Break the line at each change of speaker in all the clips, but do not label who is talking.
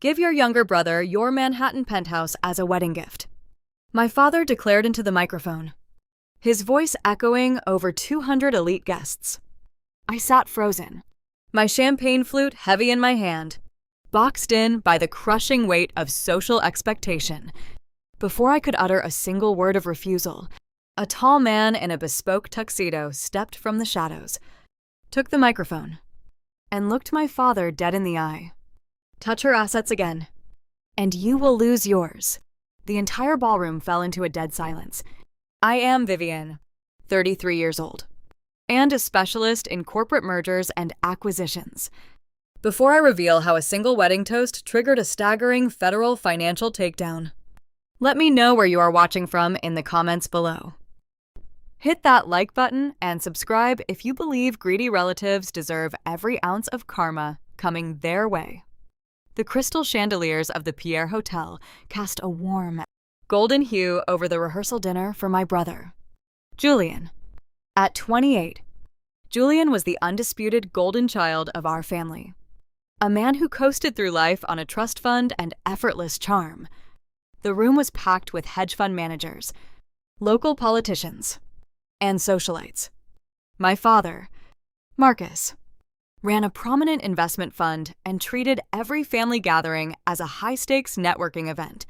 Give your younger brother your Manhattan penthouse as a wedding gift. My father declared into the microphone, his voice echoing over 200 elite guests. I sat frozen, my champagne flute heavy in my hand, boxed in by the crushing weight of social expectation. Before I could utter a single word of refusal, a tall man in a bespoke tuxedo stepped from the shadows, took the microphone, and looked my father dead in the eye. Touch her assets again, and you will lose yours. The entire ballroom fell into a dead silence. I am Vivian, 33 years old, and a specialist in corporate mergers and acquisitions. Before I reveal how a single wedding toast triggered a staggering federal financial takedown, let me know where you are watching from in the comments below. Hit that like button and subscribe if you believe greedy relatives deserve every ounce of karma coming their way. The crystal chandeliers of the Pierre Hotel cast a warm, golden hue over the rehearsal dinner for my brother, Julian. At 28, Julian was the undisputed golden child of our family. A man who coasted through life on a trust fund and effortless charm. The room was packed with hedge fund managers, local politicians, and socialites. My father, Marcus, ran a prominent investment fund and treated every family gathering as a high-stakes networking event.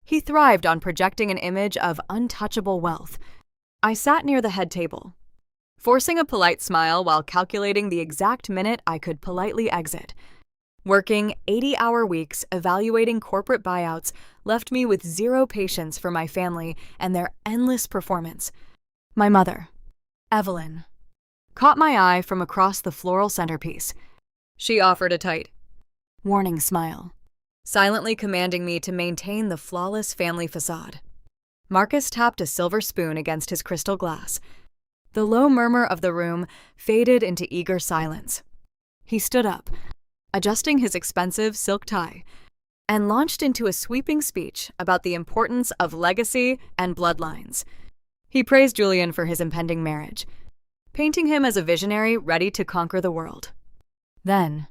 He thrived on projecting an image of untouchable wealth. I sat near the head table, forcing a polite smile while calculating the exact minute I could politely exit. Working 80-hour weeks evaluating corporate buyouts left me with zero patience for my family and their endless performance. My mother, Evelyn, caught my eye from across the floral centerpiece. She offered a tight, warning smile, silently commanding me to maintain the flawless family facade. Marcus tapped a silver spoon against his crystal glass. The low murmur of the room faded into eager silence. He stood up, adjusting his expensive silk tie, and launched into a sweeping speech about the importance of legacy and bloodlines. He praised Julian for his impending marriage, painting him as a visionary ready to conquer the world. Then,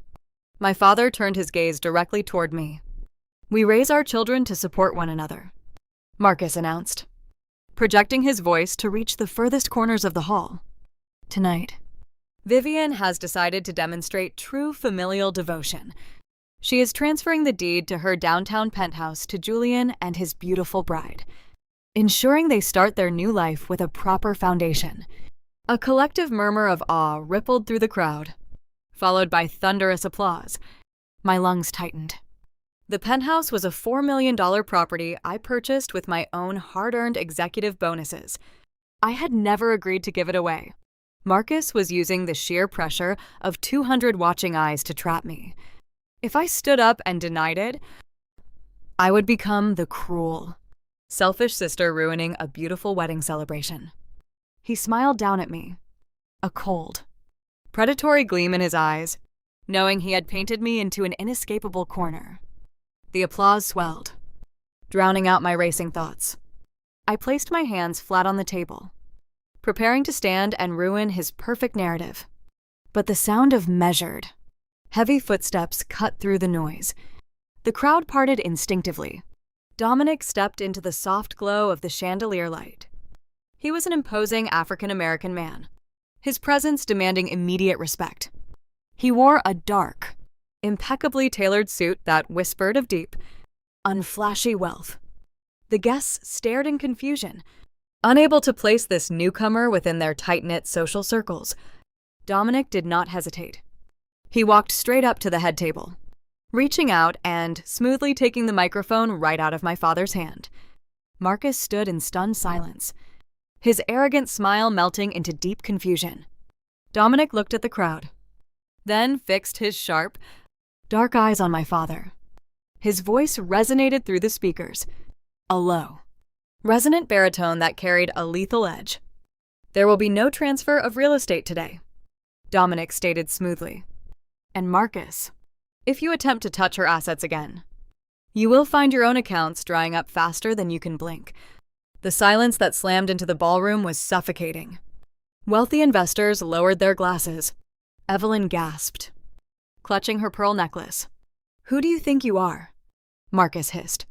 my father turned his gaze directly toward me. We raise our children to support one another, Marcus announced, projecting his voice to reach the furthest corners of the hall. Tonight, Vivian has decided to demonstrate true familial devotion. She is transferring the deed to her downtown penthouse to Julian and his beautiful bride, ensuring they start their new life with a proper foundation. A collective murmur of awe rippled through the crowd, followed by thunderous applause. My lungs tightened. The penthouse was a $4 million property I purchased with my own hard-earned executive bonuses. I had never agreed to give it away. Marcus was using the sheer pressure of 200 watching eyes to trap me. If I stood up and denied it, I would become the cruel, selfish sister ruining a beautiful wedding celebration. He smiled down at me, a cold, predatory gleam in his eyes, knowing he had painted me into an inescapable corner. The applause swelled, drowning out my racing thoughts. I placed my hands flat on the table, preparing to stand and ruin his perfect narrative. But the sound of measured, heavy footsteps cut through the noise. The crowd parted instinctively. Dominic stepped into the soft glow of the chandelier light. He was an imposing African-American man, his presence demanding immediate respect. He wore a dark, impeccably tailored suit that whispered of deep, unflashy wealth. The guests stared in confusion, unable to place this newcomer within their tight-knit social circles. Dominic did not hesitate. He walked straight up to the head table, reaching out and smoothly taking the microphone right out of my father's hand. Marcus stood in stunned silence, his arrogant smile melting into deep confusion. Dominic looked at the crowd, then fixed his sharp, dark eyes on my father. His voice resonated through the speakers, a low, resonant baritone that carried a lethal edge. "There will be no transfer of real estate today," Dominic stated smoothly. "And Marcus, if you attempt to touch her assets again, you will find your own accounts drying up faster than you can blink." The silence that slammed into the ballroom was suffocating. Wealthy investors lowered their glasses. Evelyn gasped, clutching her pearl necklace, "Who do you think you are?" Marcus hissed.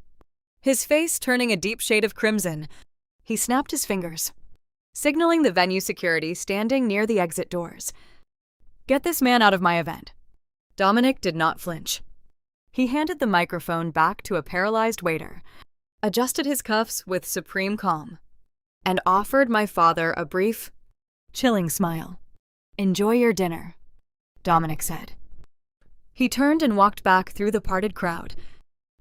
His face turning a deep shade of crimson, he snapped his fingers, signaling the venue security standing near the exit doors. "Get this man out of my event." Dominic did not flinch. He handed the microphone back to a paralyzed waiter, adjusted his cuffs with supreme calm, and offered my father a brief, chilling smile. "Enjoy your dinner," Dominic said. He turned and walked back through the parted crowd,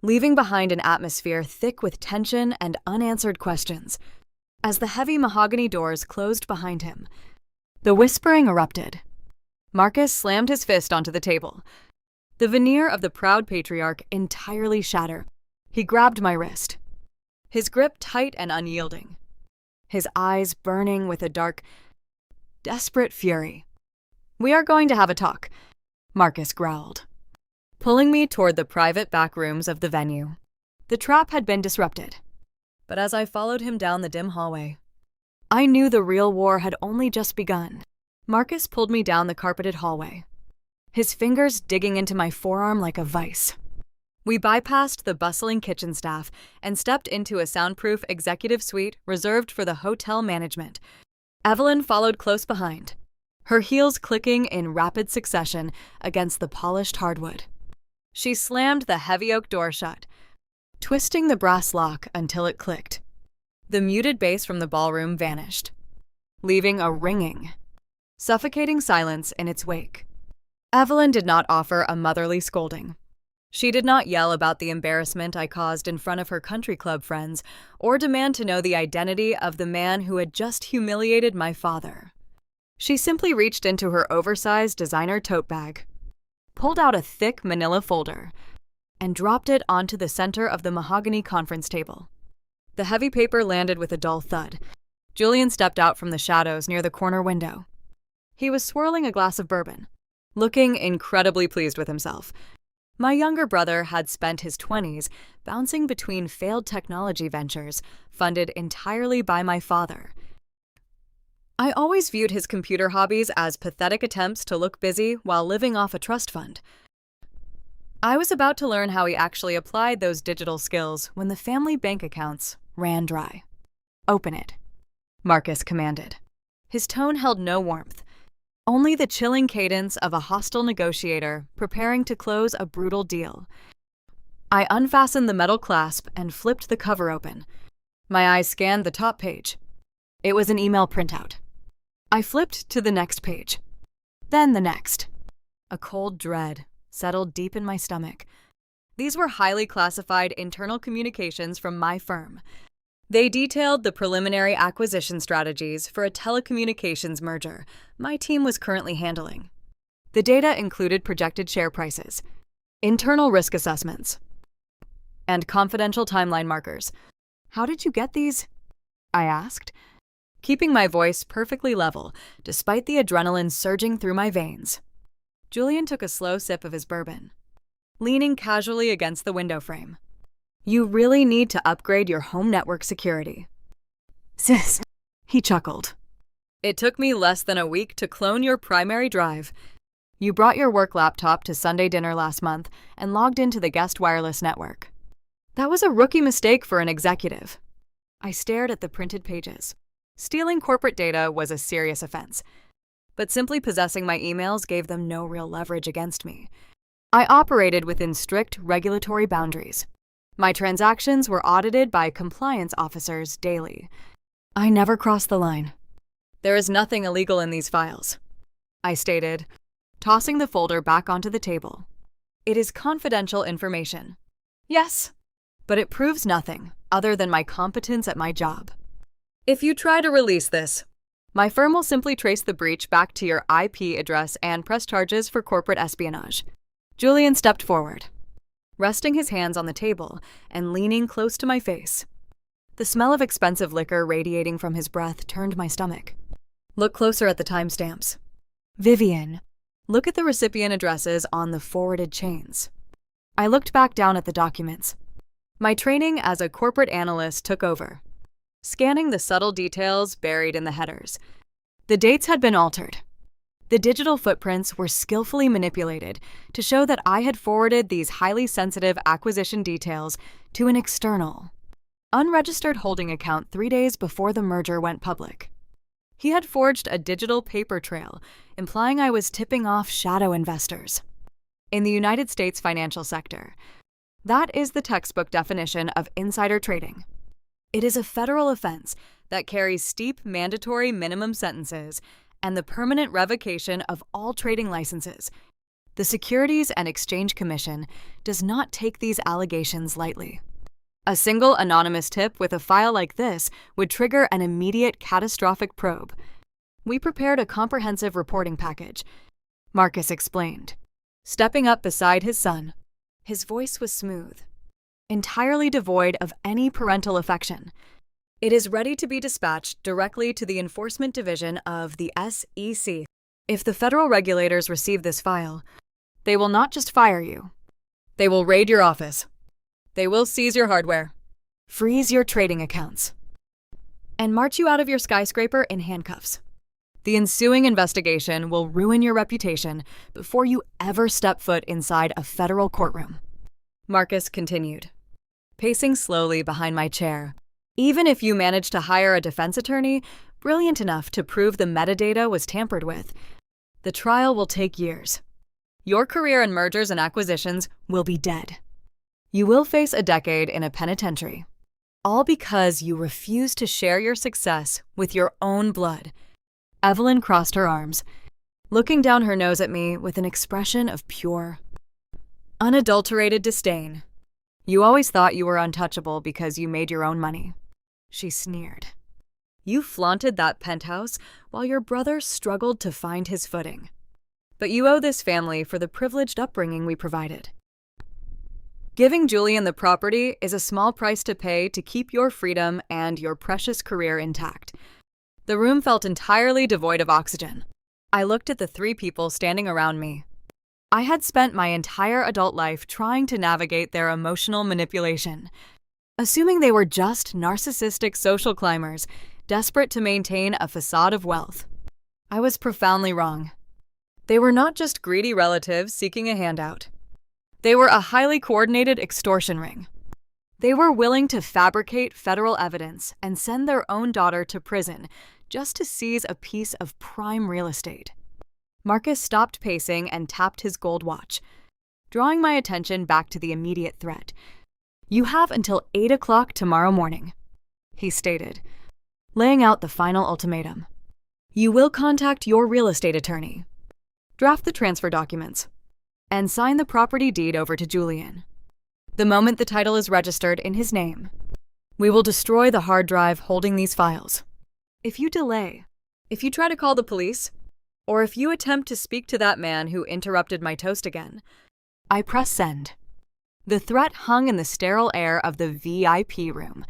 leaving behind an atmosphere thick with tension and unanswered questions. As the heavy mahogany doors closed behind him, the whispering erupted. Marcus slammed his fist onto the table, the veneer of the proud patriarch entirely shattered. He grabbed my wrist, his grip tight and unyielding, his eyes burning with a dark, desperate fury. "We are going to have a talk," Marcus growled, pulling me toward the private back rooms of the venue. The trap had been disrupted, but as I followed him down the dim hallway, I knew the real war had only just begun. Marcus pulled me down the carpeted hallway, his fingers digging into my forearm like a vice. We bypassed the bustling kitchen staff and stepped into a soundproof executive suite reserved for the hotel management. Evelyn followed close behind, her heels clicking in rapid succession against the polished hardwood. She slammed the heavy oak door shut, twisting the brass lock until it clicked. The muted bass from the ballroom vanished, leaving a ringing, suffocating silence in its wake. Evelyn did not offer a motherly scolding. She did not yell about the embarrassment I caused in front of her country club friends or demand to know the identity of the man who had just humiliated my father. She simply reached into her oversized designer tote bag, pulled out a thick manila folder, and dropped it onto the center of the mahogany conference table. The heavy paper landed with a dull thud. Julian stepped out from the shadows near the corner window. He was swirling a glass of bourbon, looking incredibly pleased with himself. My younger brother had spent his 20s bouncing between failed technology ventures funded entirely by my father. I always viewed his computer hobbies as pathetic attempts to look busy while living off a trust fund. I was about to learn how he actually applied those digital skills when the family bank accounts ran dry. "Open it," Marcus commanded. His tone held no warmth, only the chilling cadence of a hostile negotiator preparing to close a brutal deal. I unfastened the metal clasp and flipped the cover open. My eyes scanned the top page. It was an email printout. I flipped to the next page, then the next. A cold dread settled deep in my stomach. These were highly classified internal communications from my firm. They detailed the preliminary acquisition strategies for a telecommunications merger my team was currently handling. The data included projected share prices, internal risk assessments, and confidential timeline markers. "How did you get these?" I asked, keeping my voice perfectly level despite the adrenaline surging through my veins. Julian took a slow sip of his bourbon, leaning casually against the window frame. "You really need to upgrade your home network security." "Sis," he chuckled. "It took me less than a week to clone your primary drive. You brought your work laptop to Sunday dinner last month and logged into the guest wireless network. That was a rookie mistake for an executive." I stared at the printed pages. Stealing corporate data was a serious offense, but simply possessing my emails gave them no real leverage against me. I operated within strict regulatory boundaries. My transactions were audited by compliance officers daily. I never crossed the line. "There is nothing illegal in these files," I stated, tossing the folder back onto the table. "It is confidential information." "Yes, but it proves nothing other than my competence at my job. If you try to release this, my firm will simply trace the breach back to your IP address and press charges for corporate espionage." Julian stepped forward, resting his hands on the table and leaning close to my face. The smell of expensive liquor radiating from his breath turned my stomach. "Look closer at the timestamps. Vivian, look at the recipient addresses on the forwarded chains." I looked back down at the documents. My training as a corporate analyst took over, scanning the subtle details buried in the headers. The dates had been altered. The digital footprints were skillfully manipulated to show that I had forwarded these highly sensitive acquisition details to an external, unregistered holding account 3 days before the merger went public. He had forged a digital paper trail, implying I was tipping off shadow investors. In the United States financial sector, that is the textbook definition of insider trading. It is a federal offense that carries steep mandatory minimum sentences and the permanent revocation of all trading licenses. The Securities and Exchange Commission does not take these allegations lightly. A single anonymous tip with a file like this would trigger an immediate catastrophic probe. We prepared a comprehensive reporting package, Marcus explained, stepping up beside his son. His voice was smooth, entirely devoid of any parental affection. It is ready to be dispatched directly to the Enforcement Division of the SEC. If the federal regulators receive this file, they will not just fire you. They will raid your office. They will seize your hardware, freeze your trading accounts, and march you out of your skyscraper in handcuffs. The ensuing investigation will ruin your reputation before you ever step foot inside a federal courtroom. Marcus continued, pacing slowly behind my chair. Even if you manage to hire a defense attorney brilliant enough to prove the metadata was tampered with, the trial will take years. Your career in mergers and acquisitions will be dead. You will face a decade in a penitentiary, all because you refuse to share your success with your own blood. Evelyn crossed her arms, looking down her nose at me with an expression of pure, unadulterated disdain. You always thought you were untouchable because you made your own money. She sneered. You flaunted that penthouse while your brother struggled to find his footing. But you owe this family for the privileged upbringing we provided. Giving Julian the property is a small price to pay to keep your freedom and your precious career intact. The room felt entirely devoid of oxygen. I looked at the 3 people standing around me. I had spent my entire adult life trying to navigate their emotional manipulation, assuming they were just narcissistic social climbers, desperate to maintain a facade of wealth. I was profoundly wrong. They were not just greedy relatives seeking a handout. They were a highly coordinated extortion ring. They were willing to fabricate federal evidence and send their own daughter to prison just to seize a piece of prime real estate. Marcus stopped pacing and tapped his gold watch, drawing my attention back to the immediate threat. You have until 8 o'clock tomorrow morning, he stated, laying out the final ultimatum. You will contact your real estate attorney, draft the transfer documents, and sign the property deed over to Julian. The moment the title is registered in his name, we will destroy the hard drive holding these files. If you delay, if you try to call the police, or if you attempt to speak to that man who interrupted my toast again, I press send. The threat hung in the sterile air of the VIP room,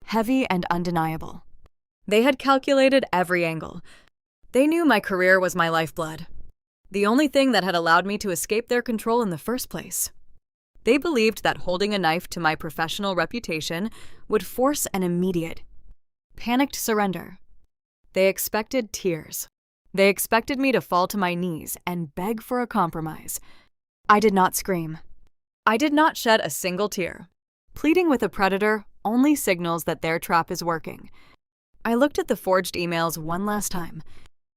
heavy and undeniable. They had calculated every angle. They knew my career was my lifeblood, the only thing that had allowed me to escape their control in the first place. They believed that holding a knife to my professional reputation would force an immediate, panicked surrender. They expected tears. They expected me to fall to my knees and beg for a compromise. I did not scream. I did not shed a single tear. Pleading with a predator only signals that their trap is working. I looked at the forged emails one last time,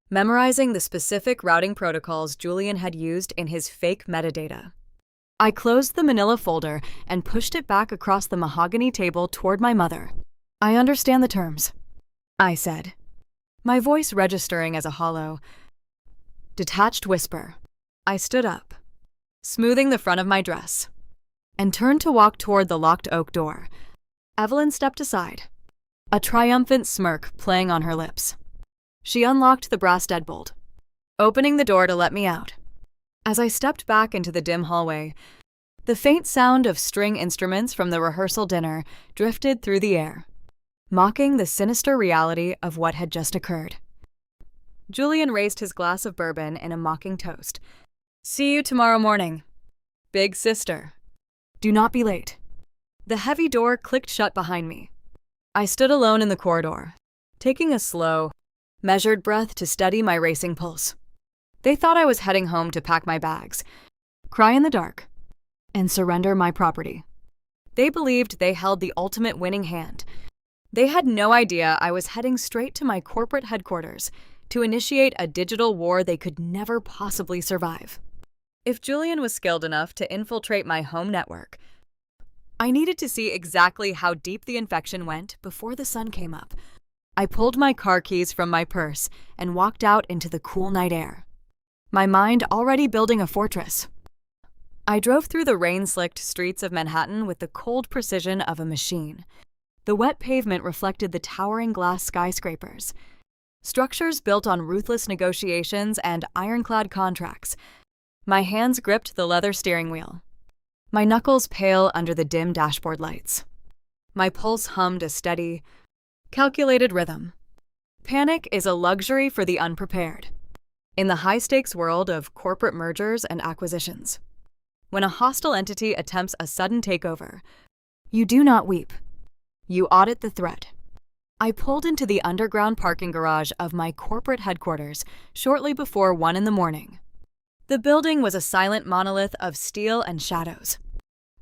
memorizing the specific routing protocols Julian had used in his fake metadata. I closed the manila folder and pushed it back across the mahogany table toward my mother. I understand the terms, I said, my voice registering as a hollow, detached whisper. I stood up, smoothing the front of my dress, and turned to walk toward the locked oak door. Evelyn stepped aside, a triumphant smirk playing on her lips. She unlocked the brass deadbolt, opening the door to let me out. As I stepped back into the dim hallway, the faint sound of string instruments from the rehearsal dinner drifted through the air, mocking the sinister reality of what had just occurred. Julian raised his glass of bourbon in a mocking toast. See you tomorrow morning, big sister. Do not be late. The heavy door clicked shut behind me. I stood alone in the corridor, taking a slow, measured breath to steady my racing pulse. They thought I was heading home to pack my bags, cry in the dark, and surrender my property. They believed they held the ultimate winning hand. They had no idea I was heading straight to my corporate headquarters to initiate a digital war they could never possibly survive. If Julian was skilled enough to infiltrate my home network, I needed to see exactly how deep the infection went before the sun came up. I pulled my car keys from my purse and walked out into the cool night air, my mind already building a fortress. I drove through the rain-slicked streets of Manhattan with the cold precision of a machine. The wet pavement reflected the towering glass skyscrapers, structures built on ruthless negotiations and ironclad contracts. My hands gripped the leather steering wheel, my knuckles pale under the dim dashboard lights. My pulse hummed a steady, calculated rhythm. Panic is a luxury for the unprepared in the high-stakes world of corporate mergers and acquisitions. When a hostile entity attempts a sudden takeover, you do not weep. You audit the threat. I pulled into the underground parking garage of my corporate headquarters shortly before 1 a.m. The building was a silent monolith of steel and shadows.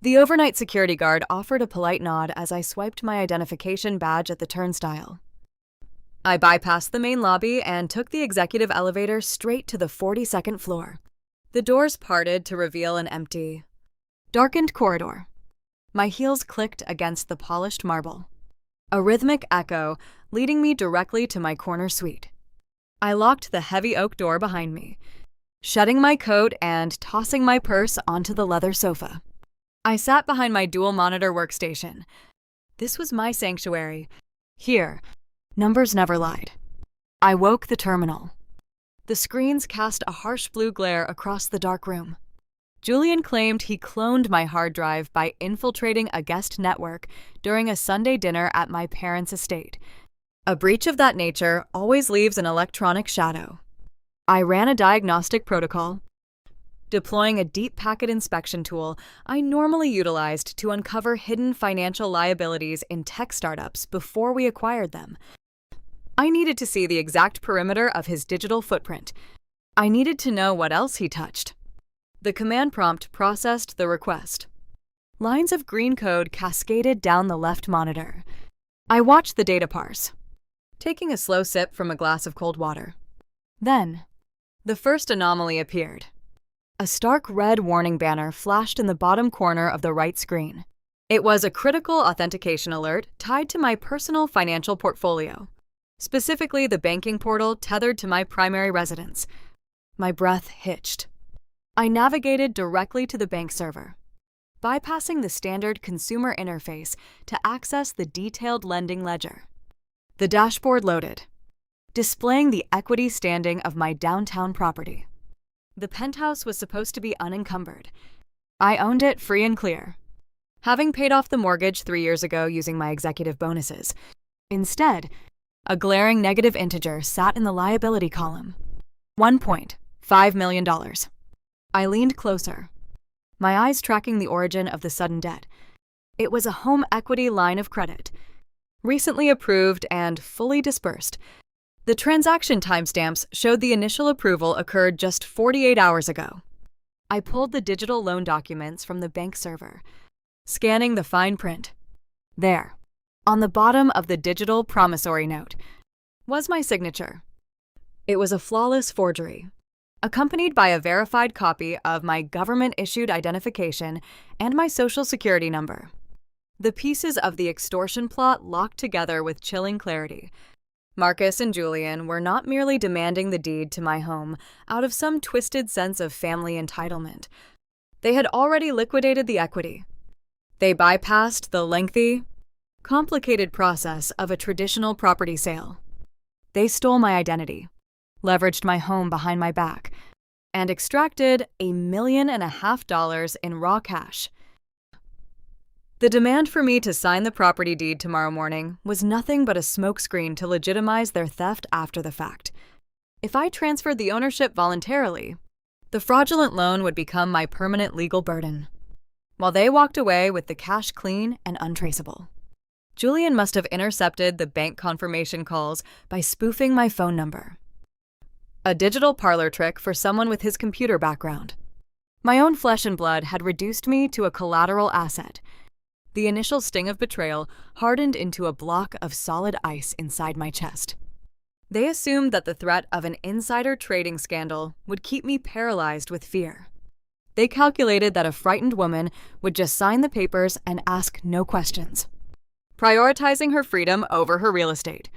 The overnight security guard offered a polite nod as I swiped my identification badge at the turnstile. I bypassed the main lobby and took the executive elevator straight to the 42nd floor. The doors parted to reveal an empty, darkened corridor. My heels clicked against the polished marble, a rhythmic echo leading me directly to my corner suite. I locked the heavy oak door behind me, shedding my coat and tossing my purse onto the leather sofa. I sat behind my dual-monitor workstation. This was my sanctuary. Here, numbers never lied. I woke the terminal. The screens cast a harsh blue glare across the dark room. Julian claimed he cloned my hard drive by infiltrating a guest network during a Sunday dinner at my parents' estate. A breach of that nature always leaves an electronic shadow. I ran a diagnostic protocol, deploying a deep packet inspection tool I normally utilized to uncover hidden financial liabilities in tech startups before we acquired them. I needed to see the exact perimeter of his digital footprint. I needed to know what else he touched. The command prompt processed the request. Lines of green code cascaded down the left monitor. I watched the data parse, taking a slow sip from a glass of cold water. Then, the first anomaly appeared. A stark red warning banner flashed in the bottom corner of the right screen. It was a critical authentication alert tied to my personal financial portfolio, specifically the banking portal tethered to my primary residence. My breath hitched. I navigated directly to the bank server, bypassing the standard consumer interface to access the detailed lending ledger. The dashboard loaded, displaying the equity standing of my downtown property. The penthouse was supposed to be unencumbered. I owned it free and clear, having paid off the mortgage 3 years ago using my executive bonuses. Instead, a glaring negative integer sat in the liability column. $1.5 million. I leaned closer, my eyes tracking the origin of the sudden debt. It was a home equity line of credit, recently approved and fully disbursed. The transaction timestamps showed the initial approval occurred just 48 hours ago. I pulled the digital loan documents from the bank server, scanning the fine print. There, on the bottom of the digital promissory note, was my signature. It was a flawless forgery, accompanied by a verified copy of my government-issued identification and my social security number. The pieces of the extortion plot locked together with chilling clarity. Marcus and Julian were not merely demanding the deed to my home out of some twisted sense of family entitlement. They had already liquidated the equity. They bypassed the lengthy, complicated process of a traditional property sale. They stole my identity, leveraged my home behind my back, and extracted $1.5 million in raw cash. The demand for me to sign the property deed tomorrow morning was nothing but a smokescreen to legitimize their theft after the fact. If I transferred the ownership voluntarily, the fraudulent loan would become my permanent legal burden, while they walked away with the cash clean and untraceable. Julian must have intercepted the bank confirmation calls by spoofing my phone number. A digital parlor trick for someone with his computer background. My own flesh and blood had reduced me to a collateral asset. The initial sting of betrayal hardened into a block of solid ice inside my chest. They assumed that the threat of an insider trading scandal would keep me paralyzed with fear. They calculated that a frightened woman would just sign the papers and ask no questions, prioritizing her freedom over her real estate.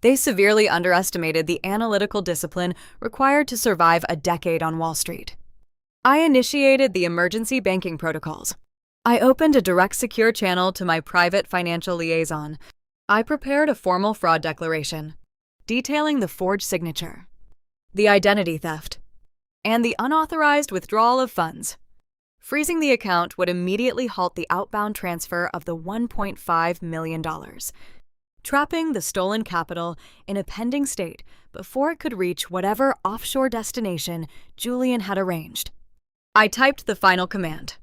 They severely underestimated the analytical discipline required to survive a decade on Wall Street. I initiated the emergency banking protocols. I opened a direct secure channel to my private financial liaison. I prepared a formal fraud declaration, detailing the forged signature, the identity theft, and the unauthorized withdrawal of funds. Freezing the account would immediately halt the outbound transfer of the $1.5 million, trapping the stolen capital in a pending state before it could reach whatever offshore destination Julian had arranged. I typed the final command,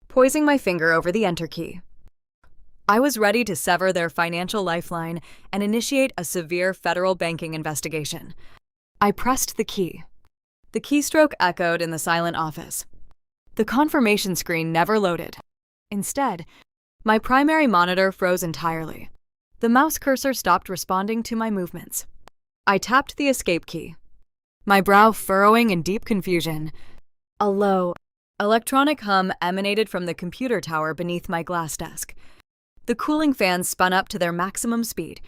poising my finger over the Enter key. I was ready to sever their financial lifeline and initiate a severe federal banking investigation. I pressed the key. The keystroke echoed in the silent office. The confirmation screen never loaded. Instead, my primary monitor froze entirely. The mouse cursor stopped responding to my movements. I tapped the escape key, my brow furrowing in deep confusion. A low, electronic hum emanated from the computer tower beneath my glass desk. The cooling fans spun up to their maximum speed,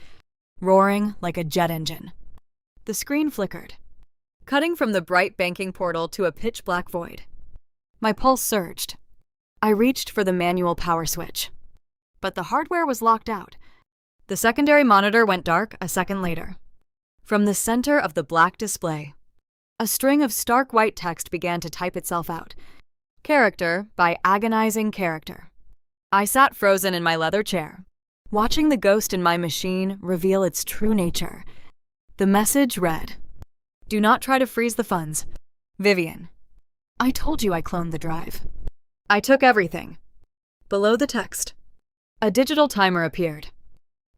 roaring like a jet engine. The screen flickered, cutting from the bright banking portal to a pitch-black void. My pulse surged. I reached for the manual power switch, but the hardware was locked out. The secondary monitor went dark a second later. From the center of the black display, a string of stark white text began to type itself out. Character by agonizing character. I sat frozen in my leather chair, watching the ghost in my machine reveal its true nature. The message read, "Do not try to freeze the funds. Vivian. I told you I cloned the drive. I took everything." Below the text, a digital timer appeared,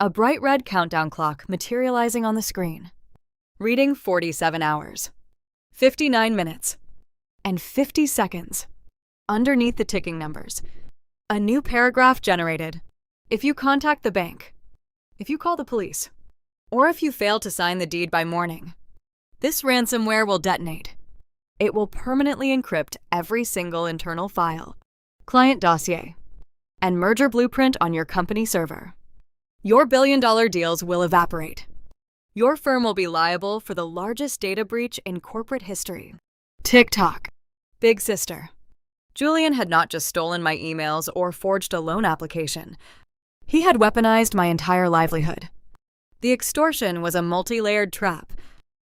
a bright red countdown clock materializing on the screen, reading 47 hours, 59 minutes, and 50 seconds. Underneath the ticking numbers, a new paragraph generated. If you contact the bank, if you call the police, or if you fail to sign the deed by morning, this ransomware will detonate. It will permanently encrypt every single internal file, client dossier, and merger blueprint on your company server. Your billion-dollar deals will evaporate. Your firm will be liable for the largest data breach in corporate history. TikTok. Big sister. Julian had not just stolen my emails or forged a loan application. He had weaponized my entire livelihood. The extortion was a multi-layered trap,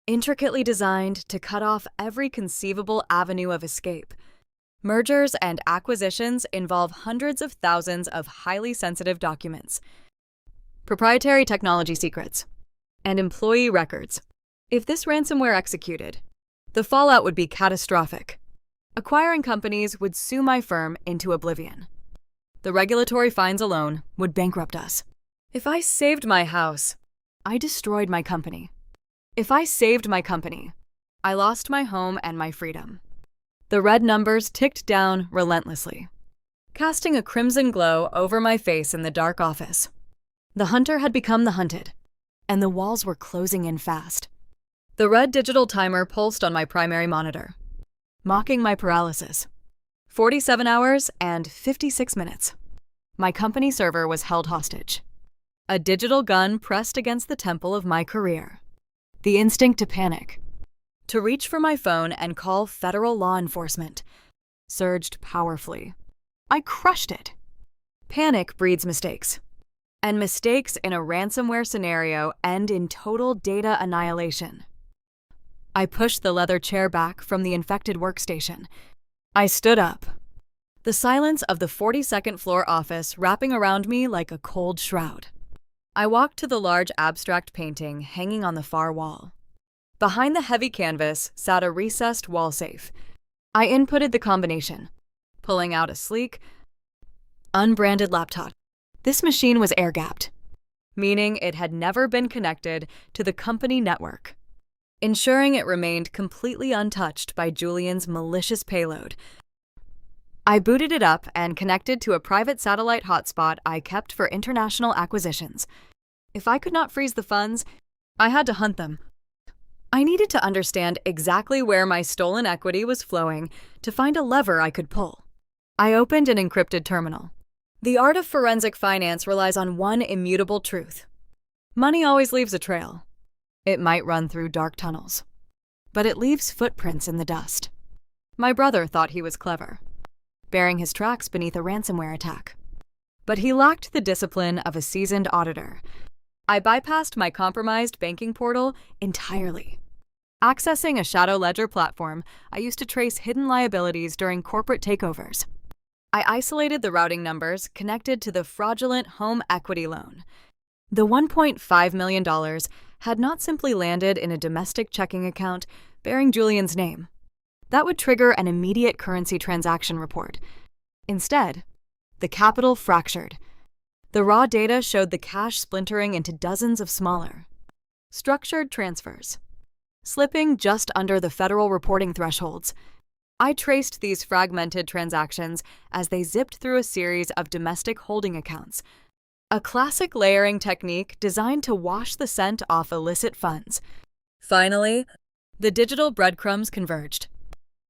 intricately designed to cut off every conceivable avenue of escape. Mergers and acquisitions involve hundreds of thousands of highly sensitive documents, proprietary technology secrets, and employee records. If this ransomware executed, the fallout would be catastrophic. Acquiring companies would sue my firm into oblivion. The regulatory fines alone would bankrupt us. If I saved my house, I destroyed my company. If I saved my company, I lost my home and my freedom. The red numbers ticked down relentlessly, casting a crimson glow over my face in the dark office. The hunter had become the hunted, and the walls were closing in fast. The red digital timer pulsed on my primary monitor, mocking my paralysis. 47 hours and 56 minutes. My company server was held hostage. A digital gun pressed against the temple of my career. The instinct to panic, to reach for my phone and call federal law enforcement, surged powerfully. I crushed it. Panic breeds mistakes, and mistakes in a ransomware scenario end in total data annihilation. I pushed the leather chair back from the infected workstation. I stood up, the silence of the 42nd floor office wrapping around me like a cold shroud. I walked to the large abstract painting hanging on the far wall. Behind the heavy canvas sat a recessed wall safe. I inputted the combination, pulling out a sleek, unbranded laptop. This machine was air-gapped, meaning it had never been connected to the company network. ensuring it remained completely untouched by Julian's malicious payload. I booted it up and connected to a private satellite hotspot I kept for international acquisitions. If I could not freeze the funds, I had to hunt them. I needed to understand exactly where my stolen equity was flowing to find a lever I could pull. I opened an encrypted terminal. The art of forensic finance relies on one immutable truth. Money always leaves a trail. It might run through dark tunnels, but it leaves footprints in the dust. My brother thought he was clever, bearing his tracks beneath a ransomware attack. But he lacked the discipline of a seasoned auditor. I bypassed my compromised banking portal entirely. Accessing a shadow ledger platform, I used to trace hidden liabilities during corporate takeovers. I isolated the routing numbers connected to the fraudulent home equity loan. The $1.5 million had not simply landed in a domestic checking account bearing Julian's name. That would trigger an immediate currency transaction report. Instead, the capital fractured. The raw data showed the cash splintering into dozens of smaller, structured transfers, slipping just under the federal reporting thresholds. I traced these fragmented transactions as they zipped through a series of domestic holding accounts, a classic layering technique designed to wash the scent off illicit funds. Finally, the digital breadcrumbs converged,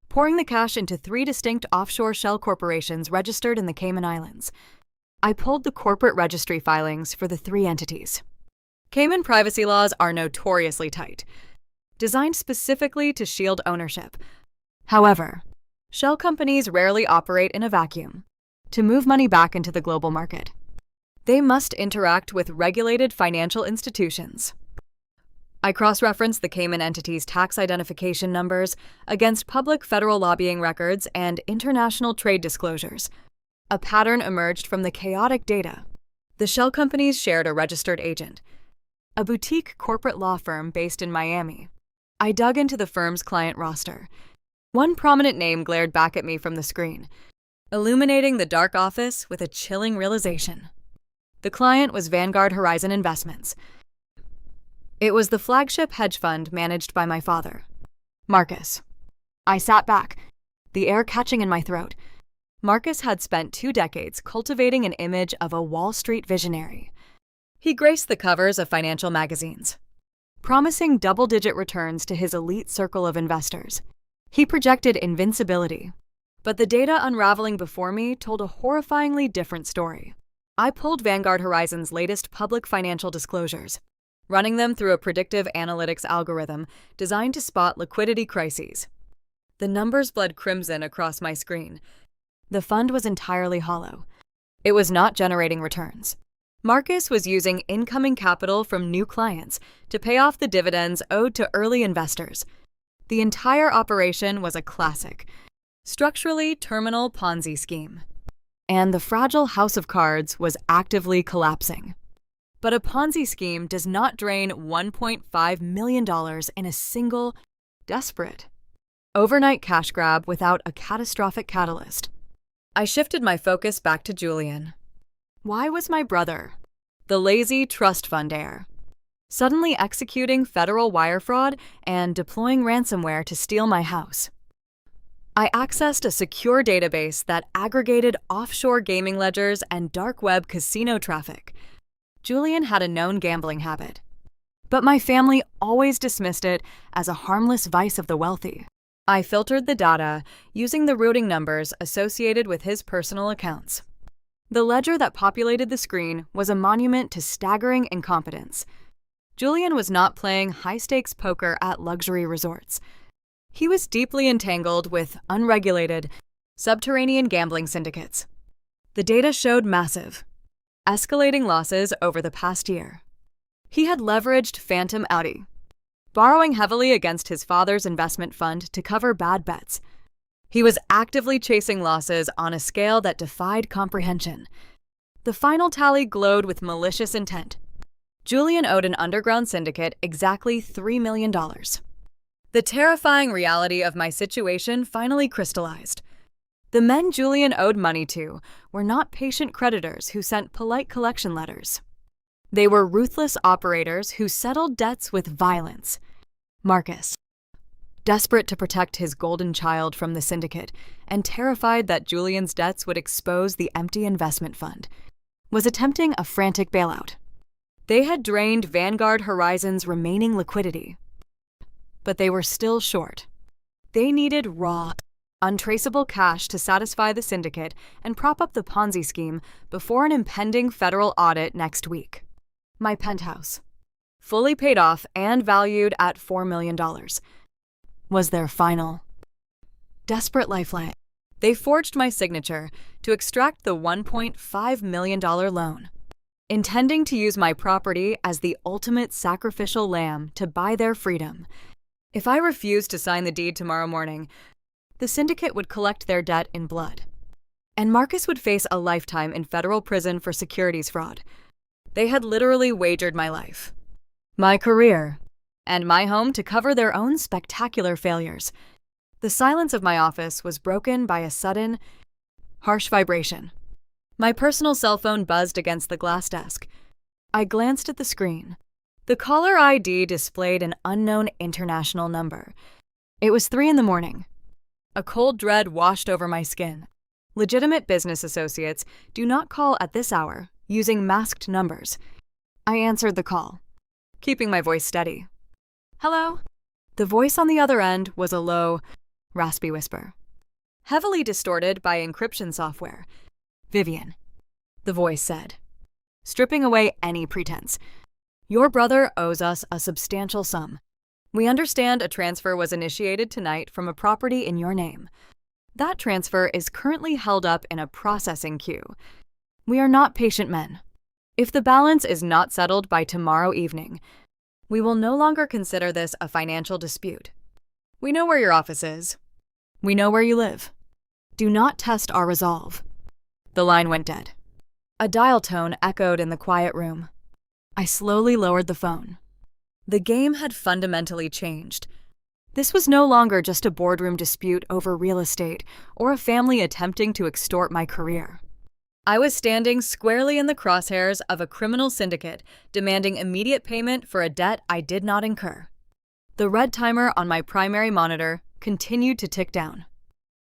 pouring the cash into 3 distinct offshore shell corporations registered in the Cayman Islands. I pulled the corporate registry filings for the 3 entities. Cayman privacy laws are notoriously tight, designed specifically to shield ownership. However, shell companies rarely operate in a vacuum. To move money back into the global market, they must interact with regulated financial institutions. I cross-referenced the Cayman entity's tax identification numbers against public federal lobbying records and international trade disclosures. A pattern emerged from the chaotic data. The shell companies shared a registered agent, a boutique corporate law firm based in Miami. I dug into the firm's client roster. One prominent name glared back at me from the screen, illuminating the dark office with a chilling realization. The client was Vanguard Horizon Investments. It was the flagship hedge fund managed by my father, Marcus. I sat back, the air catching in my throat. Marcus had spent 2 decades cultivating an image of a Wall Street visionary. He graced the covers of financial magazines, promising double-digit returns to his elite circle of investors. He projected invincibility, but the data unraveling before me told a horrifyingly different story. I pulled Vanguard Horizon's latest public financial disclosures, running them through a predictive analytics algorithm designed to spot liquidity crises. The numbers bled crimson across my screen. The fund was entirely hollow. It was not generating returns. Marcus was using incoming capital from new clients to pay off the dividends owed to early investors. The entire operation was a classic, structurally terminal Ponzi scheme. And the fragile house of cards was actively collapsing. But a Ponzi scheme does not drain $1.5 million in a single, desperate, overnight cash grab without a catastrophic catalyst. I shifted my focus back to Julian. Why was my brother, the lazy trust fund heir, suddenly executing federal wire fraud and deploying ransomware to steal my house? I accessed a secure database that aggregated offshore gaming ledgers and dark web casino traffic. Julian had a known gambling habit, but my family always dismissed it as a harmless vice of the wealthy. I filtered the data using the routing numbers associated with his personal accounts. The ledger that populated the screen was a monument to staggering incompetence. Julian was not playing high-stakes poker at luxury resorts. He was deeply entangled with unregulated, subterranean gambling syndicates. The data showed massive, escalating losses over the past year. He had leveraged phantom Audi, borrowing heavily against his father's investment fund to cover bad bets. He was actively chasing losses on a scale that defied comprehension. The final tally glowed with malicious intent. Julian owed an underground syndicate exactly $3 million. The terrifying reality of my situation finally crystallized. The men Julian owed money to were not patient creditors who sent polite collection letters. They were ruthless operators who settled debts with violence. Marcus. Desperate to protect his golden child from the syndicate and terrified that Julian's debts would expose the empty investment fund, was attempting a frantic bailout. They had drained Vanguard Horizon's remaining liquidity, but they were still short. They needed raw, untraceable cash to satisfy the syndicate and prop up the Ponzi scheme before an impending federal audit next week. My penthouse, fully paid off and valued at $4 million, was their final, desperate lifeline. They forged my signature to extract the $1.5 million loan, intending to use my property as the ultimate sacrificial lamb to buy their freedom. If I refused to sign the deed tomorrow morning, the syndicate would collect their debt in blood, and Marcus would face a lifetime in federal prison for securities fraud. They had literally wagered my life, my career, and my home to cover their own spectacular failures. The silence of my office was broken by a sudden, harsh vibration. My personal cell phone buzzed against the glass desk. I glanced at the screen. The caller ID displayed an unknown international number. It was 3 a.m. A cold dread washed over my skin. Legitimate business associates do not call at this hour using masked numbers. I answered the call, keeping my voice steady. Hello? The voice on the other end was a low, raspy whisper, heavily distorted by encryption software. Vivian, the voice said, stripping away any pretense. Your brother owes us a substantial sum. We understand a transfer was initiated tonight from a property in your name. That transfer is currently held up in a processing queue. We are not patient men. If the balance is not settled by tomorrow evening, we will no longer consider this a financial dispute. We know where your office is. We know where you live. Do not test our resolve. The line went dead. A dial tone echoed in the quiet room. I slowly lowered the phone. The game had fundamentally changed. This was no longer just a boardroom dispute over real estate or a family attempting to extort my career. I was standing squarely in the crosshairs of a criminal syndicate demanding immediate payment for a debt I did not incur. The red timer on my primary monitor continued to tick down,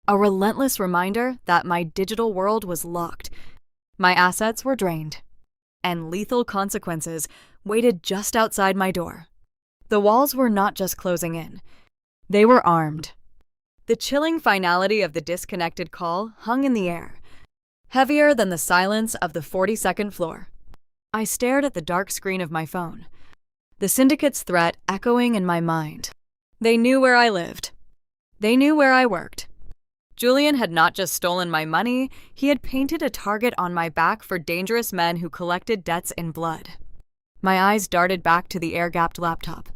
a relentless reminder that my digital world was locked, my assets were drained, and lethal consequences waited just outside my door. The walls were not just closing in, they were armed. The chilling finality of the disconnected call hung in the air, heavier than the silence of the 42nd floor. I stared at the dark screen of my phone, the syndicate's threat echoing in my mind. They knew where I lived. They knew where I worked. Julian had not just stolen my money, he had painted a target on my back for dangerous men who collected debts in blood. My eyes darted back to the air-gapped laptop,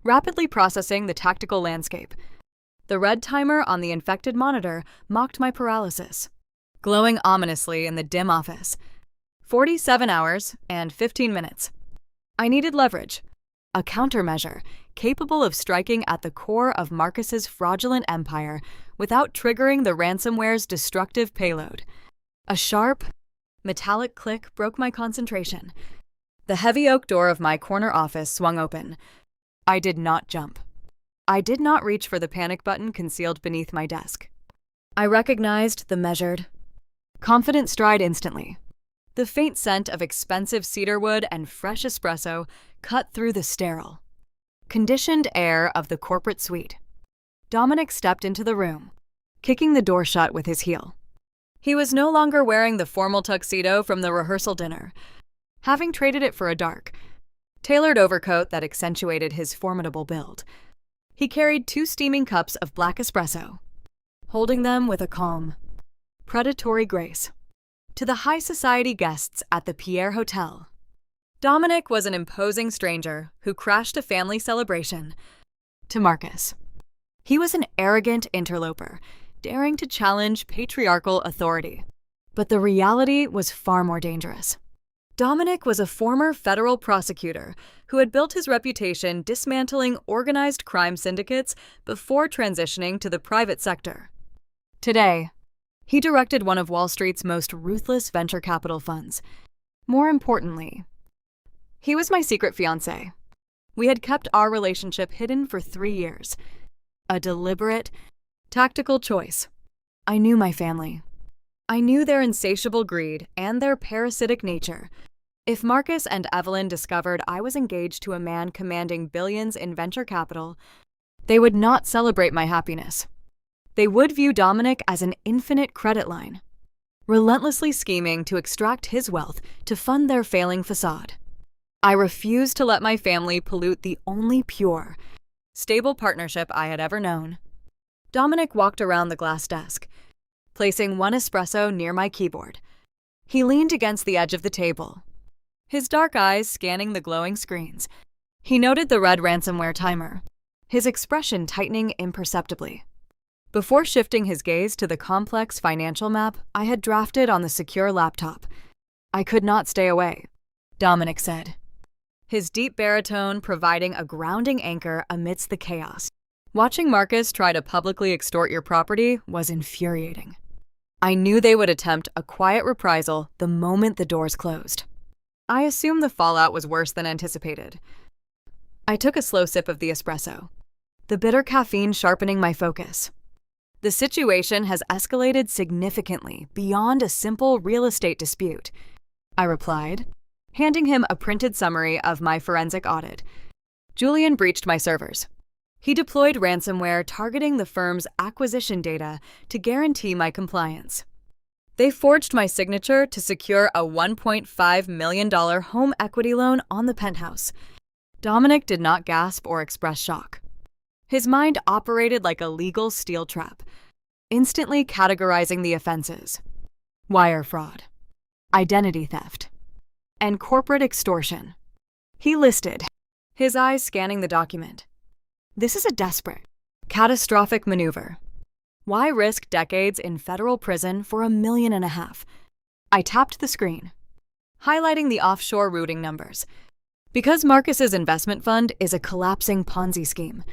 rapidly processing the tactical landscape. The red timer on the infected monitor mocked my paralysis, glowing ominously in the dim office. 47 hours and 15 minutes. I needed leverage, a countermeasure capable of striking at the core of Marcus's fraudulent empire without triggering the ransomware's destructive payload. A sharp, metallic click broke my concentration. The heavy oak door of my corner office swung open. I did not jump. I did not reach for the panic button concealed beneath my desk. I recognized the measured, confident stride instantly. The faint scent of expensive cedarwood and fresh espresso cut through the sterile, conditioned air of the corporate suite. Dominic stepped into the room, kicking the door shut with his heel. He was no longer wearing the formal tuxedo from the rehearsal dinner, having traded it for a dark, tailored overcoat that accentuated his formidable build. He carried 2 steaming cups of black espresso, holding them with a calm, predatory grace. To the high society guests at the Pierre Hotel, Dominic was an imposing stranger who crashed a family celebration. To Marcus, he was an arrogant interloper, daring to challenge patriarchal authority. But the reality was far more dangerous. Dominic was a former federal prosecutor who had built his reputation dismantling organized crime syndicates before transitioning to the private sector. Today, he directed one of Wall Street's most ruthless venture capital funds. More importantly, he was my secret fiancé, We had kept our relationship hidden for 3 years. A deliberate, tactical choice. I knew my family. I knew their insatiable greed and their parasitic nature. If Marcus and Evelyn discovered I was engaged to a man commanding billions in venture capital, they would not celebrate my happiness. They would view Dominic as an infinite credit line, relentlessly scheming to extract his wealth to fund their failing facade. I refused to let my family pollute the only pure, stable partnership I had ever known. Dominic walked around the glass desk, placing one espresso near my keyboard. He leaned against the edge of the table, his dark eyes scanning the glowing screens. He noted the red ransomware timer, his expression tightening imperceptibly. Before shifting his gaze to the complex financial map I had drafted on the secure laptop, "I could not stay away," Dominic said, his deep baritone providing a grounding anchor amidst the chaos. "Watching Marcus try to publicly extort your property was infuriating. I knew they would attempt a quiet reprisal the moment the doors closed. I assumed the fallout was worse than anticipated." I took a slow sip of the espresso, the bitter caffeine sharpening my focus. "The situation has escalated significantly beyond a simple real estate dispute," I replied, handing him a printed summary of my forensic audit. "Julian breached my servers. He deployed ransomware targeting the firm's acquisition data to guarantee my compliance. They forged my signature to secure a $1.5 million home equity loan on the Penthouse." Dominic did not gasp or express shock. His mind operated like a legal steel trap, instantly categorizing the offenses: wire fraud, identity theft, and corporate extortion. He listed, his eyes scanning the document. "This is a desperate, catastrophic maneuver. Why risk decades in federal prison for $1.5 million? I tapped the screen, highlighting the offshore routing numbers. Because Marcus's investment fund is a collapsing Ponzi scheme,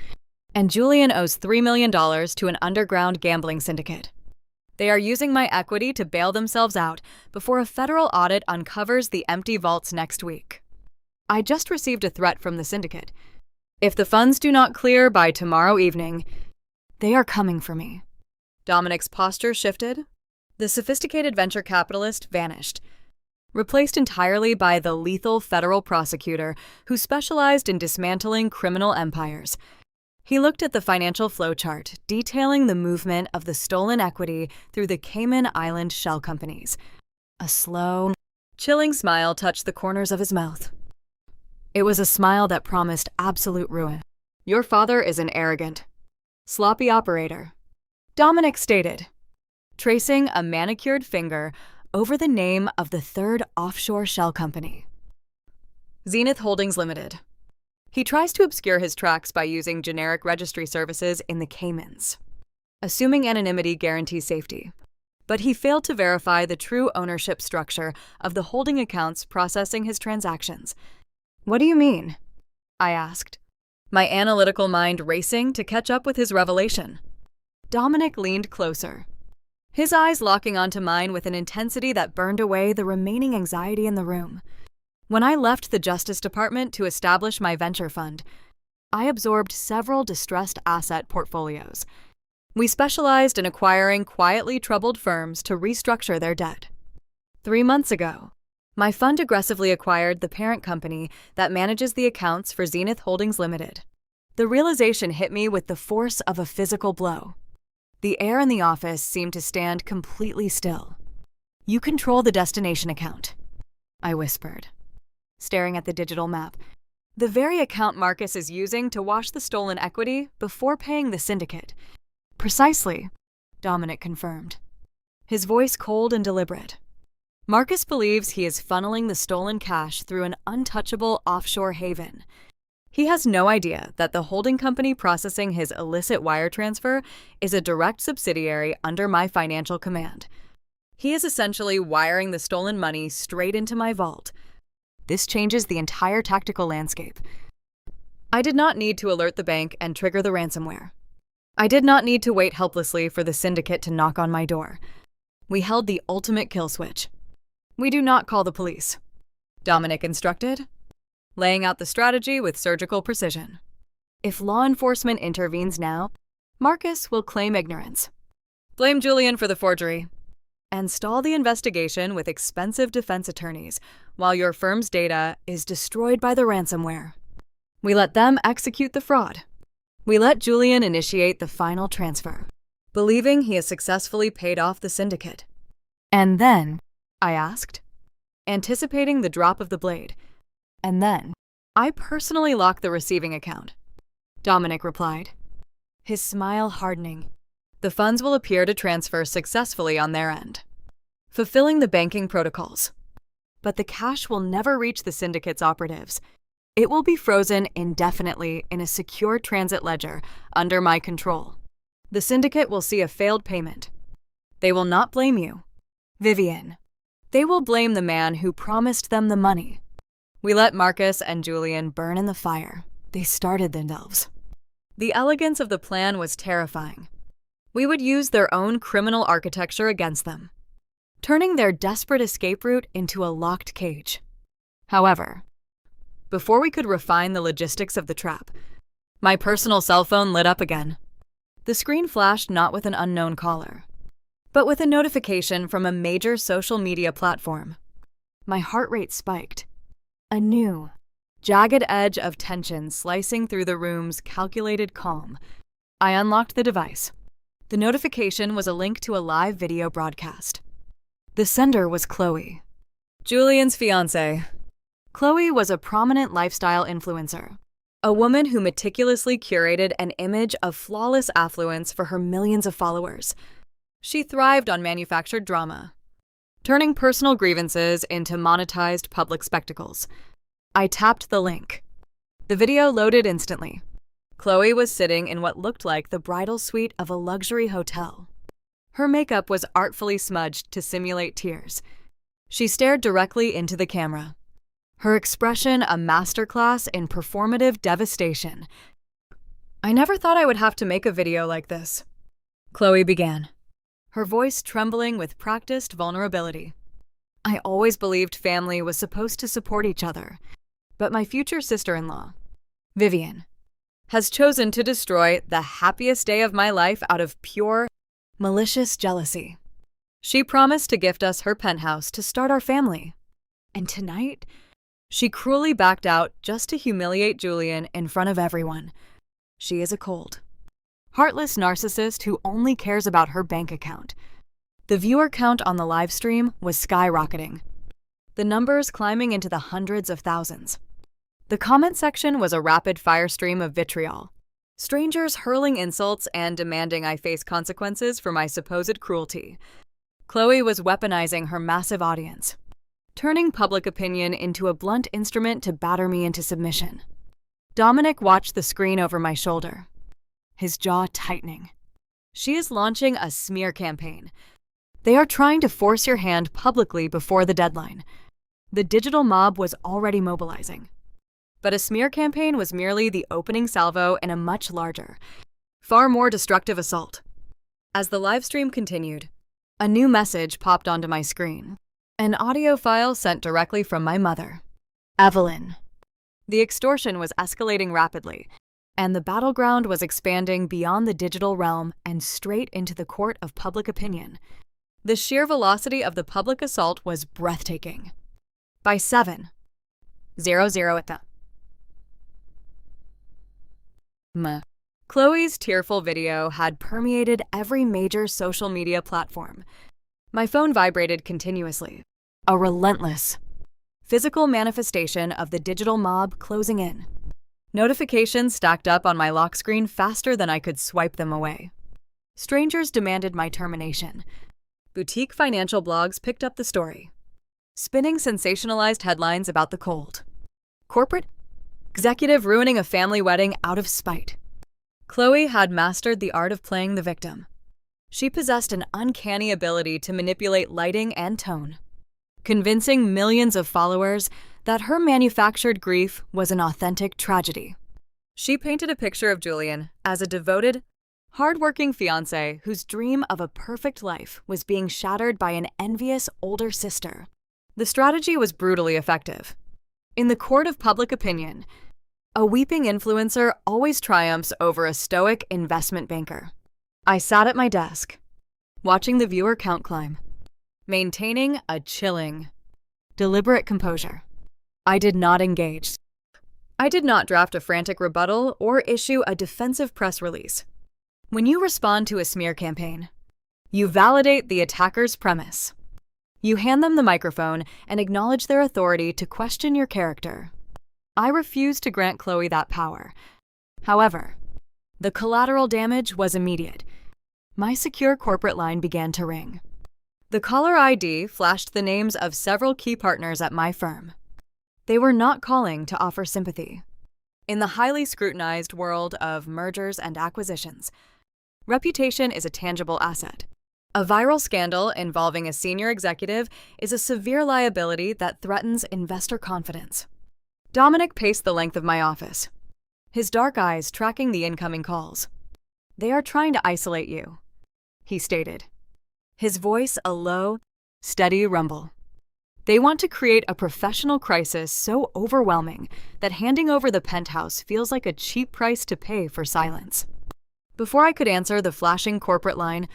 and Julian owes $3 million to an underground gambling syndicate. They are using my equity to bail themselves out before a federal audit uncovers the empty vaults next week. I just received a threat from the syndicate. If the funds do not clear by tomorrow evening, they are coming for me." Dominic's posture shifted. The sophisticated venture capitalist vanished, replaced entirely by the lethal federal prosecutor who specialized in dismantling criminal empires. He looked at the financial flowchart detailing the movement of the stolen equity through the Cayman Island shell companies. A slow, chilling smile touched the corners of his mouth. It was a smile that promised absolute ruin. "Your father is an arrogant, sloppy operator," Dominic stated, tracing a manicured finger over the name of the third offshore shell company, Zenith Holdings Limited. He tries to obscure his tracks by using generic registry services in the Caymans, assuming anonymity guarantees safety. But he failed to verify the true ownership structure of the holding accounts processing his transactions. "What do you mean?" I asked, my analytical mind racing to catch up with his revelation. Dominic leaned closer, his eyes locking onto mine with an intensity that burned away the remaining anxiety in the room. "When I left the Justice Department to establish my venture fund, I absorbed several distressed asset portfolios. We specialized in acquiring quietly troubled firms to restructure their debt. 3 months ago, my fund aggressively acquired the parent company that manages the accounts for Zenith Holdings Limited. The realization hit me with the force of a physical blow. The air in the office seemed to stand completely still. "You control the destination account," I whispered, staring at the digital map. "The very account Marcus is using to wash the stolen equity before paying the syndicate." "Precisely," Dominic confirmed, his voice cold and deliberate. "Marcus believes he is funneling the stolen cash through an untouchable offshore haven. He has no idea that the holding company processing his illicit wire transfer is a direct subsidiary under my financial command. He is essentially wiring the stolen money straight into my vault. This changes the entire tactical landscape. I did not need to alert the bank and trigger the ransomware. I did not need to wait helplessly for the syndicate to knock on my door. We held the ultimate kill switch. "We do not call the police," Dominic instructed, laying out the strategy with surgical precision. If law enforcement intervenes now, Marcus will claim ignorance, blame Julian for the forgery, and stall the investigation with expensive defense attorneys while your firm's data is destroyed by the ransomware. We let them execute the fraud. We let Julian initiate the final transfer, believing he has successfully paid off the syndicate. And then, I asked, anticipating the drop of the blade, and then, I personally lock the receiving account. Dominic replied, his smile hardening. The funds will appear to transfer successfully on their end, fulfilling the banking protocols. But the cash will never reach the syndicate's operatives. It will be frozen indefinitely in a secure transit ledger under my control. The syndicate will see a failed payment. They will not blame you, Vivian. They will blame the man who promised them the money. We let Marcus and Julian burn in the fire. They started themselves. The elegance of the plan was terrifying. We would use their own criminal architecture against them, turning their desperate escape route into a locked cage. However, before we could refine the logistics of the trap, my personal cell phone lit up again. The screen flashed not with an unknown caller, but with a notification from a major social media platform. My heart rate spiked. A new, jagged edge of tension slicing through the room's calculated calm. I unlocked the device. The notification was a link to a live video broadcast. The sender was Chloe, Julian's fiancée. Chloe was a prominent lifestyle influencer, a woman who meticulously curated an image of flawless affluence for her millions of followers. She thrived on manufactured drama, turning personal grievances into monetized public spectacles. I tapped the link. The video loaded instantly. Chloe was sitting in what looked like the bridal suite of a luxury hotel. Her makeup was artfully smudged to simulate tears. She stared directly into the camera, her expression a masterclass in performative devastation. I never thought I would have to make a video like this, Chloe began, her voice trembling with practiced vulnerability. I always believed family was supposed to support each other, but my future sister-in-law, Vivian, has chosen to destroy the happiest day of my life out of pure, malicious jealousy. She promised to gift us her penthouse to start our family. And tonight, she cruelly backed out just to humiliate Julian in front of everyone. She is a cold, heartless narcissist who only cares about her bank account. The viewer count on the live stream was skyrocketing, the numbers climbing into the hundreds of thousands. The comment section was a rapid-fire stream of vitriol, strangers hurling insults and demanding I face consequences for my supposed cruelty. Chloe was weaponizing her massive audience, turning public opinion into a blunt instrument to batter me into submission. Dominic watched the screen over my shoulder, his jaw tightening. She is launching a smear campaign. They are trying to force your hand publicly before the deadline. The digital mob was already mobilizing. But a smear campaign was merely the opening salvo in a much larger, far more destructive assault. As the live stream continued, a new message popped onto my screen, an audio file sent directly from my mother, Evelyn. The extortion was escalating rapidly, and the battleground was expanding beyond the digital realm and straight into the court of public opinion. The sheer velocity of the public assault was breathtaking. By 7:00 at the Chloe's tearful video had permeated every major social media platform. My phone vibrated continuously, a relentless, physical manifestation of the digital mob closing in. Notifications stacked up on my lock screen faster than I could swipe them away. Strangers demanded my termination. Boutique financial blogs picked up the story, spinning sensationalized headlines about the cold. Corporate executive ruining a family wedding out of spite. Chloe had mastered the art of playing the victim. She possessed an uncanny ability to manipulate lighting and tone, convincing millions of followers that her manufactured grief was an authentic tragedy. She painted a picture of Julian as a devoted, hard-working fiancé whose dream of a perfect life was being shattered by an envious older sister. The strategy was brutally effective. In the court of public opinion, a weeping influencer always triumphs over a stoic investment banker. I sat at my desk, watching the viewer count climb, maintaining a chilling, deliberate composure. I did not engage. I did not draft a frantic rebuttal or issue a defensive press release. When you respond to a smear campaign, you validate the attacker's premise. You hand them the microphone and acknowledge their authority to question your character. I refused to grant Chloe that power. However, the collateral damage was immediate. My secure corporate line began to ring. The caller ID flashed the names of several key partners at my firm. They were not calling to offer sympathy. In the highly scrutinized world of mergers and acquisitions, reputation is a tangible asset. A viral scandal involving a senior executive is a severe liability that threatens investor confidence. Dominic paced the length of my office, his dark eyes tracking the incoming calls. "They are trying to isolate you," he stated, his voice a low, steady rumble. "They want to create a professional crisis so overwhelming that handing over the penthouse feels like a cheap price to pay for silence." Before I could answer the flashing corporate line,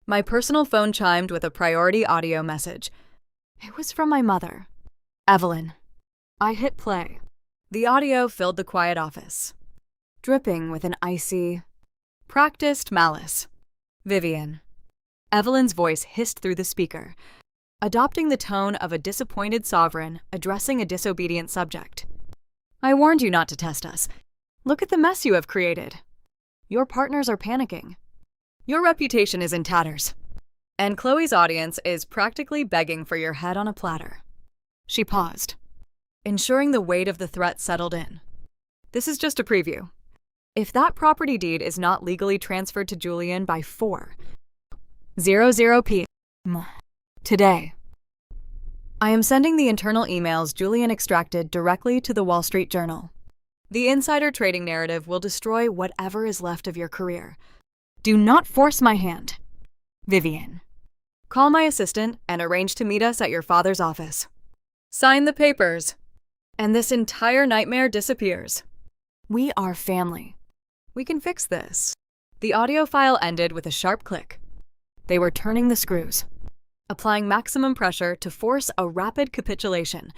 my personal phone chimed with a priority audio message. It was from my mother, Evelyn. I hit play. The audio filled the quiet office, dripping with an icy, practiced malice. "Vivian." Evelyn's voice hissed through the speaker, adopting the tone of a disappointed sovereign addressing a disobedient subject. "I warned you not to test us. Look at the mess you have created. Your partners are panicking. Your reputation is in tatters. And Chloe's audience is practically begging for your head on a platter." She paused, ensuring the weight of the threat settled in. "This is just a preview. If that property deed is not legally transferred to Julian by 4:00 p.m. today, I am sending the internal emails Julian extracted directly to the Wall Street Journal. The insider trading narrative will destroy whatever is left of your career. Do not force my hand. Vivian. Call my assistant and arrange to meet us at your father's office. Sign the papers, and this entire nightmare disappears. We are family. We can fix this." The audio file ended with a sharp click. They were turning the screws, applying maximum pressure to force a rapid capitulation.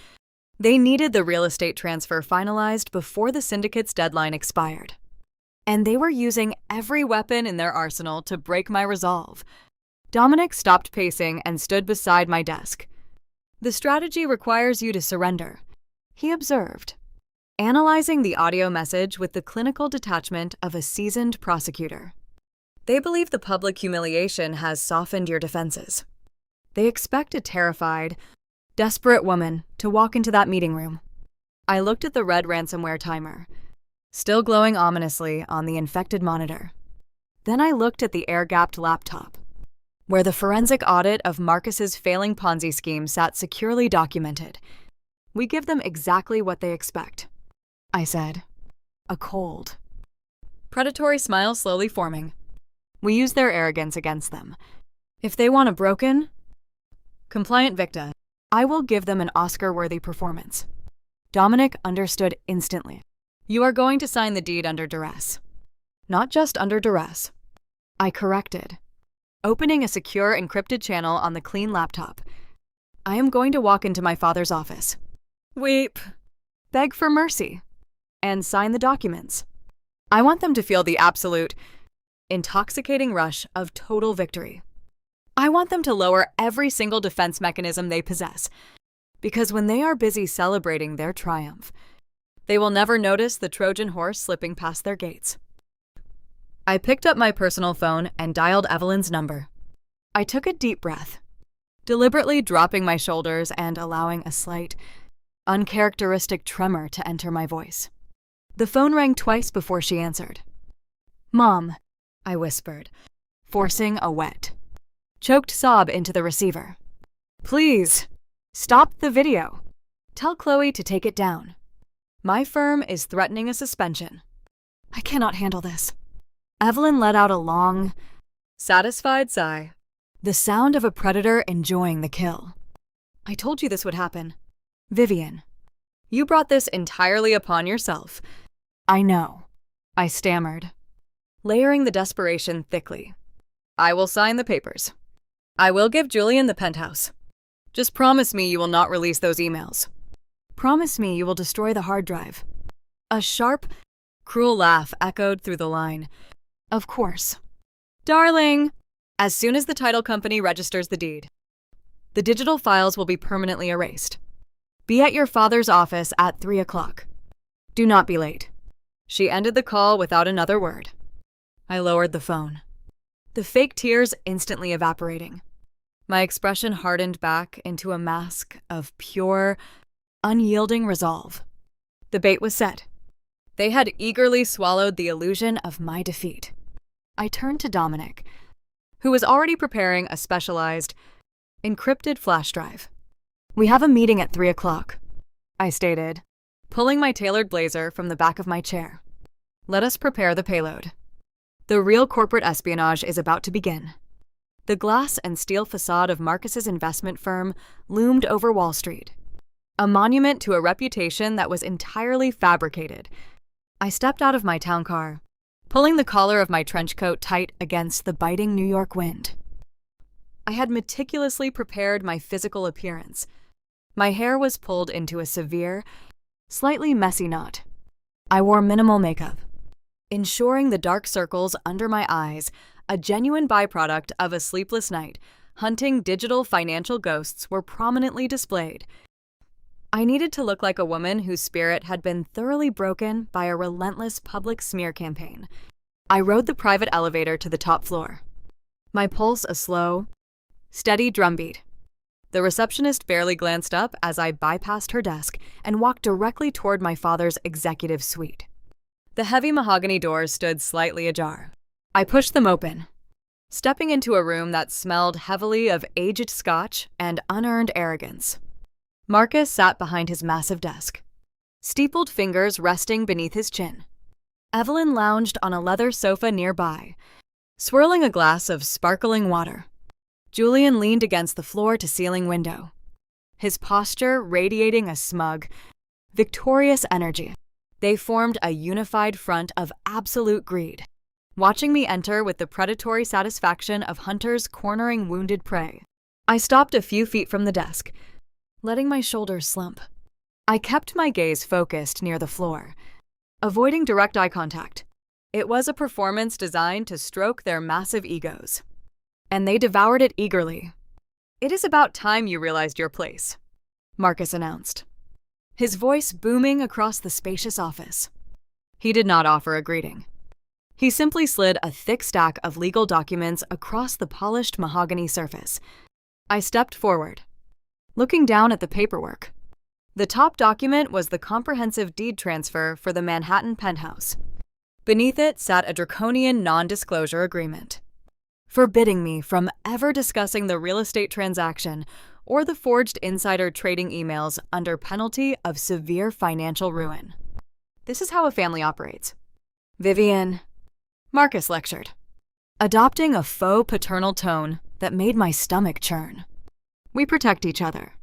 They needed the real estate transfer finalized before the syndicate's deadline expired. And they were using every weapon in their arsenal to break my resolve. Dominic stopped pacing and stood beside my desk. "The strategy requires you to surrender," he observed, analyzing the audio message with the clinical detachment of a seasoned prosecutor. "They believe the public humiliation has softened your defenses. They expect a terrified, desperate woman to walk into that meeting room." I looked at the red ransomware timer, still glowing ominously on the infected monitor. Then I looked at the air-gapped laptop, where the forensic audit of Marcus's failing Ponzi scheme sat securely documented. "We give them exactly what they expect," I said, a cold, predatory smile slowly forming. "We use their arrogance against them. If they want a broken, compliant victim, I will give them an Oscar-worthy performance." Dominic understood instantly. "You are going to sign the deed under duress." "Not just under duress," I corrected, opening a secure encrypted channel on the clean laptop. "I am going to walk into my father's office, weep, beg for mercy, and sign the documents. I want them to feel the absolute, intoxicating rush of total victory. I want them to lower every single defense mechanism they possess, because when they are busy celebrating their triumph, they will never notice the Trojan horse slipping past their gates." I picked up my personal phone and dialed Evelyn's number. I took a deep breath, deliberately dropping my shoulders and allowing a slight, uncharacteristic tremor to enter my voice. The phone rang twice before she answered. "Mom," I whispered, forcing a wet, choked sob into the receiver. "Please, stop the video. Tell Chloe to take it down. My firm is threatening a suspension. I cannot handle this." Evelyn let out a long, satisfied sigh, the sound of a predator enjoying the kill. "I told you this would happen. Vivian, You brought this entirely upon yourself. I know, I stammered, layering the desperation thickly. I will sign the papers. I will give Julian the penthouse. Just promise me you will not release those emails. Promise me you will destroy the hard drive. A sharp, cruel laugh echoed through the line. Of course. Darling, as soon as the title company registers the deed, the digital files will be permanently erased. Be at your father's office at 3 o'clock. Do not be late. She ended the call without another word. I lowered the phone, the fake tears instantly evaporating. My expression hardened back into a mask of pure, unyielding resolve. The bait was set. They had eagerly swallowed the illusion of my defeat. I turned to Dominic, who was already preparing a specialized, encrypted flash drive. We have a meeting at 3 o'clock, I stated, pulling my tailored blazer from the back of my chair. Let us prepare the payload. The real corporate espionage is about to begin. The glass and steel facade of Marcus's investment firm loomed over Wall Street, a monument to a reputation that was entirely fabricated. I stepped out of my town car, pulling the collar of my trench coat tight against the biting New York wind. I had meticulously prepared my physical appearance. My hair was pulled into a severe, slightly messy knot. I wore minimal makeup, ensuring the dark circles under my eyes, a genuine byproduct of a sleepless night, hunting digital financial ghosts, were prominently displayed. I needed to look like a woman whose spirit had been thoroughly broken by a relentless public smear campaign. I rode the private elevator to the top floor, my pulse a slow, steady drumbeat. The receptionist barely glanced up as I bypassed her desk and walked directly toward my father's executive suite. The heavy mahogany doors stood slightly ajar. I pushed them open, stepping into a room that smelled heavily of aged scotch and unearned arrogance. Marcus sat behind his massive desk, steepled fingers resting beneath his chin. Evelyn lounged on a leather sofa nearby, swirling a glass of sparkling water. Julian leaned against the floor-to-ceiling window, his posture radiating a smug, victorious energy. They formed a unified front of absolute greed, watching me enter with the predatory satisfaction of hunters cornering wounded prey. I stopped a few feet from the desk, letting my shoulders slump. I kept my gaze focused near the floor, avoiding direct eye contact. It was a performance designed to stroke their massive egos, and they devoured it eagerly. It is about time you realized your place, Marcus announced, his voice booming across the spacious office. He did not offer a greeting. He simply slid a thick stack of legal documents across the polished mahogany surface. I stepped forward, looking down at the paperwork. The top document was the comprehensive deed transfer for the Manhattan Penthouse. Beneath it sat a draconian non-disclosure agreement, forbidding me from ever discussing the real estate transaction or the forged insider trading emails under penalty of severe financial ruin. This is how a family operates. Vivian, Marcus lectured, adopting a faux paternal tone that made my stomach churn. We protect each other.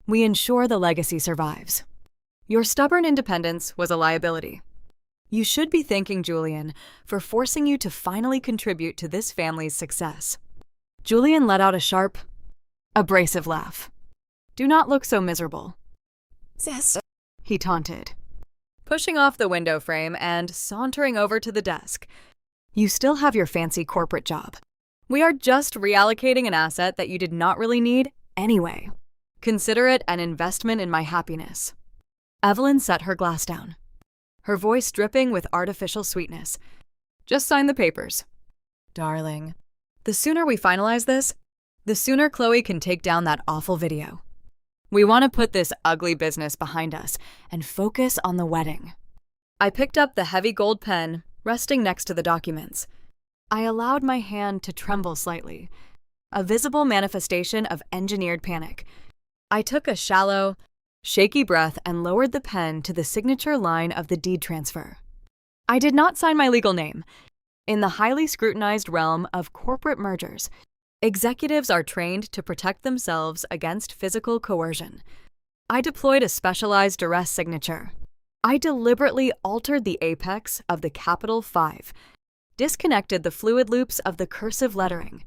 We ensure the legacy survives. Your stubborn independence was a liability. You should be thanking Julian for forcing you to finally contribute to this family's success. Julian let out a sharp, abrasive laugh. Do not look so miserable, Sister, he taunted, pushing off the window frame and sauntering over to the desk. You still have your fancy corporate job. We are just reallocating an asset that you did not really need anyway. Consider it an investment in my happiness. Evelyn set her glass down, her voice dripping with artificial sweetness. Just sign the papers. Darling, the sooner we finalize this, the sooner Chloe can take down that awful video. We want to put this ugly business behind us and focus on the wedding. I picked up the heavy gold pen resting next to the documents. I allowed my hand to tremble slightly, a visible manifestation of engineered panic. I took a shallow, shaky breath and lowered the pen to the signature line of the deed transfer. I did not sign my legal name. In the highly scrutinized realm of corporate mergers, executives are trained to protect themselves against physical coercion. I deployed a specialized duress signature. I deliberately altered the apex of the capital 5, disconnected the fluid loops of the cursive lettering,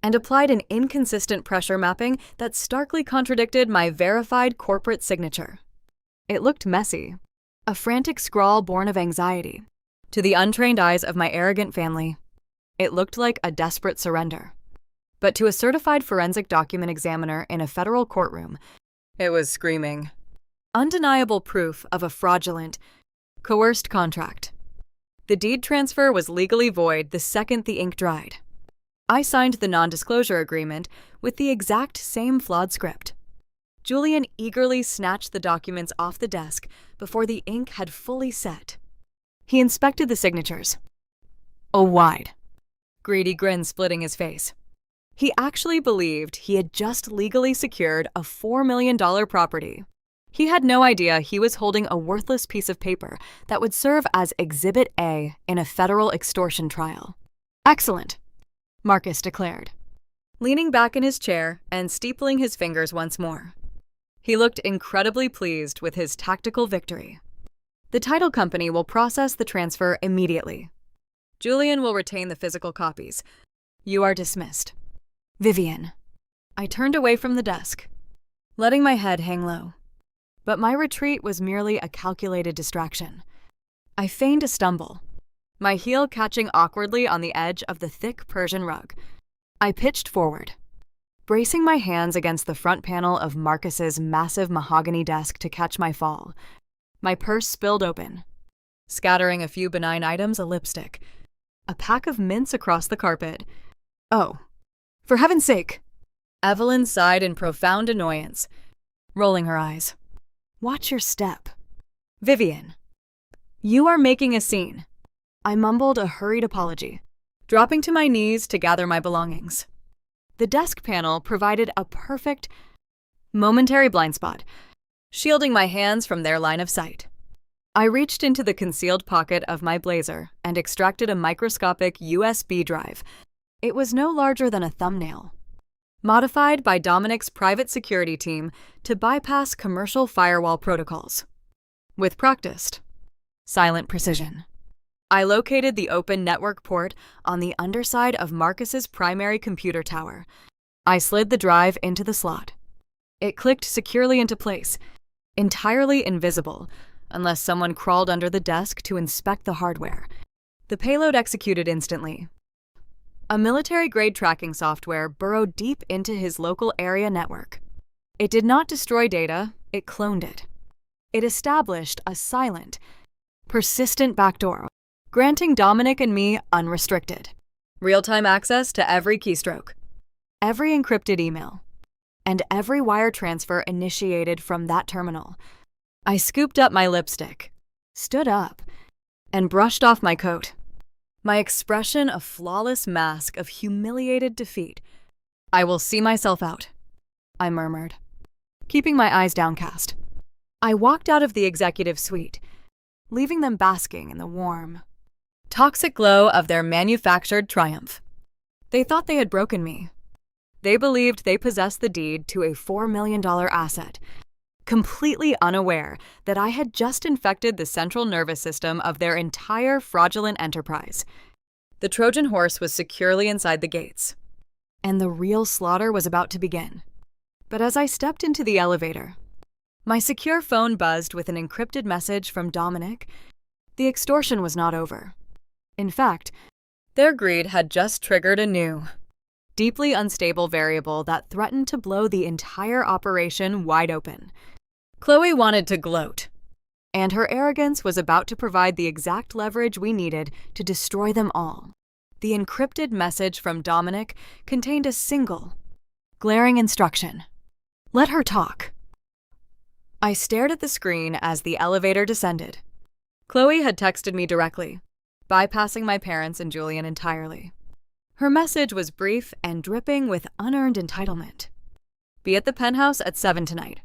and applied an inconsistent pressure mapping that starkly contradicted my verified corporate signature. It looked messy, a frantic scrawl born of anxiety. To the untrained eyes of my arrogant family, it looked like a desperate surrender. But to a certified forensic document examiner in a federal courtroom, it was screaming. Undeniable proof of a fraudulent, coerced contract. The deed transfer was legally void the second the ink dried. I signed the non-disclosure agreement with the exact same flawed script. Julian eagerly snatched the documents off the desk before the ink had fully set. He inspected the signatures. A wide, greedy grin splitting his face. He actually believed he had just legally secured a $4 million property. He had no idea he was holding a worthless piece of paper that would serve as Exhibit A in a federal extortion trial. Excellent, Marcus declared, leaning back in his chair and steepling his fingers once more. He looked incredibly pleased with his tactical victory. The title company will process the transfer immediately. Julian will retain the physical copies. You are dismissed. Vivian. I turned away from the desk, letting my head hang low. But my retreat was merely a calculated distraction. I feigned a stumble, my heel catching awkwardly on the edge of the thick Persian rug. I pitched forward, bracing my hands against the front panel of Marcus's massive mahogany desk to catch my fall. My purse spilled open, scattering a few benign items, a lipstick, a pack of mints across the carpet. Oh, for heaven's sake! Evelyn sighed in profound annoyance, rolling her eyes. Watch your step. Vivian. You are making a scene. I mumbled a hurried apology, dropping to my knees to gather my belongings. The desk panel provided a perfect, momentary blind spot, shielding my hands from their line of sight. I reached into the concealed pocket of my blazer and extracted a microscopic USB drive. It was no larger than a thumbnail, modified by Dominic's private security team to bypass commercial firewall protocols. With practiced, silent precision, I located the open network port on the underside of Marcus's primary computer tower. I slid the drive into the slot. It clicked securely into place, entirely invisible, unless someone crawled under the desk to inspect the hardware. The payload executed instantly. A military-grade tracking software burrowed deep into his local area network. It did not destroy data, it cloned it. It established a silent, persistent backdoor, granting Dominic and me unrestricted, real-time access to every keystroke, every encrypted email, and every wire transfer initiated from that terminal. I scooped up my lipstick, stood up, and brushed off my coat. My expression a flawless mask of humiliated defeat. I will see myself out, I murmured, keeping my eyes downcast. I walked out of the executive suite, leaving them basking in the warm, toxic glow of their manufactured triumph. They thought they had broken me. They believed they possessed the deed to a $4 million asset, completely unaware that I had just infected the central nervous system of their entire fraudulent enterprise. The Trojan horse was securely inside the gates, and the real slaughter was about to begin. But as I stepped into the elevator, my secure phone buzzed with an encrypted message from Dominic. The extortion was not over. In fact, their greed had just triggered a new, deeply unstable variable that threatened to blow the entire operation wide open. Chloe wanted to gloat, and her arrogance was about to provide the exact leverage we needed to destroy them all. The encrypted message from Dominic contained a single, glaring instruction. Let her talk. I stared at the screen as the elevator descended. Chloe had texted me directly, bypassing my parents and Julian entirely. Her message was brief and dripping with unearned entitlement. Be at the Penthouse at 7 tonight.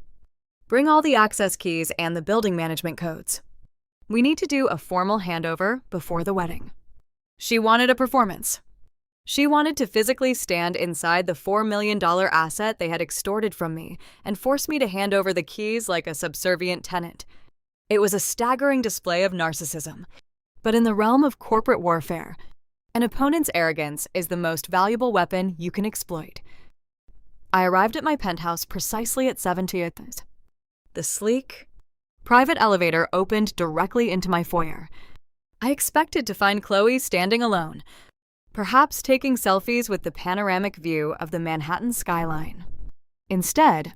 Bring all the access keys and the building management codes. We need to do a formal handover before the wedding. She wanted a performance. She wanted to physically stand inside the $4 million asset they had extorted from me and force me to hand over the keys like a subservient tenant. It was a staggering display of narcissism. But in the realm of corporate warfare, an opponent's arrogance is the most valuable weapon you can exploit. I arrived at my penthouse precisely at 7:00. The sleek, private elevator opened directly into my foyer. I expected to find Chloe standing alone, perhaps taking selfies with the panoramic view of the Manhattan skyline. Instead,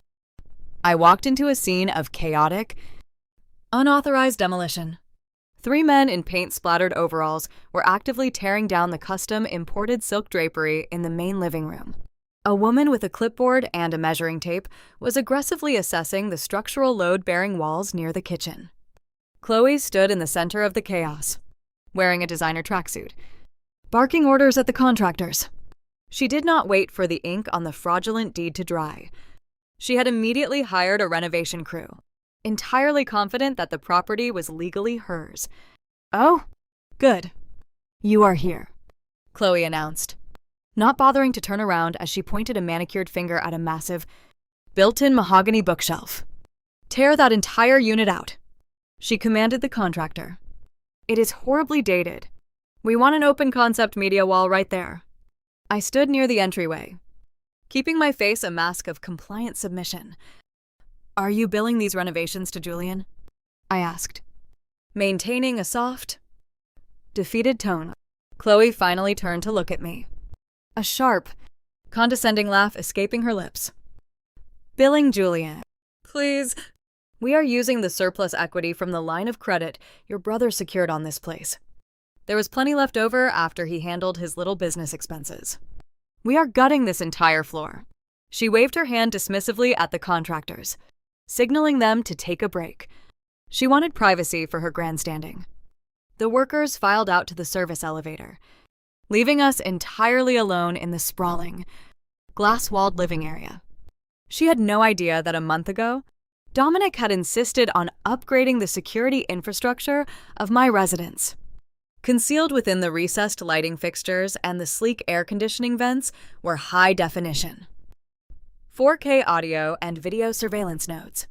I walked into a scene of chaotic, unauthorized demolition. 3 men in paint-splattered overalls were actively tearing down the custom-imported silk drapery in the main living room. A woman with a clipboard and a measuring tape was aggressively assessing the structural load-bearing walls near the kitchen. Chloe stood in the center of the chaos, wearing a designer tracksuit, barking orders at the contractors. She did not wait for the ink on the fraudulent deed to dry. She had immediately hired a renovation crew, entirely confident that the property was legally hers. "Oh, good. You are here," Chloe announced, not bothering to turn around as she pointed a manicured finger at a massive, built-in mahogany bookshelf. "Tear that entire unit out," she commanded the contractor. "It is horribly dated. We want an open-concept media wall right there." I stood near the entryway, keeping my face a mask of compliant submission. "Are you billing these renovations to Julian?" I asked, maintaining a soft, defeated tone. Chloe finally turned to look at me, a sharp, condescending laugh escaping her lips. "Billing Julian. Please. We are using the surplus equity from the line of credit your brother secured on this place. There was plenty left over after he handled his little business expenses. We are gutting this entire floor." She waved her hand dismissively at the contractors, signaling them to take a break. She wanted privacy for her grandstanding. The workers filed out to the service elevator, leaving us entirely alone in the sprawling, glass-walled living area. She had no idea that a month ago, Dominic had insisted on upgrading the security infrastructure of my residence. Concealed within the recessed lighting fixtures and the sleek air conditioning vents were high definition 4K audio and video surveillance nodes,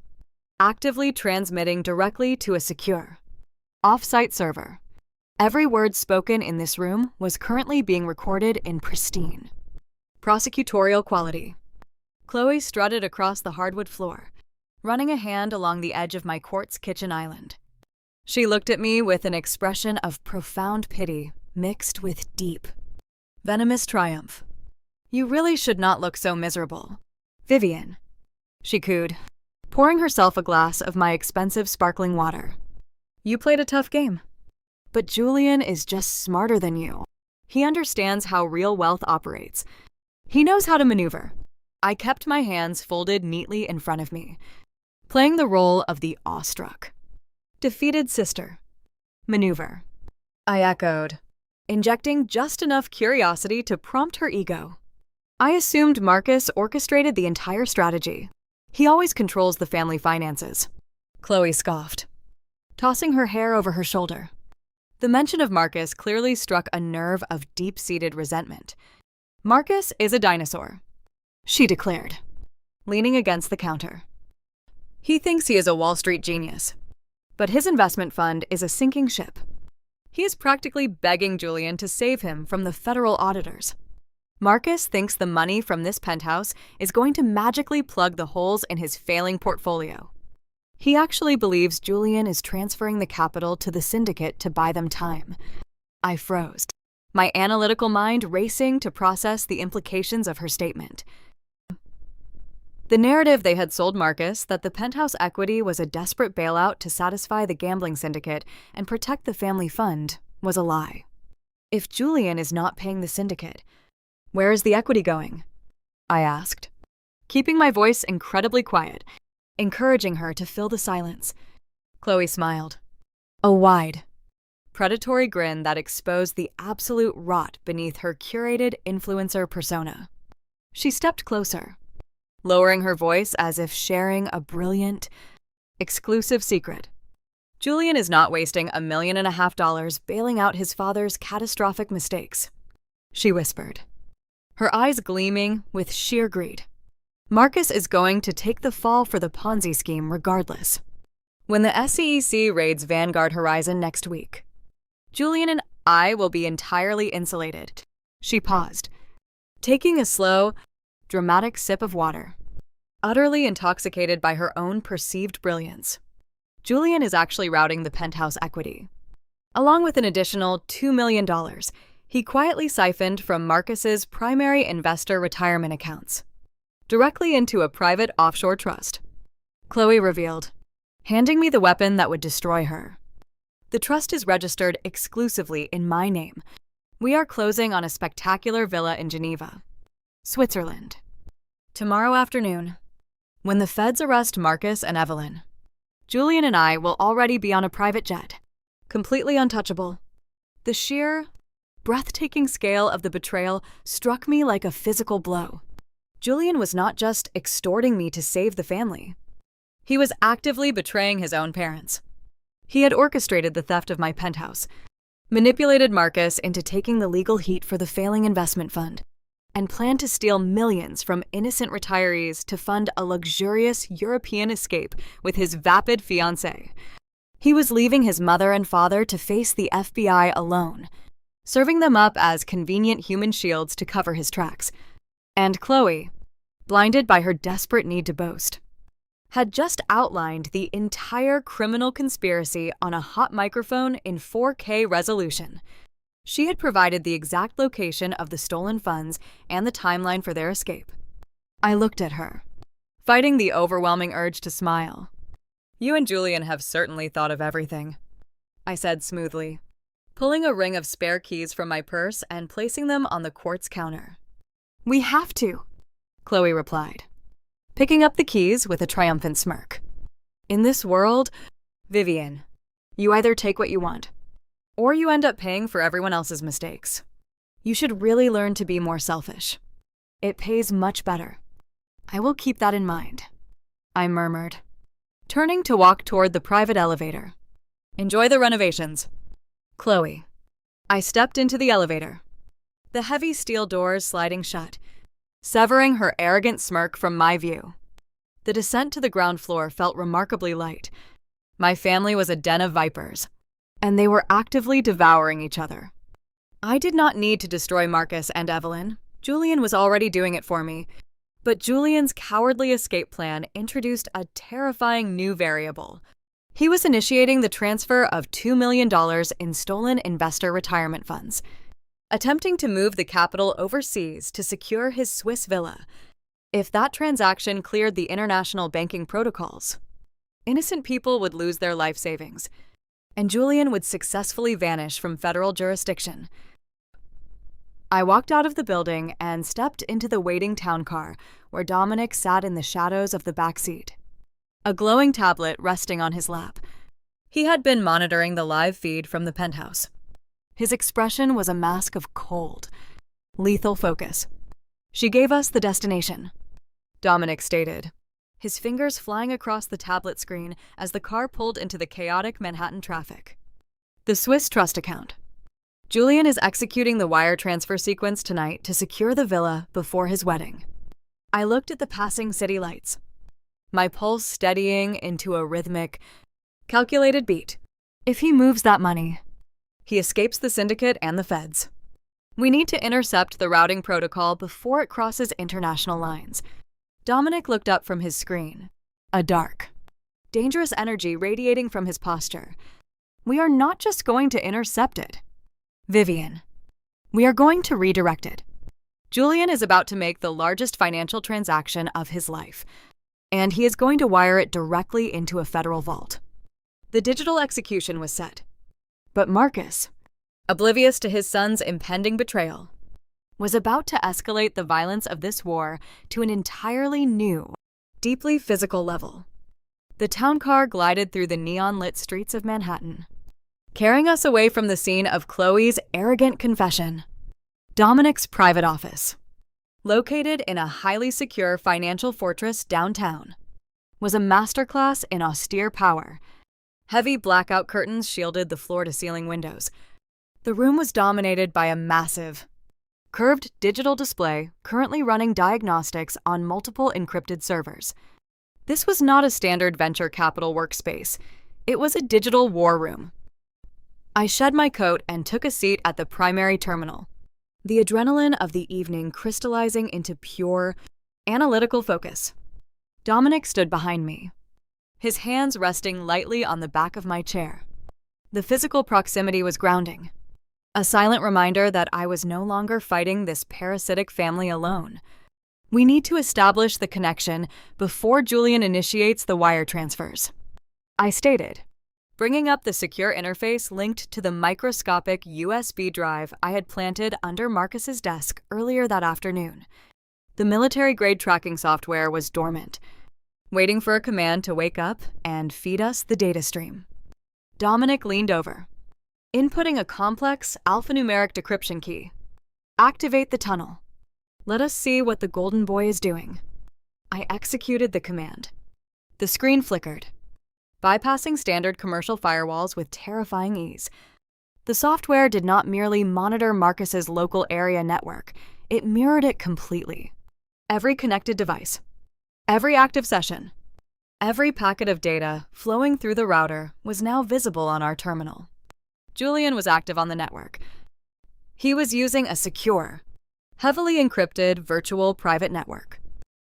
actively transmitting directly to a secure, off-site server. Every word spoken in this room was currently being recorded in pristine, prosecutorial quality. Chloe strutted across the hardwood floor, running a hand along the edge of my quartz kitchen island. She looked at me with an expression of profound pity mixed with deep, venomous triumph. "You really should not look so miserable, Vivian," she cooed, pouring herself a glass of my expensive sparkling water. "You played a tough game. But Julian is just smarter than you. He understands how real wealth operates. He knows how to maneuver." I kept my hands folded neatly in front of me, playing the role of the awestruck, defeated sister. "Maneuver," I echoed, injecting just enough curiosity to prompt her ego. I assumed Marcus orchestrated the entire strategy. He always controls the family finances. Chloe scoffed, tossing her hair over her shoulder. The mention of Marcus clearly struck a nerve of deep-seated resentment. "Marcus is a dinosaur," she declared, leaning against the counter. "He thinks he is a Wall Street genius, but his investment fund is a sinking ship. He is practically begging Julian to save him from the federal auditors. Marcus thinks the money from this penthouse is going to magically plug the holes in his failing portfolio. He actually believes Julian is transferring the capital to the syndicate to buy them time." I froze, my analytical mind racing to process the implications of her statement. The narrative they had sold Marcus, that the penthouse equity was a desperate bailout to satisfy the gambling syndicate and protect the family fund, was a lie. If Julian is not paying the syndicate, where is the equity going? I asked, keeping my voice incredibly quiet, encouraging her to fill the silence. Chloe smiled, a wide, predatory grin that exposed the absolute rot beneath her curated influencer persona. She stepped closer, lowering her voice as if sharing a brilliant, exclusive secret. "Julian is not wasting $1.5 million bailing out his father's catastrophic mistakes." she whispered, her eyes gleaming with sheer greed. Marcus is going to take the fall for the Ponzi scheme regardless. When the SEC raids Vanguard Horizon next week, Julian and I will be entirely insulated. She paused, taking a slow, dramatic sip of water, utterly intoxicated by her own perceived brilliance. Julian is actually routing the Penthouse equity. Along with an additional $2 million, he quietly siphoned from Marcus's primary investor retirement accounts, directly into a private offshore trust. Chloe revealed, handing me the weapon that would destroy her. The trust is registered exclusively in my name. We are closing on a spectacular villa in Geneva, Switzerland, tomorrow afternoon. When the feds arrest Marcus and Evelyn, Julian and I will already be on a private jet, completely untouchable. The sheer, breathtaking scale of the betrayal struck me like a physical blow. Julian was not just extorting me to save the family. He was actively betraying his own parents. He had orchestrated the theft of my penthouse, manipulated Marcus into taking the legal heat for the failing investment fund, and planned to steal millions from innocent retirees to fund a luxurious European escape with his vapid fiancée. He was leaving his mother and father to face the FBI alone, serving them up as convenient human shields to cover his tracks. And Chloe, blinded by her desperate need to boast, had just outlined the entire criminal conspiracy on a hot microphone in 4K resolution. She had provided the exact location of the stolen funds and the timeline for their escape. I looked at her, fighting the overwhelming urge to smile. "You and Julian have certainly thought of everything," I said smoothly, pulling a ring of spare keys from my purse and placing them on the quartz counter. "We have to," Chloe replied, picking up the keys with a triumphant smirk. "In this world, Vivian, you either take what you want, or you end up paying for everyone else's mistakes. You should really learn to be more selfish. It pays much better." "I will keep that in mind," I murmured, turning to walk toward the private elevator. "Enjoy the renovations, Chloe." I stepped into the elevator, the heavy steel doors sliding shut, severing her arrogant smirk from my view. The descent to the ground floor felt remarkably light. My family was a den of vipers, and they were actively devouring each other. I did not need to destroy Marcus and Evelyn. Julian was already doing it for me. But Julian's cowardly escape plan introduced a terrifying new variable. He was initiating the transfer of $2 million in stolen investor retirement funds, attempting to move the capital overseas to secure his Swiss villa. If that transaction cleared the international banking protocols, innocent people would lose their life savings, and Julian would successfully vanish from federal jurisdiction. I walked out of the building and stepped into the waiting town car, where Dominic sat in the shadows of the back seat, a glowing tablet resting on his lap. He had been monitoring the live feed from the penthouse. His expression was a mask of cold, lethal focus. "She gave us the destination," Dominic stated, his fingers flying across the tablet screen as the car pulled into the chaotic Manhattan traffic. "The Swiss trust account. Julian is executing the wire transfer sequence tonight to secure the villa before his wedding." I looked at the passing city lights, my pulse steadying into a rhythmic, calculated beat. If he moves that money, he escapes the syndicate and the feds. We need to intercept the routing protocol before it crosses international lines. Dominic looked up from his screen, a dark, dangerous energy radiating from his posture. "We are not just going to intercept it, Vivian. We are going to redirect it. Julian is about to make the largest financial transaction of his life, and he is going to wire it directly into a federal vault." The digital execution was set. But Marcus, oblivious to his son's impending betrayal, was about to escalate the violence of this war to an entirely new, deeply physical level. The town car glided through the neon-lit streets of Manhattan, carrying us away from the scene of Chloe's arrogant confession. Dominic's private office, located in a highly secure financial fortress downtown, was a masterclass in austere power. Heavy blackout curtains shielded the floor-to-ceiling windows. The room was dominated by a massive, Curved digital display, currently running diagnostics on multiple encrypted servers. This was not a standard venture capital workspace. It was a digital war room. I shed my coat and took a seat at the primary terminal, the adrenaline of the evening crystallizing into pure, analytical focus. Dominic stood behind me, his hands resting lightly on the back of my chair. The physical proximity was grounding, a silent reminder that I was no longer fighting this parasitic family alone. We need to establish the connection before Julian initiates the wire transfers, I stated, bringing up the secure interface linked to the microscopic USB drive I had planted under Marcus's desk earlier that afternoon. The military-grade tracking software was dormant, waiting for a command to wake up and feed us the data stream. Dominic leaned over, inputting a complex alphanumeric decryption key. Activate the tunnel. Let us see what the golden boy is doing. I executed the command. The screen flickered, bypassing standard commercial firewalls with terrifying ease. The software did not merely monitor Marcus's local area network, it mirrored it completely. Every connected device, every active session, every packet of data flowing through the router was now visible on our terminal. Julian was active on the network. He was using a secure, heavily encrypted virtual private network,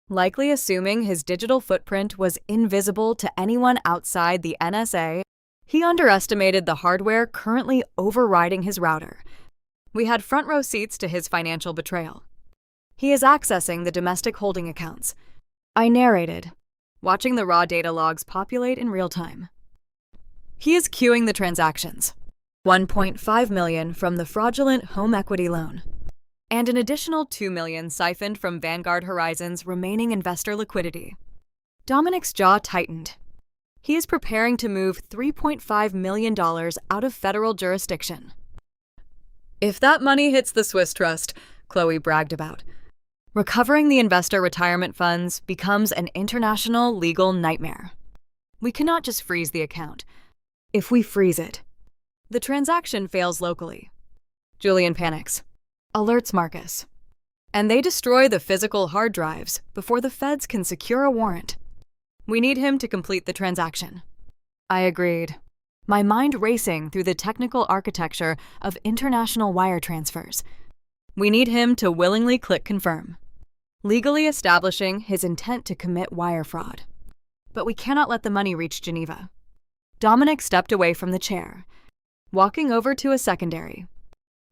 likely assuming his digital footprint was invisible to anyone outside the NSA. He underestimated the hardware currently overriding his router. We had front-row seats to his financial betrayal. He is accessing the domestic holding accounts, I narrated, watching the raw data logs populate in real time. He is queuing the transactions. 1.5 million from the fraudulent home equity loan, and an additional 2 million siphoned from Vanguard Horizon's remaining investor liquidity. Dominic's jaw tightened. He is preparing to move $3.5 million out of federal jurisdiction. If that money hits the Swiss trust, Chloe bragged about, recovering the investor retirement funds becomes an international legal nightmare. We cannot just freeze the account. If we freeze it, the transaction fails locally. Julian panics, alerts Marcus, and they destroy the physical hard drives before the feds can secure a warrant. We need him to complete the transaction. I agreed, my mind racing through the technical architecture of international wire transfers. We need him to willingly click confirm, legally establishing his intent to commit wire fraud. But we cannot let the money reach Geneva. Dominic stepped away from the chair, walking over to a secondary,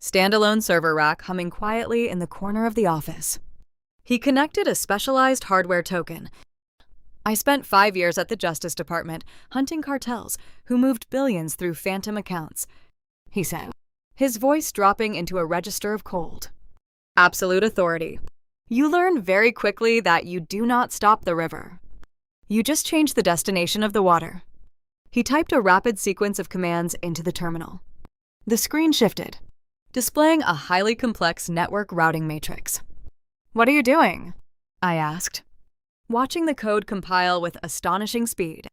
standalone server rack humming quietly in the corner of the office. He connected a specialized hardware token. I spent 5 years at the Justice Department hunting cartels who moved billions through phantom accounts, he said, his voice dropping into a register of cold. Absolute authority. You learn very quickly that you do not stop the river. You just change the destination of the water. He typed a rapid sequence of commands into the terminal. The screen shifted, displaying a highly complex network routing matrix. What are you doing? I asked, watching the code compile with astonishing speed.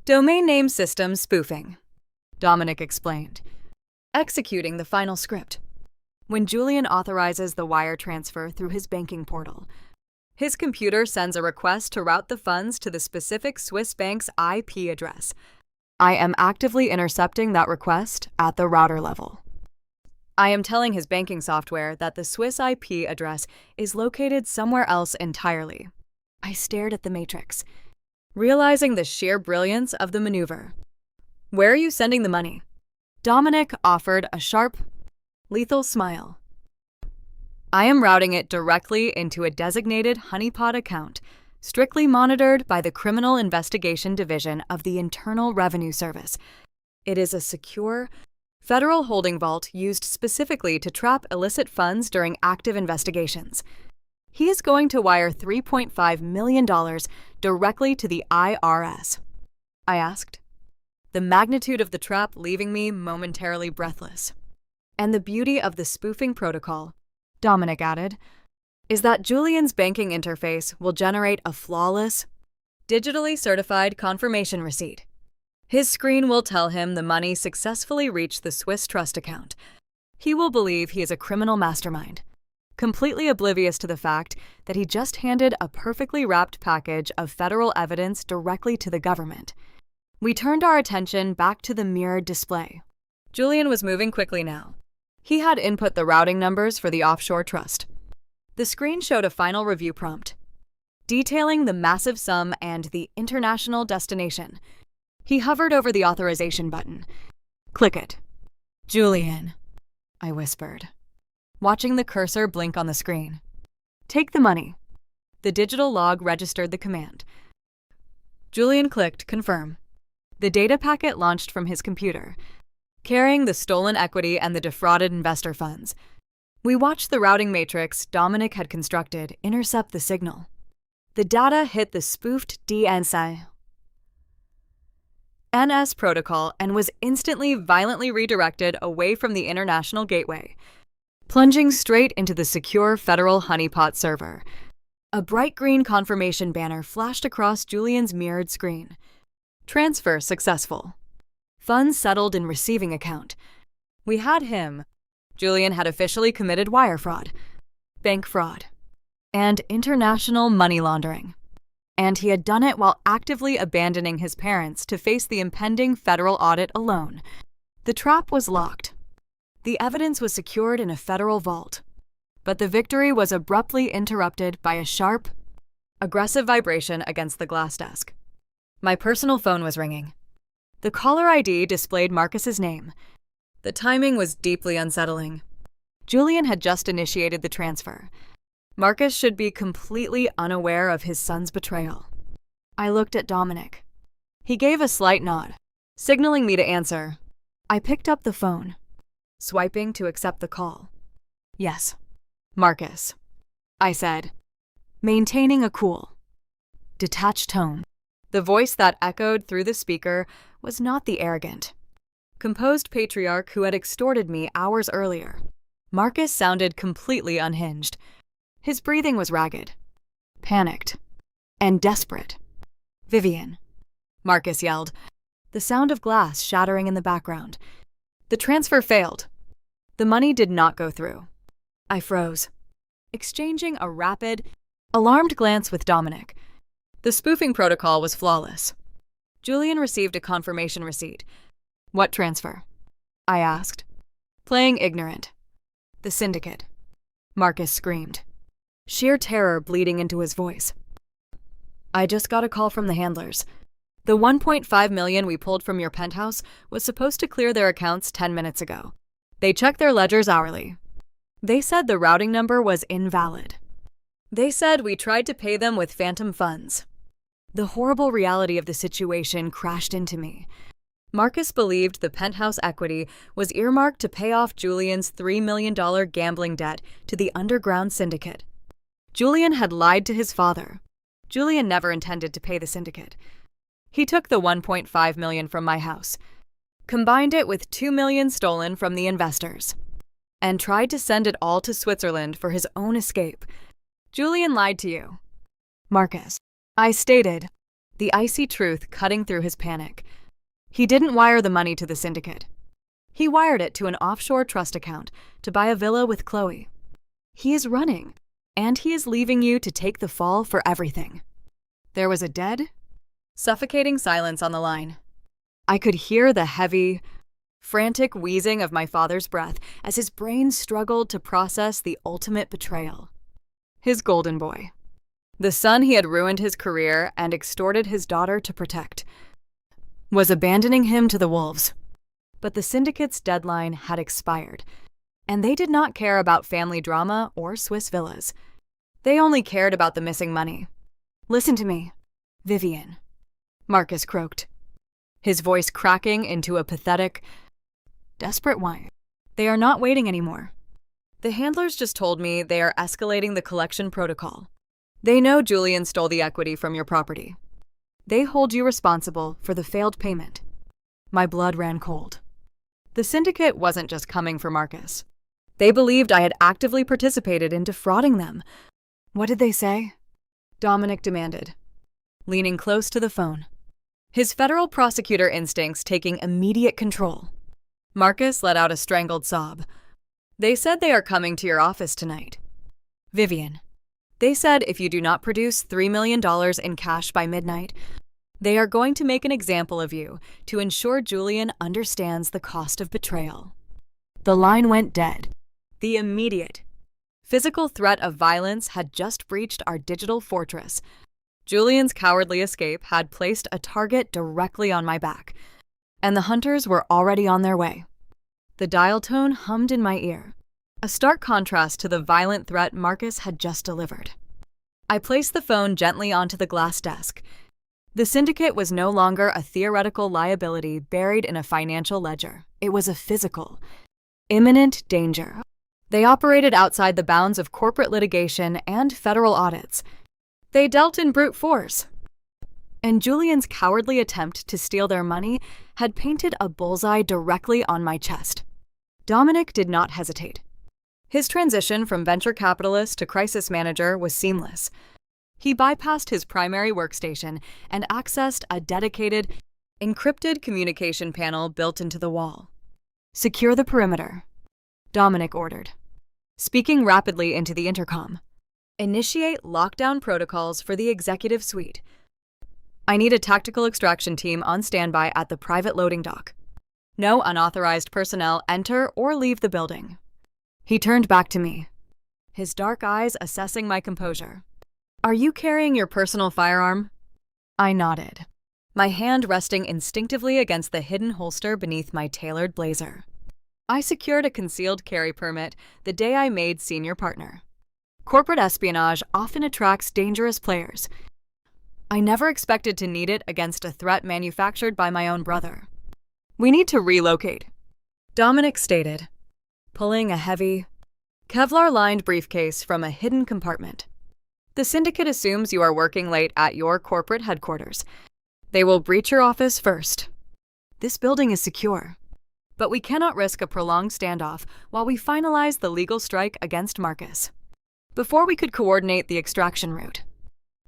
Domain name system spoofing, Dominic explained, executing the final script. When Julian authorizes the wire transfer through his banking portal, his computer sends a request to route the funds to the specific Swiss bank's IP address. I am actively intercepting that request at the router level. I am telling his banking software that the Swiss IP address is located somewhere else entirely. I stared at the matrix, realizing the sheer brilliance of the maneuver. Where are you sending the money? Dominic offered a sharp, lethal smile. I am routing it directly into a designated honeypot account, strictly monitored by the Criminal Investigation Division of the Internal Revenue Service. It is a secure, federal holding vault used specifically to trap illicit funds during active investigations. He is going to wire $3.5 million directly to the IRS. I asked, the magnitude of the trap leaving me momentarily breathless. And the beauty of the spoofing protocol, Dominic added, is that Julian's banking interface will generate a flawless, digitally certified confirmation receipt. His screen will tell him the money successfully reached the Swiss trust account. He will believe he is a criminal mastermind, completely oblivious to the fact that he just handed a perfectly wrapped package of federal evidence directly to the government. We turned our attention back to the mirrored display. Julian was moving quickly now. He had input the routing numbers for the offshore trust. The screen showed a final review prompt, detailing the massive sum and the international destination. He hovered over the authorization button. Click it. Julian, I whispered, watching the cursor blink on the screen. Take the money. The digital log registered the command. Julian clicked confirm. The data packet launched from his computer, carrying the stolen equity and the defrauded investor funds. We watched the routing matrix Dominic had constructed intercept the signal. The data hit the spoofed DNS protocol and was instantly violently redirected away from the international gateway, plunging straight into the secure federal honeypot server. A bright green confirmation banner flashed across Julian's mirrored screen. Transfer successful. Funds settled in receiving account. We had him. Julian had officially committed wire fraud, bank fraud, and international money laundering. And he had done it while actively abandoning his parents to face the impending federal audit alone. The trap was locked. The evidence was secured in a federal vault. But the victory was abruptly interrupted by a sharp, aggressive vibration against the glass desk. My personal phone was ringing. The caller ID displayed Marcus's name. The timing was deeply unsettling. Julian had just initiated the transfer. Marcus should be completely unaware of his son's betrayal. I looked at Dominic. He gave a slight nod, signaling me to answer. I picked up the phone, swiping to accept the call. Yes, Marcus, I said, maintaining a cool, detached tone. The voice that echoed through the speaker was not the arrogant, composed patriarch who had extorted me hours earlier. Marcus sounded completely unhinged. His breathing was ragged, panicked, and desperate. Vivian, Marcus yelled, the sound of glass shattering in the background. The transfer failed. The money did not go through. I froze, exchanging a rapid, alarmed glance with Dominic. The spoofing protocol was flawless. Julian received a confirmation receipt. What transfer? I asked, playing ignorant. The syndicate. Marcus screamed, sheer terror bleeding into his voice. I just got a call from the handlers. The $1.5 million we pulled from your penthouse was supposed to clear their accounts 10 minutes ago. They check their ledgers hourly. They said the routing number was invalid. They said we tried to pay them with phantom funds. The horrible reality of the situation crashed into me. Marcus believed the penthouse equity was earmarked to pay off Julian's $3 million gambling debt to the underground syndicate. Julian had lied to his father. Julian never intended to pay the syndicate. He took the $1.5 million from my house, combined it with $2 million stolen from the investors, and tried to send it all to Switzerland for his own escape. Julian lied to you, Marcus, I stated, the icy truth cutting through his panic. He didn't wire the money to the syndicate. He wired it to an offshore trust account to buy a villa with Chloe. He is running, and he is leaving you to take the fall for everything. There was a dead, suffocating silence on the line. I could hear the heavy, frantic wheezing of my father's breath as his brain struggled to process the ultimate betrayal. His golden boy. The son he had ruined his career and extorted his daughter to protect, was abandoning him to the wolves. But the syndicate's deadline had expired, and they did not care about family drama or Swiss villas. They only cared about the missing money. Listen to me, Vivian, Marcus croaked, his voice cracking into a pathetic, desperate whine. They are not waiting anymore. The handlers just told me they are escalating the collection protocol. They know Julian stole the equity from your property. They hold you responsible for the failed payment. My blood ran cold. The syndicate wasn't just coming for Marcus. They believed I had actively participated in defrauding them. What did they say? Dominic demanded, leaning close to the phone, his federal prosecutor instincts taking immediate control. Marcus let out a strangled sob. They said they are coming to your office tonight. Vivian. They said if you do not produce $3 million in cash by midnight, they are going to make an example of you to ensure Julian understands the cost of betrayal. The line went dead. The immediate physical threat of violence had just breached our digital fortress. Julian's cowardly escape had placed a target directly on my back, and the hunters were already on their way. The dial tone hummed in my ear, a stark contrast to the violent threat Marcus had just delivered. I placed the phone gently onto the glass desk. The syndicate was no longer a theoretical liability buried in a financial ledger. It was a physical, imminent danger. They operated outside the bounds of corporate litigation and federal audits. They dealt in brute force. And Julian's cowardly attempt to steal their money had painted a bullseye directly on my chest. Dominic did not hesitate. His transition from venture capitalist to crisis manager was seamless. He bypassed his primary workstation and accessed a dedicated, encrypted communication panel built into the wall. "Secure the perimeter," Dominic ordered, speaking rapidly into the intercom. "Initiate lockdown protocols for the executive suite. I need a tactical extraction team on standby at the private loading dock. No unauthorized personnel enter or leave the building." He turned back to me, his dark eyes assessing my composure. "Are you carrying your personal firearm?" I nodded, my hand resting instinctively against the hidden holster beneath my tailored blazer. I secured a concealed carry permit the day I made senior partner. Corporate espionage often attracts dangerous players. I never expected to need it against a threat manufactured by my own brother. "We need to relocate," Dominic stated, pulling a heavy, Kevlar-lined briefcase from a hidden compartment. "The syndicate assumes you are working late at your corporate headquarters. They will breach your office first. This building is secure, but we cannot risk a prolonged standoff while we finalize the legal strike against Marcus." Before we could coordinate the extraction route,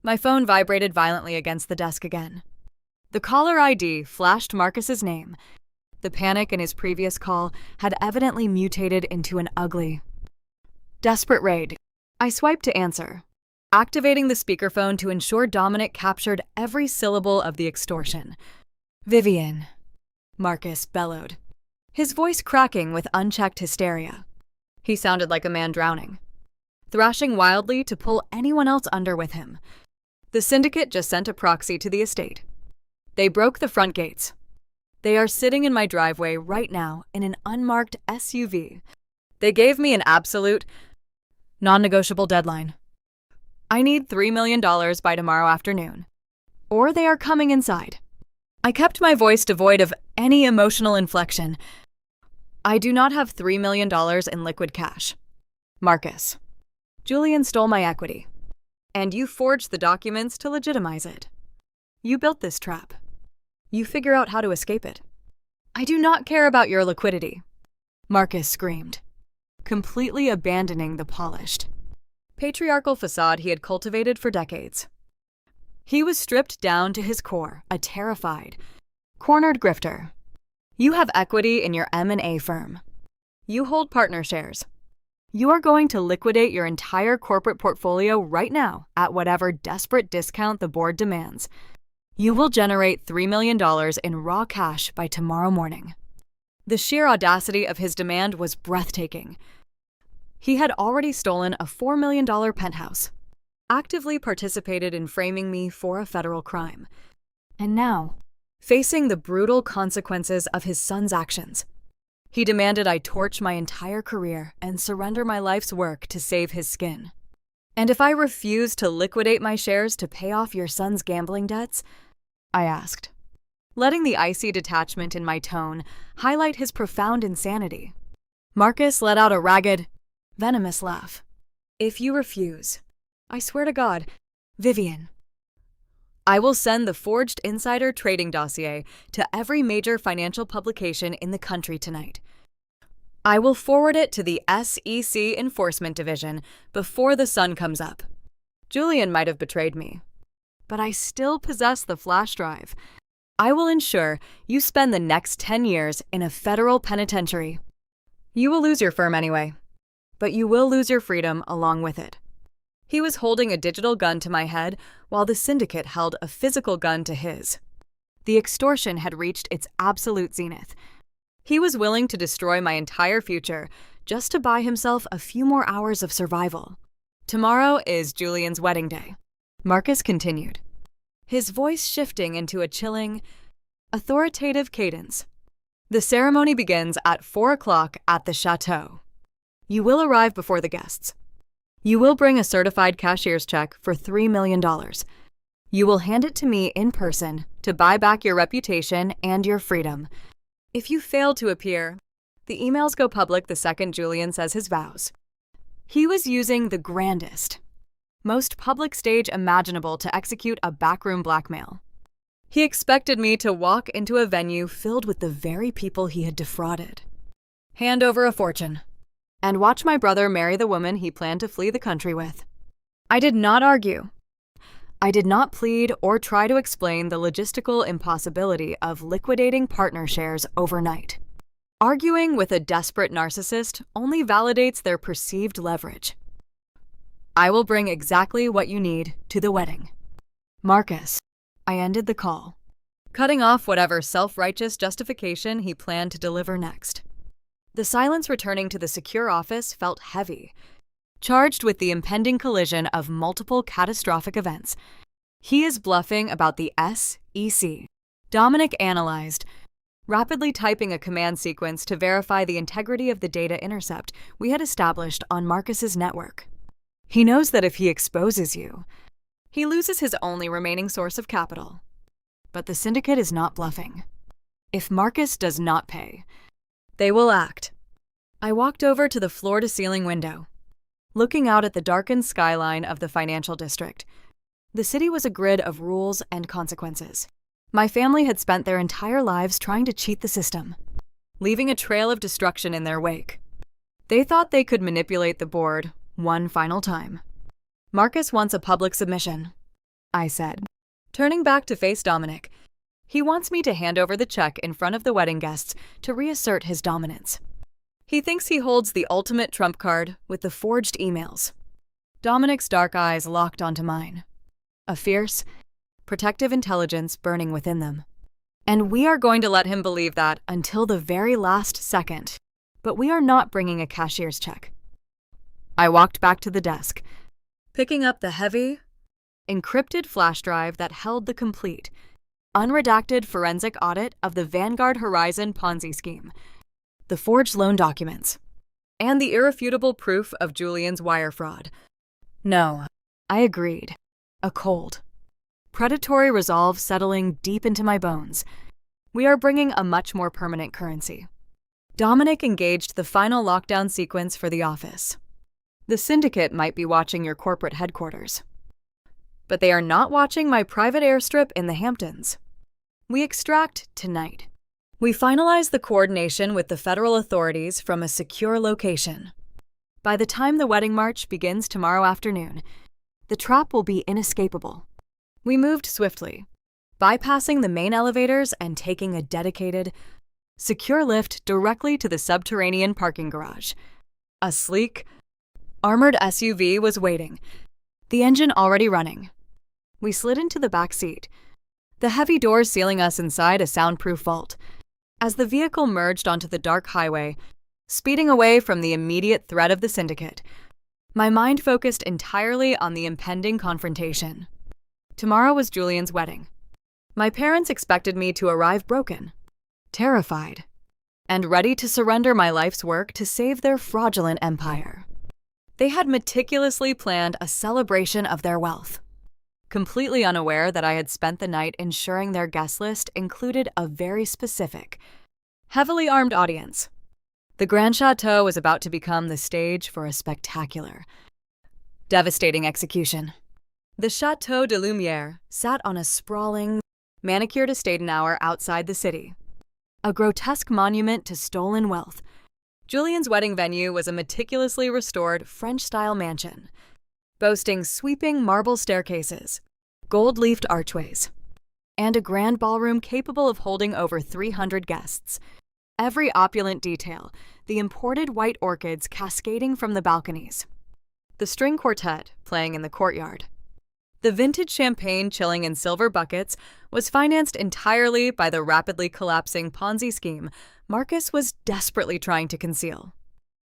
my phone vibrated violently against the desk again. The caller ID flashed Marcus's name. The panic in his previous call had evidently mutated into an ugly, desperate raid. I swiped to answer, activating the speakerphone to ensure Dominic captured every syllable of the extortion. "Vivian," Marcus bellowed, his voice cracking with unchecked hysteria. He sounded like a man drowning, thrashing wildly to pull anyone else under with him. "The syndicate just sent a proxy to the estate. They broke the front gates. They are sitting in my driveway right now in an unmarked SUV. They gave me an absolute, non-negotiable deadline. I need $3 million by tomorrow afternoon, or they are coming inside." I kept my voice devoid of any emotional inflection. "I do not have $3 million in liquid cash. Marcus, Julian stole my equity, and you forged the documents to legitimize it. You built this trap. You figure out how to escape it. I do not care about your liquidity," Marcus screamed, completely abandoning the polished, patriarchal facade he had cultivated for decades. He was stripped down to his core, a terrified, cornered grifter. "You have equity in your M&A firm. You hold partner shares. You are going to liquidate your entire corporate portfolio right now at whatever desperate discount the board demands. You will generate $3 million in raw cash by tomorrow morning." The sheer audacity of his demand was breathtaking. He had already stolen a $4 million penthouse, actively participated in framing me for a federal crime, and now, facing the brutal consequences of his son's actions, he demanded I torch my entire career and surrender my life's work to save his skin. "And if I refuse to liquidate my shares to pay off your son's gambling debts?" I asked, letting the icy detachment in my tone highlight his profound insanity. Marcus let out a ragged, venomous laugh. "If you refuse, I swear to God, Vivian, I will send the forged insider trading dossier to every major financial publication in the country tonight. I will forward it to the SEC Enforcement Division before the sun comes up. Julian might have betrayed me, but I still possess the flash drive. I will ensure you spend the next 10 years in a federal penitentiary. You will lose your firm anyway, but you will lose your freedom along with it." He was holding a digital gun to my head while the syndicate held a physical gun to his. The extortion had reached its absolute zenith. He was willing to destroy my entire future just to buy himself a few more hours of survival. Tomorrow is Julian's wedding day, Marcus continued, his voice shifting into a chilling, authoritative cadence. The ceremony begins at 4 o'clock at the chateau. You will arrive before the guests. You will bring a certified cashier's check for $3 million. You will hand it to me in person to buy back your reputation and your freedom. If you fail to appear, the emails go public the second Julian says his vows. He was using the grandest, most public stage imaginable to execute a backroom blackmail. He expected me to walk into a venue filled with the very people he had defrauded, hand over a fortune, and watch my brother marry the woman he planned to flee the country with. I did not argue. I did not plead or try to explain the logistical impossibility of liquidating partner shares overnight. Arguing with a desperate narcissist only validates their perceived leverage. I will bring exactly what you need to the wedding. Marcus. I ended the call, cutting off whatever self-righteous justification he planned to deliver next. The silence returning to the secure office felt heavy, charged with the impending collision of multiple catastrophic events. He is bluffing about the SEC. Dominic analyzed, rapidly typing a command sequence to verify the integrity of the data intercept we had established on Marcus's network. He knows that if he exposes you, he loses his only remaining source of capital. But the syndicate is not bluffing. If Marcus does not pay, they will act. I walked over to the floor-to-ceiling window, looking out at the darkened skyline of the financial district. The city was a grid of rules and consequences. My family had spent their entire lives trying to cheat the system, leaving a trail of destruction in their wake. They thought they could manipulate the board one final time. Marcus wants a public submission, I said, turning back to face Dominic. He wants me to hand over the check in front of the wedding guests to reassert his dominance. He thinks he holds the ultimate trump card with the forged emails. Dominic's dark eyes locked onto mine, a fierce, protective intelligence burning within them. And we are going to let him believe that until the very last second. But we are not bringing a cashier's check. I walked back to the desk, picking up the heavy, encrypted flash drive that held the complete, unredacted forensic audit of the Vanguard Horizon Ponzi scheme, the forged loan documents, and the irrefutable proof of Julian's wire fraud. No, I agreed. A cold, predatory resolve settling deep into my bones. We are bringing a much more permanent currency. Dominic engaged the final lockdown sequence for the office. The syndicate might be watching your corporate headquarters, but they are not watching my private airstrip in the Hamptons. We extract tonight. We finalize the coordination with the federal authorities from a secure location. By the time the wedding march begins tomorrow afternoon, the trap will be inescapable. We moved swiftly, bypassing the main elevators and taking a dedicated, secure lift directly to the subterranean parking garage. A sleek, armored SUV was waiting, the engine already running. We slid into the back seat, the heavy doors sealing us inside a soundproof vault. As the vehicle merged onto the dark highway, speeding away from the immediate threat of the syndicate, my mind focused entirely on the impending confrontation. Tomorrow was Julian's wedding. My parents expected me to arrive broken, terrified, and ready to surrender my life's work to save their fraudulent empire. They had meticulously planned a celebration of their wealth, completely unaware that I had spent the night ensuring their guest list included a very specific, heavily armed audience. The Grand Chateau was about to become the stage for a spectacular, devastating execution. The Chateau de Lumière sat on a sprawling, manicured estate an hour outside the city, a grotesque monument to stolen wealth. Julian's wedding venue was a meticulously restored French-style mansion, boasting sweeping marble staircases, gold-leafed archways, and a grand ballroom capable of holding over 300 guests. Every opulent detail, the imported white orchids cascading from the balconies, the string quartet playing in the courtyard. The vintage champagne chilling in silver buckets was financed entirely by the rapidly collapsing Ponzi scheme Marcus was desperately trying to conceal.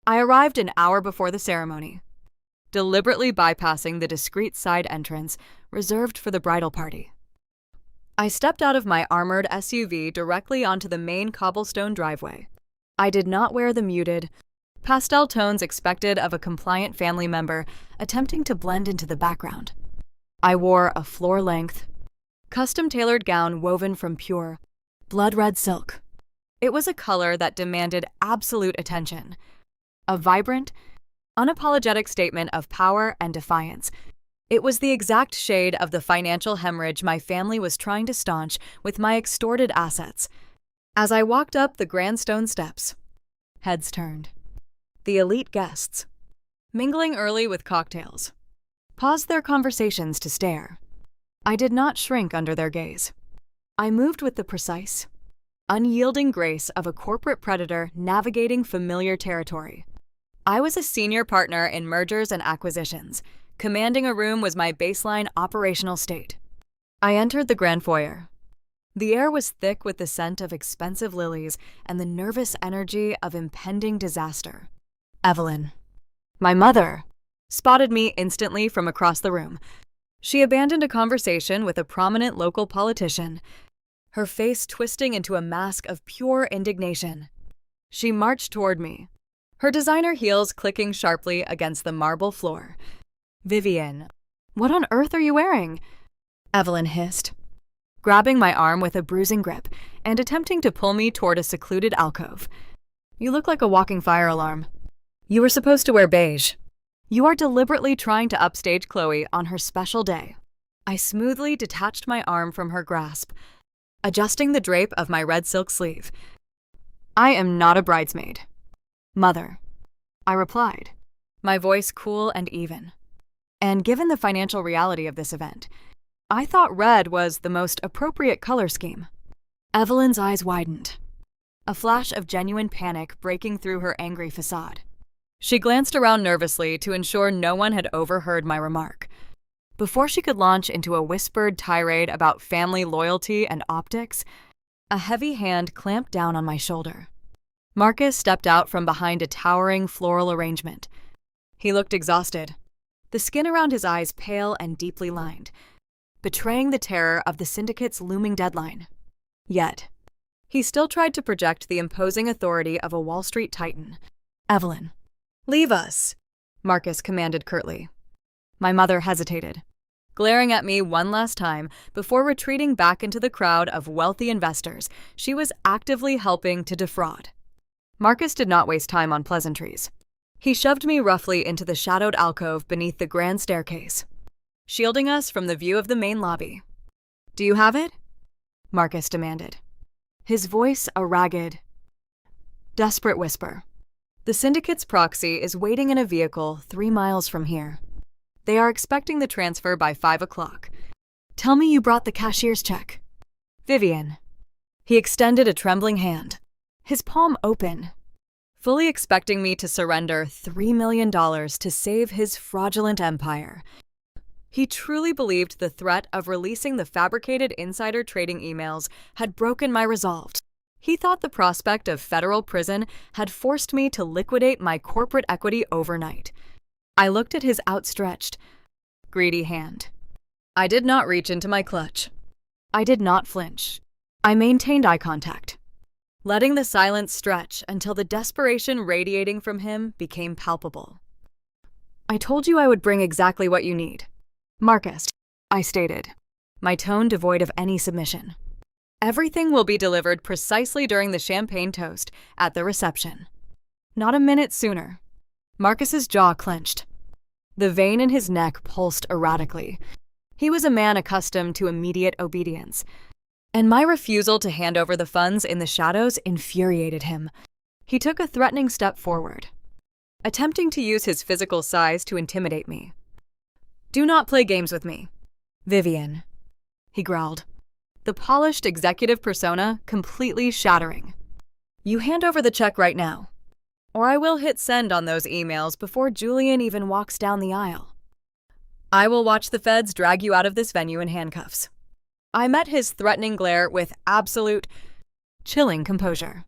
I arrived an hour before the ceremony, deliberately bypassing the discreet side entrance reserved for the bridal party. I stepped out of my armored SUV directly onto the main cobblestone driveway. I did not wear the muted, pastel tones expected of a compliant family member attempting to blend into the background. I wore a floor-length, custom-tailored gown woven from pure, blood-red silk. It was a color that demanded absolute attention. A vibrant, unapologetic statement of power and defiance. It was the exact shade of the financial hemorrhage my family was trying to staunch with my extorted assets. As I walked up the grand stone steps, heads turned. The elite guests, mingling early with cocktails, paused their conversations to stare. I did not shrink under their gaze. I moved with the precise, unyielding grace of a corporate predator navigating familiar territory. I was a senior partner in mergers and acquisitions. Commanding a room was my baseline operational state. I entered the grand foyer. The air was thick with the scent of expensive lilies and the nervous energy of impending disaster. Evelyn, my mother, spotted me instantly from across the room. She abandoned a conversation with a prominent local politician, her face twisting into a mask of pure indignation. She marched toward me, her designer heels clicking sharply against the marble floor. "Vivian, what on earth are you wearing?" Evelyn hissed, grabbing my arm with a bruising grip and attempting to pull me toward a secluded alcove. "You look like a walking fire alarm. You were supposed to wear beige. You are deliberately trying to upstage Chloe on her special day." I smoothly detached my arm from her grasp, adjusting the drape of my red silk sleeve. "I am not a bridesmaid, Mother," I replied, my voice cool and even. And given the financial reality of this event, I thought red was the most appropriate color scheme. Evelyn's eyes widened, a flash of genuine panic breaking through her angry facade. She glanced around nervously to ensure no one had overheard my remark. Before she could launch into a whispered tirade about family loyalty and optics, a heavy hand clamped down on my shoulder. Marcus stepped out from behind a towering floral arrangement. He looked exhausted, the skin around his eyes pale and deeply lined, betraying the terror of the syndicate's looming deadline. Yet, he still tried to project the imposing authority of a Wall Street titan. "Evelyn, leave us," Marcus commanded curtly. My mother hesitated, glaring at me one last time before retreating back into the crowd of wealthy investors she was actively helping to defraud. Marcus did not waste time on pleasantries. He shoved me roughly into the shadowed alcove beneath the grand staircase, shielding us from the view of the main lobby. "Do you have it?" Marcus demanded, his voice a ragged, desperate whisper. "The syndicate's proxy is waiting in a vehicle 3 miles from here. They are expecting the transfer by 5 o'clock. Tell me you brought the cashier's check." "Vivian." He extended a trembling hand, his palm open, fully expecting me to surrender $3 million to save his fraudulent empire. He truly believed the threat of releasing the fabricated insider trading emails had broken my resolve. He thought the prospect of federal prison had forced me to liquidate my corporate equity overnight. I looked at his outstretched, greedy hand. I did not reach into my clutch. I did not flinch. I maintained eye contact, letting the silence stretch until the desperation radiating from him became palpable. "I told you I would bring exactly what you need, Marcus," I stated, my tone devoid of any submission. "Everything will be delivered precisely during the champagne toast at the reception. Not a minute sooner." Marcus's jaw clenched. The vein in his neck pulsed erratically. He was a man accustomed to immediate obedience, and my refusal to hand over the funds in the shadows infuriated him. He took a threatening step forward, attempting to use his physical size to intimidate me. "Do not play games with me, Vivian," he growled, the polished executive persona completely shattering. "You hand over the check right now. or I will hit send on those emails before Julian even walks down the aisle. I will watch the feds drag you out of this venue in handcuffs. I met his threatening glare with absolute, chilling composure.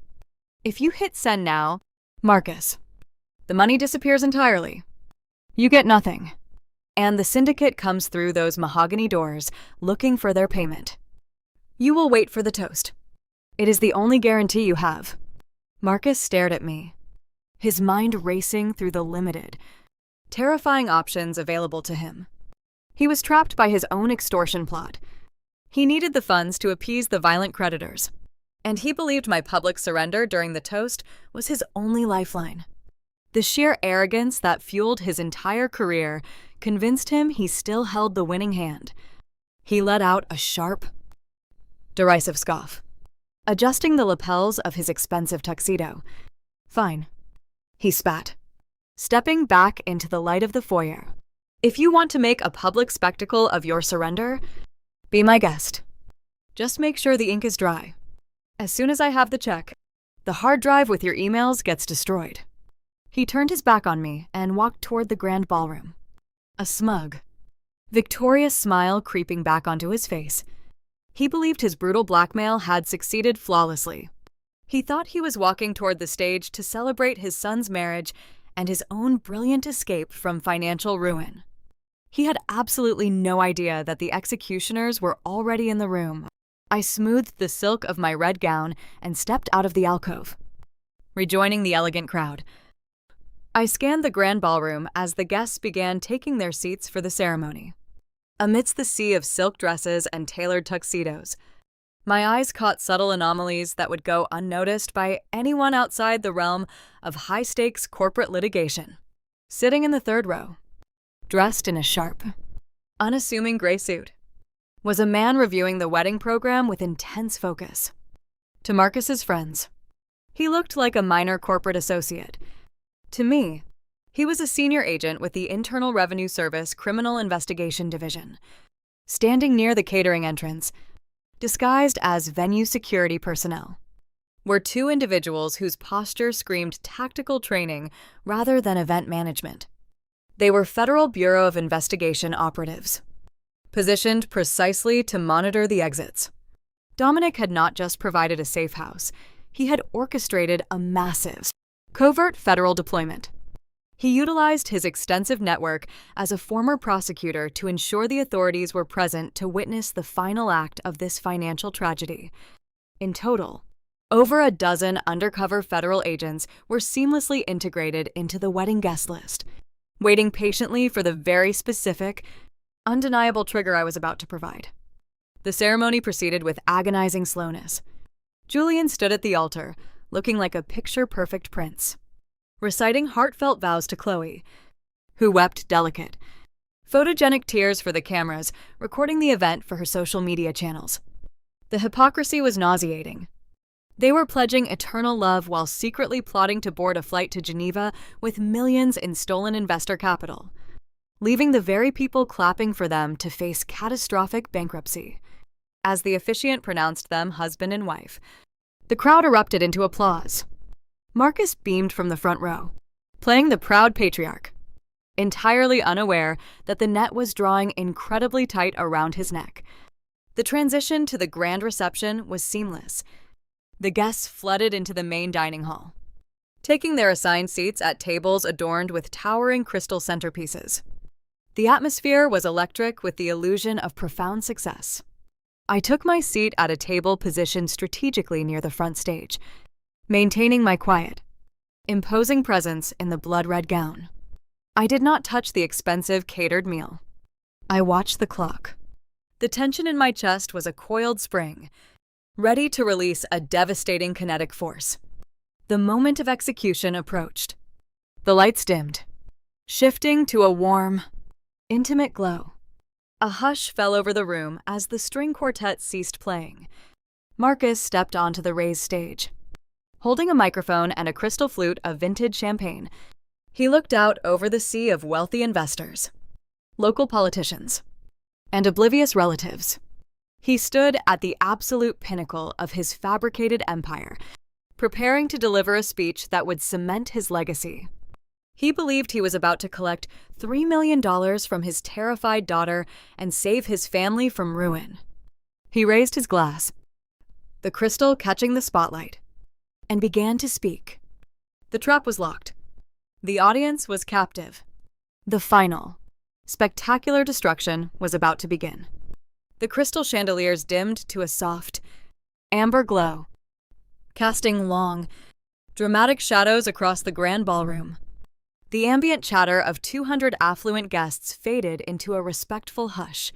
If you hit send now, Marcus, the money disappears entirely. You get nothing. And the syndicate comes through those mahogany doors looking for their payment. You will wait for the toast. It is the only guarantee you have. Marcus stared at me, his mind racing through the limited, terrifying options available to him. He was trapped by his own extortion plot. He needed the funds to appease the violent creditors, and he believed my public surrender during the toast was his only lifeline. The sheer arrogance that fueled his entire career convinced him he still held the winning hand. He let out a sharp, derisive scoff, adjusting the lapels of his expensive tuxedo. Fine, he spat, stepping back into the light of the foyer. If you want to make a public spectacle of your surrender, be my guest. Just make sure the ink is dry. As soon as I have the check, the hard drive with your emails gets destroyed. He turned his back on me and walked toward the grand ballroom, a smug, victorious smile creeping back onto his face. He believed his brutal blackmail had succeeded flawlessly. He thought he was walking toward the stage to celebrate his son's marriage and his own brilliant escape from financial ruin. He had absolutely no idea that the executioners were already in the room. I smoothed the silk of my red gown and stepped out of the alcove, rejoining the elegant crowd. I scanned the grand ballroom as the guests began taking their seats for the ceremony. Amidst the sea of silk dresses and tailored tuxedos, my eyes caught subtle anomalies that would go unnoticed by anyone outside the realm of high-stakes corporate litigation. Sitting in the third row, dressed in a sharp, unassuming gray suit, was a man reviewing the wedding program with intense focus. To Marcus's friends, he looked like a minor corporate associate. To me, he was a senior agent with the Internal Revenue Service Criminal Investigation Division, standing near the catering entrance, disguised as venue security personnel, were two individuals whose posture screamed tactical training rather than event management. They were Federal Bureau of Investigation operatives, positioned precisely to monitor the exits. Dominic had not just provided a safe house, he had orchestrated a massive, covert federal deployment. He utilized his extensive network as a former prosecutor to ensure the authorities were present to witness the final act of this financial tragedy. In total, over a dozen undercover federal agents were seamlessly integrated into the wedding guest list, waiting patiently for the very specific, undeniable trigger I was about to provide. The ceremony proceeded with agonizing slowness. Julian stood at the altar, looking like a picture-perfect prince, reciting heartfelt vows to Chloe, who wept delicate, photogenic tears for the cameras, recording the event for her social media channels. The hypocrisy was nauseating. They were pledging eternal love while secretly plotting to board a flight to Geneva with millions in stolen investor capital, leaving the very people clapping for them to face catastrophic bankruptcy. As the officiant pronounced them husband and wife, the crowd erupted into applause. Marcus beamed from the front row, playing the proud patriarch, entirely unaware that the net was drawing incredibly tight around his neck. The transition to the grand reception was seamless. The guests flooded into the main dining hall, taking their assigned seats at tables adorned with towering crystal centerpieces. The atmosphere was electric with the illusion of profound success. I took my seat at a table positioned strategically near the front stage, maintaining my quiet, imposing presence in the blood-red gown. I did not touch the expensive catered meal. I watched the clock. The tension in my chest was a coiled spring, ready to release a devastating kinetic force. The moment of execution approached. The lights dimmed, shifting to a warm, intimate glow. A hush fell over the room as the string quartet ceased playing. Marcus stepped onto the raised stage. Holding a microphone and a crystal flute of vintage champagne, he looked out over the sea of wealthy investors, local politicians, and oblivious relatives. He stood at the absolute pinnacle of his fabricated empire, preparing to deliver a speech that would cement his legacy. He believed he was about to collect $3 million from his terrified daughter and save his family from ruin. He raised his glass, the crystal catching the spotlight, and began to speak. The trap was locked. The audience was captive. The final, spectacular destruction was about to begin. The crystal chandeliers dimmed to a soft, amber glow, casting long, dramatic shadows across the grand ballroom. The ambient chatter of 200 affluent guests faded into a respectful hush.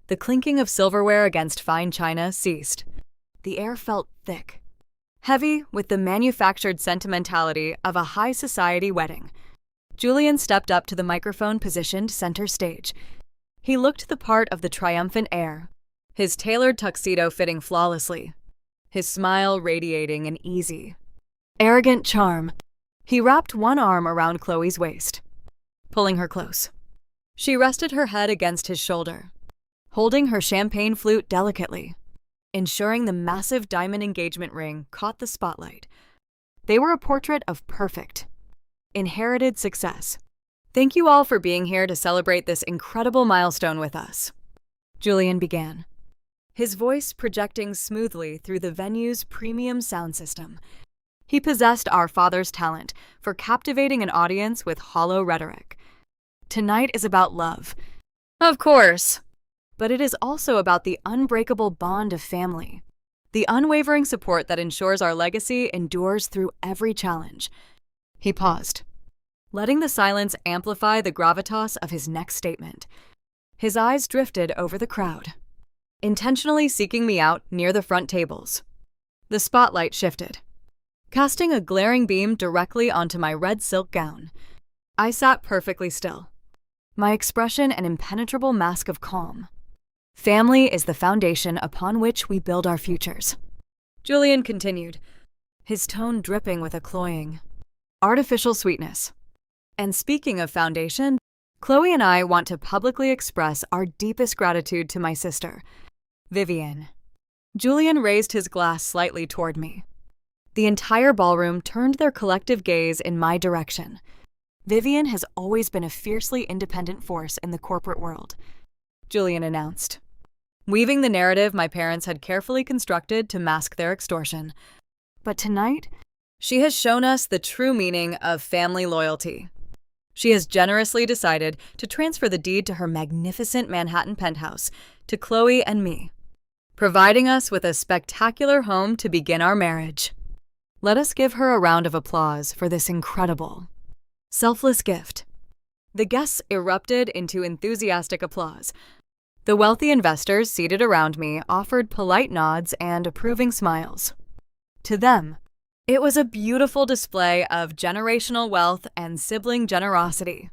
The clinking of silverware against fine china ceased. The air felt thick, heavy with the manufactured sentimentality of a high society wedding. Julian stepped up to the microphone positioned center stage. He looked the part of the triumphant heir, his tailored tuxedo fitting flawlessly, his smile radiating an easy, arrogant charm. He wrapped one arm around Chloe's waist, pulling her close. She rested her head against his shoulder, holding her champagne flute delicately, ensuring the massive diamond engagement ring caught the spotlight. They were a portrait of perfect, inherited success. "Thank you all for being here to celebrate this incredible milestone with us," Julian began, his voice projecting smoothly through the venue's premium sound system. He possessed our father's talent for captivating an audience with hollow rhetoric. "Tonight is about love, of course, but it is also about the unbreakable bond of family, the unwavering support that ensures our legacy endures through every challenge." He paused, letting the silence amplify the gravitas of his next statement. His eyes drifted over the crowd, intentionally seeking me out near the front tables. The spotlight shifted, casting a glaring beam directly onto my red silk gown. I sat perfectly still, my expression an impenetrable mask of calm. "Family is the foundation upon which we build our futures," Julian continued, his tone dripping with a cloying, artificial sweetness. "And speaking of foundation, Chloe and I want to publicly express our deepest gratitude to my sister, Vivian." Julian raised his glass slightly toward me. The entire ballroom turned their collective gaze in my direction. "Vivian has always been a fiercely independent force in the corporate world," Julian announced, weaving the narrative my parents had carefully constructed to mask their extortion. "But tonight, she has shown us the true meaning of family loyalty. She has generously decided to transfer the deed to her magnificent Manhattan penthouse to Chloe and me, providing us with a spectacular home to begin our marriage. Let us give her a round of applause for this incredible, selfless gift." The guests erupted into enthusiastic applause. The wealthy investors seated around me offered polite nods and approving smiles. To them, it was a beautiful display of generational wealth and sibling generosity.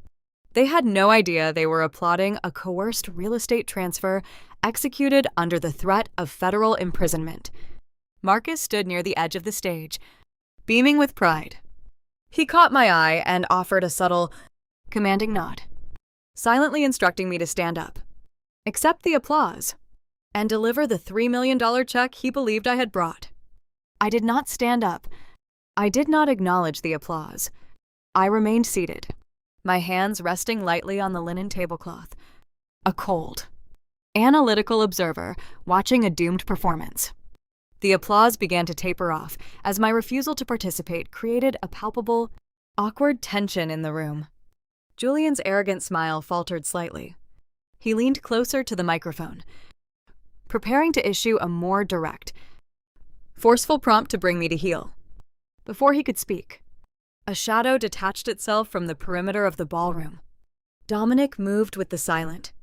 They had no idea they were applauding a coerced real estate transfer executed under the threat of federal imprisonment. Marcus stood near the edge of the stage, beaming with pride. He caught my eye and offered a subtle, commanding nod, silently instructing me to stand up, accept the applause, and deliver the $3 million check he believed I had brought. I did not stand up. I did not acknowledge the applause. I remained seated, my hands resting lightly on the linen tablecloth, a cold, analytical observer watching a doomed performance. The applause began to taper off as my refusal to participate created a palpable, awkward tension in the room. Julian's arrogant smile faltered slightly. He leaned closer to the microphone, preparing to issue a more direct, forceful prompt to bring me to heel. Before he could speak, a shadow detached itself from the perimeter of the ballroom. Dominic moved with the silent,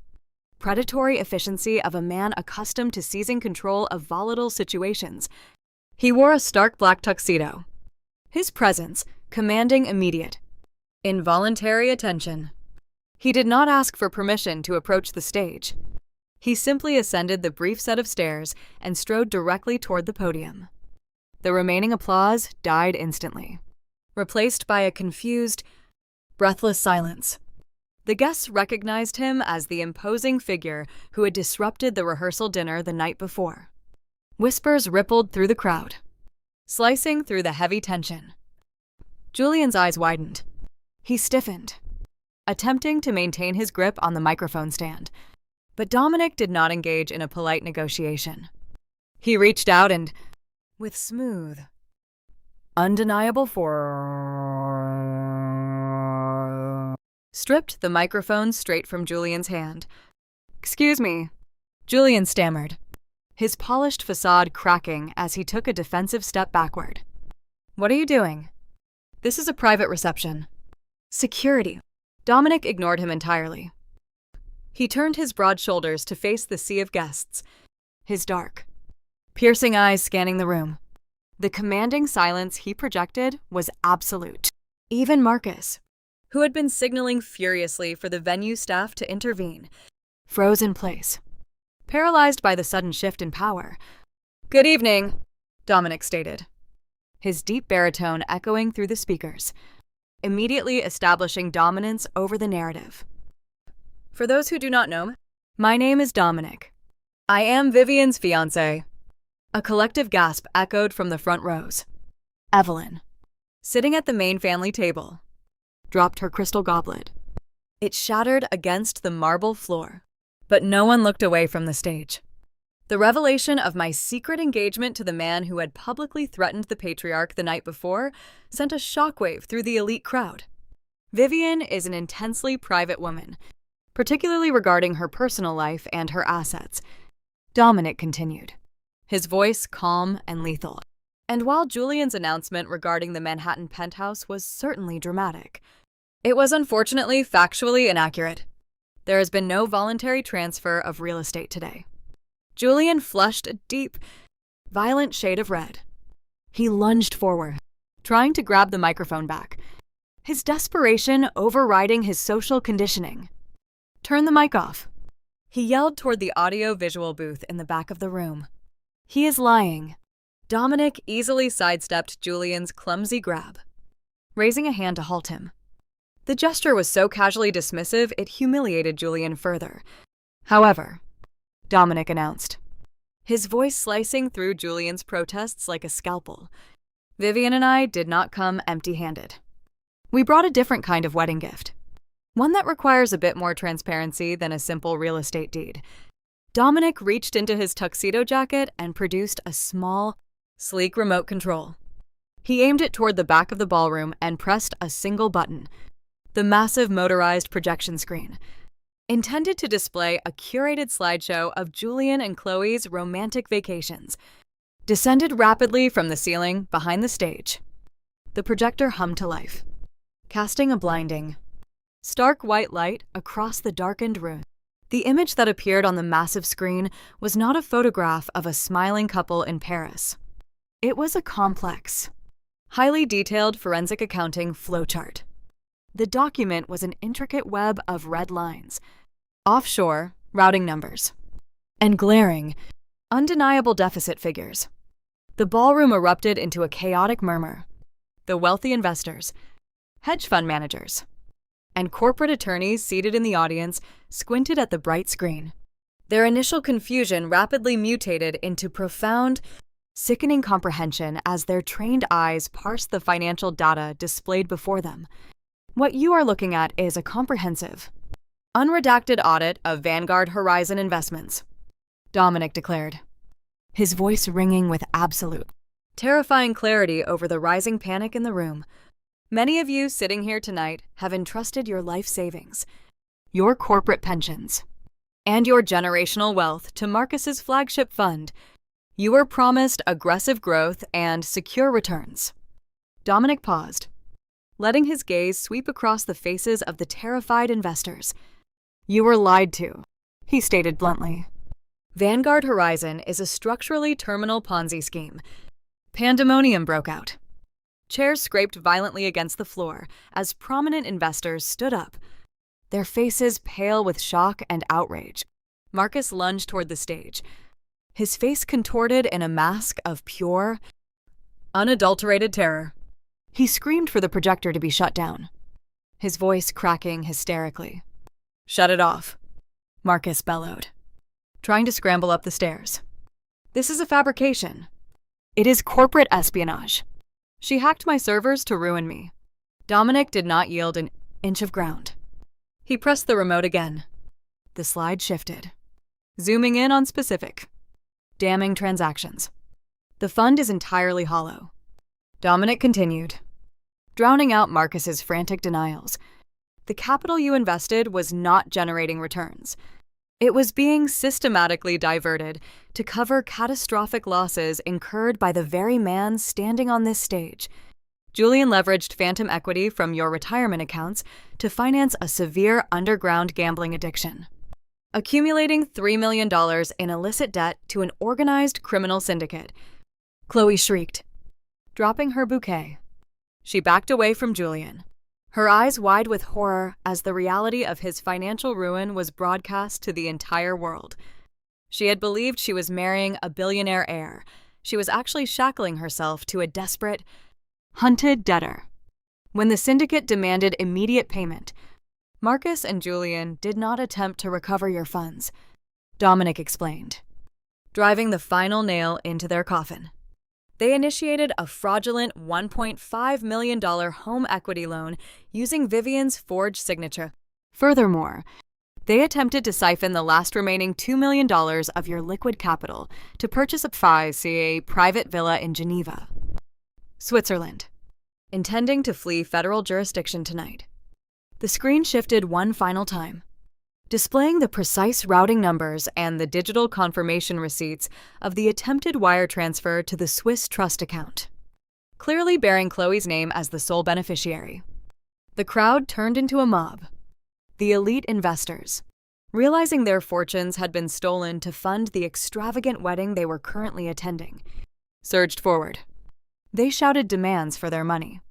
predatory efficiency of a man accustomed to seizing control of volatile situations. He wore a stark black tuxedo, his presence commanding immediate, involuntary attention. He did not ask for permission to approach the stage. He simply ascended the brief set of stairs and strode directly toward the podium. The remaining applause died instantly, replaced by a confused, breathless silence. The guests recognized him as the imposing figure who had disrupted the rehearsal dinner the night before. Whispers rippled through the crowd. slicing through the heavy tension. Julian's eyes widened. He stiffened, attempting to maintain his grip on the microphone stand. But Dominic did not engage in a polite negotiation. He reached out and, with smooth, undeniable force, stripped the microphone straight from Julian's hand. "Excuse me," Julian stammered, his polished facade cracking as he took a defensive step backward. "What are you doing? This is a private reception." "Security." Dominic ignored him entirely. He turned his broad shoulders to face the sea of guests, his dark, piercing eyes scanning the room. The commanding silence he projected was absolute. Even Marcus, who had been signaling furiously for the venue staff to intervene, froze in place, paralyzed by the sudden shift in power. "Good evening," Dominic stated, his deep baritone echoing through the speakers, immediately establishing dominance over the narrative. "For those who do not know, my name is Dominic. I am Vivian's fiancé." A collective gasp echoed from the front rows. Evelyn, sitting at the main family table, dropped her crystal goblet. It shattered against the marble floor, but no one looked away from the stage. The revelation of my secret engagement to the man who had publicly threatened the patriarch the night before sent a shockwave through the elite crowd. Vivian is an intensely private woman, particularly regarding her personal life and her assets, Dominic continued, his voice calm and lethal. And while Julian's announcement regarding the Manhattan penthouse was certainly dramatic, it was unfortunately factually inaccurate. There has been no voluntary transfer of real estate today. Julian flushed a deep, violent shade of red. He lunged forward, trying to grab the microphone back, his desperation overriding his social conditioning. "Turn the mic off," he yelled toward the audio-visual booth in the back of the room. "He is lying." Dominic easily sidestepped Julian's clumsy grab, raising a hand to halt him. The gesture was so casually dismissive it humiliated Julian further. "However," Dominic announced, his voice slicing through Julian's protests like a scalpel, "Vivian and I did not come empty-handed. We brought a different kind of wedding gift, one that requires a bit more transparency than a simple real estate deed." Dominic reached into his tuxedo jacket and produced a small, sleek remote control. He aimed it toward the back of the ballroom and pressed a single button, the massive motorized projection screen, intended to display a curated slideshow of Julian and Chloe's romantic vacations, descended rapidly from the ceiling behind the stage. The projector hummed to life, casting a blinding, stark white light across the darkened room. The image that appeared on the massive screen was not a photograph of a smiling couple in Paris. It was a complex, highly detailed forensic accounting flowchart. The document was an intricate web of red lines, offshore routing numbers, and glaring, undeniable deficit figures. The ballroom erupted into a chaotic murmur. The wealthy investors, hedge fund managers, and corporate attorneys seated in the audience squinted at the bright screen. Their initial confusion rapidly mutated into profound, sickening comprehension as their trained eyes parsed the financial data displayed before them. "What you are looking at is a comprehensive, unredacted audit of Vanguard Horizon Investments," Dominic declared, his voice ringing with absolute, terrifying clarity over the rising panic in the room. "Many of you sitting here tonight have entrusted your life savings, your corporate pensions, and your generational wealth to Marcus's flagship fund. You were promised aggressive growth and secure returns." Dominic paused, letting his gaze sweep across the faces of the terrified investors. "You were lied to," he stated bluntly. "Vanguard Horizon is a structurally terminal Ponzi scheme." Pandemonium broke out. Chairs scraped violently against the floor as prominent investors stood up, their faces pale with shock and outrage. Marcus lunged toward the stage, his face contorted in a mask of pure, unadulterated terror. He screamed for the projector to be shut down, his voice cracking hysterically. "Shut it off," Marcus bellowed, trying to scramble up the stairs. "This is a fabrication. It is corporate espionage. She hacked my servers to ruin me. Dominic did not yield an inch of ground. He pressed the remote again. The slide shifted, zooming in on specific, damning transactions. The fund is entirely hollow. Dominic continued, drowning out Marcus's frantic denials. The capital you invested was not generating returns. It was being systematically diverted to cover catastrophic losses incurred by the very man standing on this stage. Julian leveraged phantom equity from your retirement accounts to finance a severe underground gambling addiction, accumulating $3 million in illicit debt to an organized criminal syndicate. Chloe shrieked, dropping her bouquet. She backed away from Julian, her eyes wide with horror as the reality of his financial ruin was broadcast to the entire world. She had believed she was marrying a billionaire heir. She was actually shackling herself to a desperate, hunted debtor. When the syndicate demanded immediate payment, Marcus and Julian did not attempt to recover your funds, Dominic explained, driving the final nail into their coffin. They initiated a fraudulent $1.5 million home equity loan using Vivian's forged signature. Furthermore, they attempted to siphon the last remaining $2 million of your liquid capital to purchase a private villa in Geneva, Switzerland, intending to flee federal jurisdiction tonight. The screen shifted one final time, displaying the precise routing numbers and the digital confirmation receipts of the attempted wire transfer to the Swiss trust account, clearly bearing Chloe's name as the sole beneficiary. The crowd turned into a mob. The elite investors, realizing their fortunes had been stolen to fund the extravagant wedding they were currently attending, surged forward. They shouted demands for their money,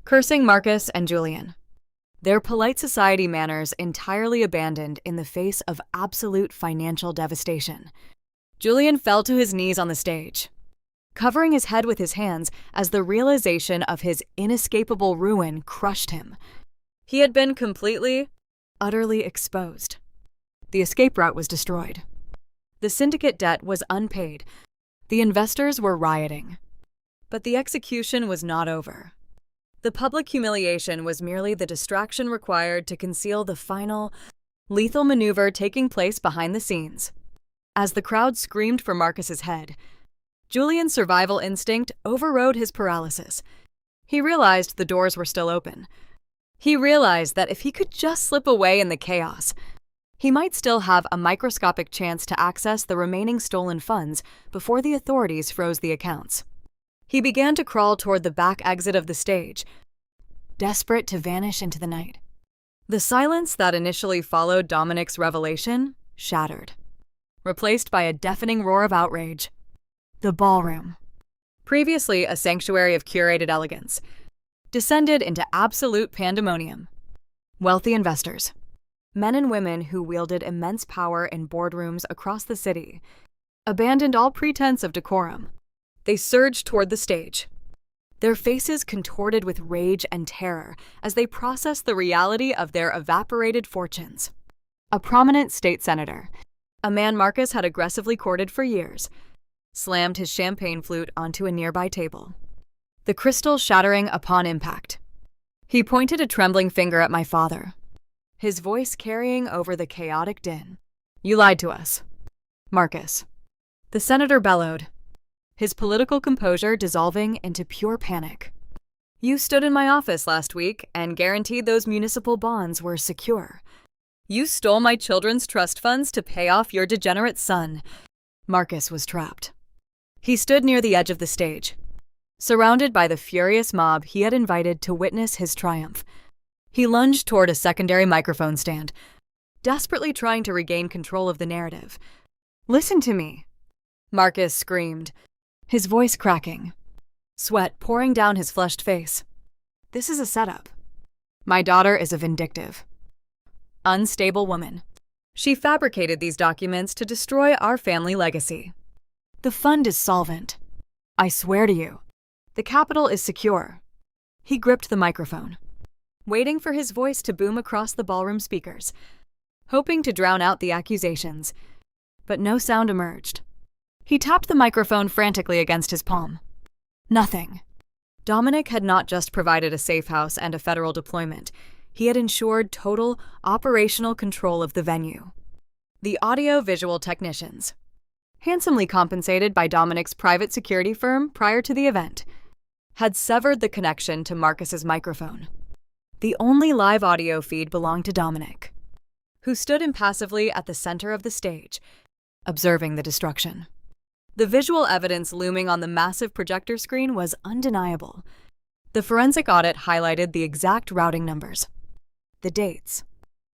cursing Marcus and Julian, their polite society manners entirely abandoned in the face of absolute financial devastation. Julian fell to his knees on the stage, covering his head with his hands as the realization of his inescapable ruin crushed him. He had been completely, utterly exposed. The escape route was destroyed. The syndicate debt was unpaid. The investors were rioting. But the execution was not over. The public humiliation was merely the distraction required to conceal the final, lethal maneuver taking place behind the scenes. As the crowd screamed for Marcus's head, Julian's survival instinct overrode his paralysis. He realized the doors were still open. He realized that if he could just slip away in the chaos, he might still have a microscopic chance to access the remaining stolen funds before the authorities froze the accounts. He began to crawl toward the back exit of the stage, desperate to vanish into the night. The silence that initially followed Dominic's revelation shattered, replaced by a deafening roar of outrage. The ballroom, previously a sanctuary of curated elegance, descended into absolute pandemonium. Wealthy investors, men and women who wielded immense power in boardrooms across the city, abandoned all pretense of decorum. They surged toward the stage, their faces contorted with rage and terror as they processed the reality of their evaporated fortunes. A prominent state senator, a man Marcus had aggressively courted for years, slammed his champagne flute onto a nearby table, the crystal shattering upon impact. He pointed a trembling finger at my father, his voice carrying over the chaotic din. "You lied to us, Marcus," the senator bellowed, his political composure dissolving into pure panic. "You stood in my office last week and guaranteed those municipal bonds were secure. You stole my children's trust funds to pay off your degenerate son." Marcus was trapped. He stood near the edge of the stage, surrounded by the furious mob he had invited to witness his triumph. He lunged toward a secondary microphone stand, desperately trying to regain control of the narrative. "Listen to me," Marcus screamed, his voice cracking, sweat pouring down his flushed face. "This is a setup. My daughter is a vindictive, unstable woman. She fabricated these documents to destroy our family legacy. The fund is solvent. I swear to you, the capital is secure." He gripped the microphone, waiting for his voice to boom across the ballroom speakers, hoping to drown out the accusations, but no sound emerged. He tapped the microphone frantically against his palm, Nothing. Dominic had not just provided a safe house and a federal deployment. He had ensured total operational control of the venue. The audio-visual technicians, handsomely compensated by Dominic's private security firm prior to the event, had severed the connection to Marcus's microphone. The only live audio feed belonged to Dominic, who stood impassively at the center of the stage, observing the destruction. The visual evidence looming on the massive projector screen was undeniable. The forensic audit highlighted the exact routing numbers, the dates,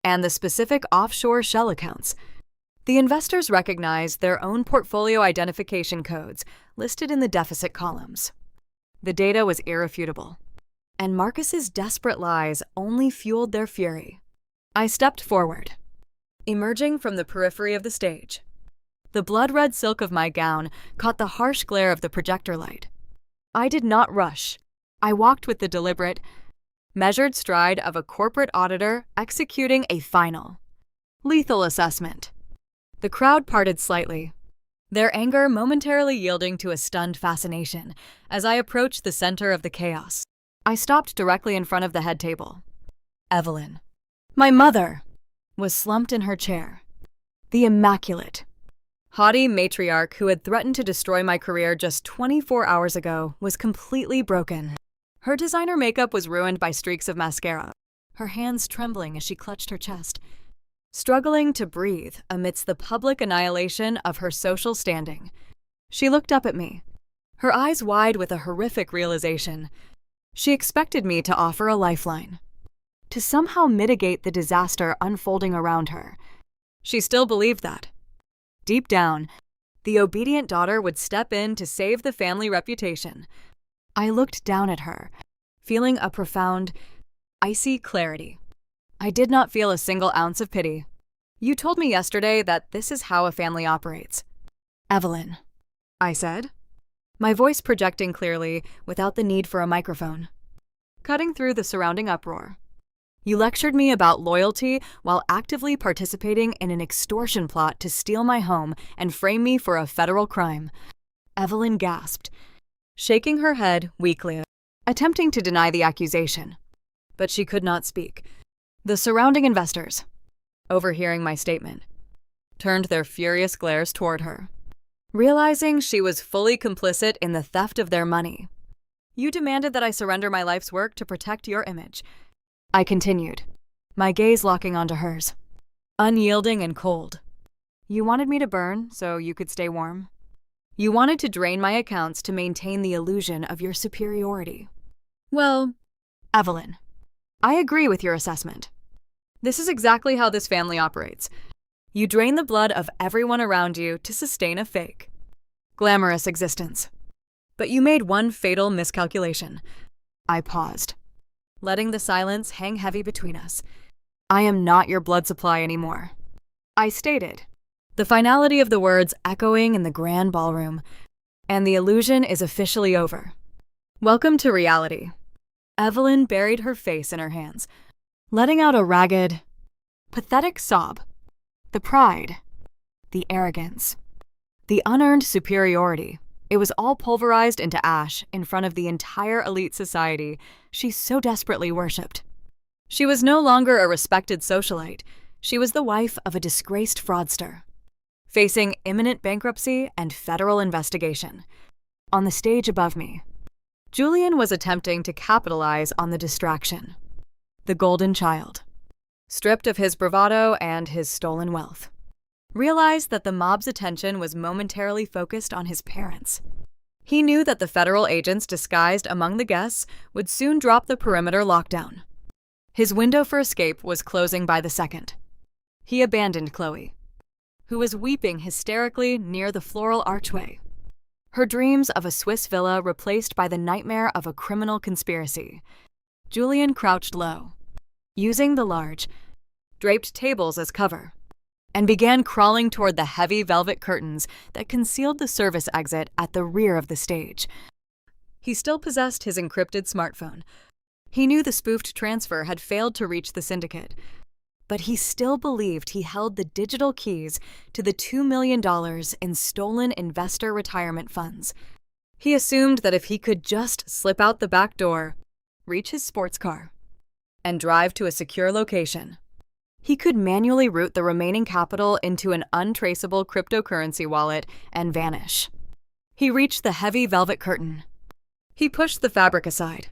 and the specific offshore shell accounts. The investors recognized their own portfolio identification codes listed in the deficit columns. The data was irrefutable, and Marcus's desperate lies only fueled their fury. I stepped forward, emerging from the periphery of the stage. The blood-red silk of my gown caught the harsh glare of the projector light. I did not rush. I walked with the deliberate, measured stride of a corporate auditor executing a final, lethal assessment. The crowd parted slightly, their anger momentarily yielding to a stunned fascination as I approached the center of the chaos. I stopped directly in front of the head table. Evelyn, my mother, was slumped in her chair. The immaculate, haughty matriarch who had threatened to destroy my career just 24 hours ago was completely broken. Her designer makeup was ruined by streaks of mascara, her hands trembling as she clutched her chest, struggling to breathe amidst the public annihilation of her social standing. She looked up at me, her eyes wide with a horrific realization. She expected me to offer a lifeline, to somehow mitigate the disaster unfolding around her. She still believed that. Deep down, the obedient daughter would step in to save the family reputation. I looked down at her, feeling a profound, icy clarity. I did not feel a single ounce of pity. You told me yesterday that this is how a family operates. Evelyn, I said, my voice projecting clearly without the need for a microphone, cutting through the surrounding uproar. You lectured me about loyalty while actively participating in an extortion plot to steal my home and frame me for a federal crime. Evelyn gasped, shaking her head weakly, attempting to deny the accusation. But she could not speak. The surrounding investors, overhearing my statement, turned their furious glares toward her, realizing she was fully complicit in the theft of their money. You demanded that I surrender my life's work to protect your image. I continued, my gaze locking onto hers, unyielding and cold. You wanted me to burn so you could stay warm. You wanted to drain my accounts to maintain the illusion of your superiority. Well, Evelyn, I agree with your assessment. This is exactly how this family operates. You drain the blood of everyone around you to sustain a fake, glamorous existence. But you made one fatal miscalculation. I paused, letting the silence hang heavy between us. I am not your blood supply anymore. I stated, the finality of the words echoing in the grand ballroom, and the illusion is officially over. Welcome to reality. Evelyn buried her face in her hands, letting out a ragged, pathetic sob. The pride, the arrogance, the unearned superiority, it was all pulverized into ash in front of the entire elite society she so desperately worshipped. She was no longer a respected socialite. She was the wife of a disgraced fraudster, facing imminent bankruptcy and federal investigation. On the stage above me, Julian was attempting to capitalize on the distraction. The golden child, stripped of his bravado and his stolen wealth, realized that the mob's attention was momentarily focused on his parents. He knew that the federal agents disguised among the guests would soon drop the perimeter lockdown. His window for escape was closing by the second. He abandoned Chloe, who was weeping hysterically near the floral archway, her dreams of a Swiss villa replaced by the nightmare of a criminal conspiracy. Julian crouched low, using the large, draped tables as cover, and began crawling toward the heavy velvet curtains that concealed the service exit at the rear of the stage. He still possessed his encrypted smartphone. He knew the spoofed transfer had failed to reach the syndicate, but he still believed he held the digital keys to the $2 million in stolen investor retirement funds. He assumed that if he could just slip out the back door, reach his sports car, and drive to a secure location, he could manually route the remaining capital into an untraceable cryptocurrency wallet and vanish. He reached the heavy velvet curtain. He pushed the fabric aside,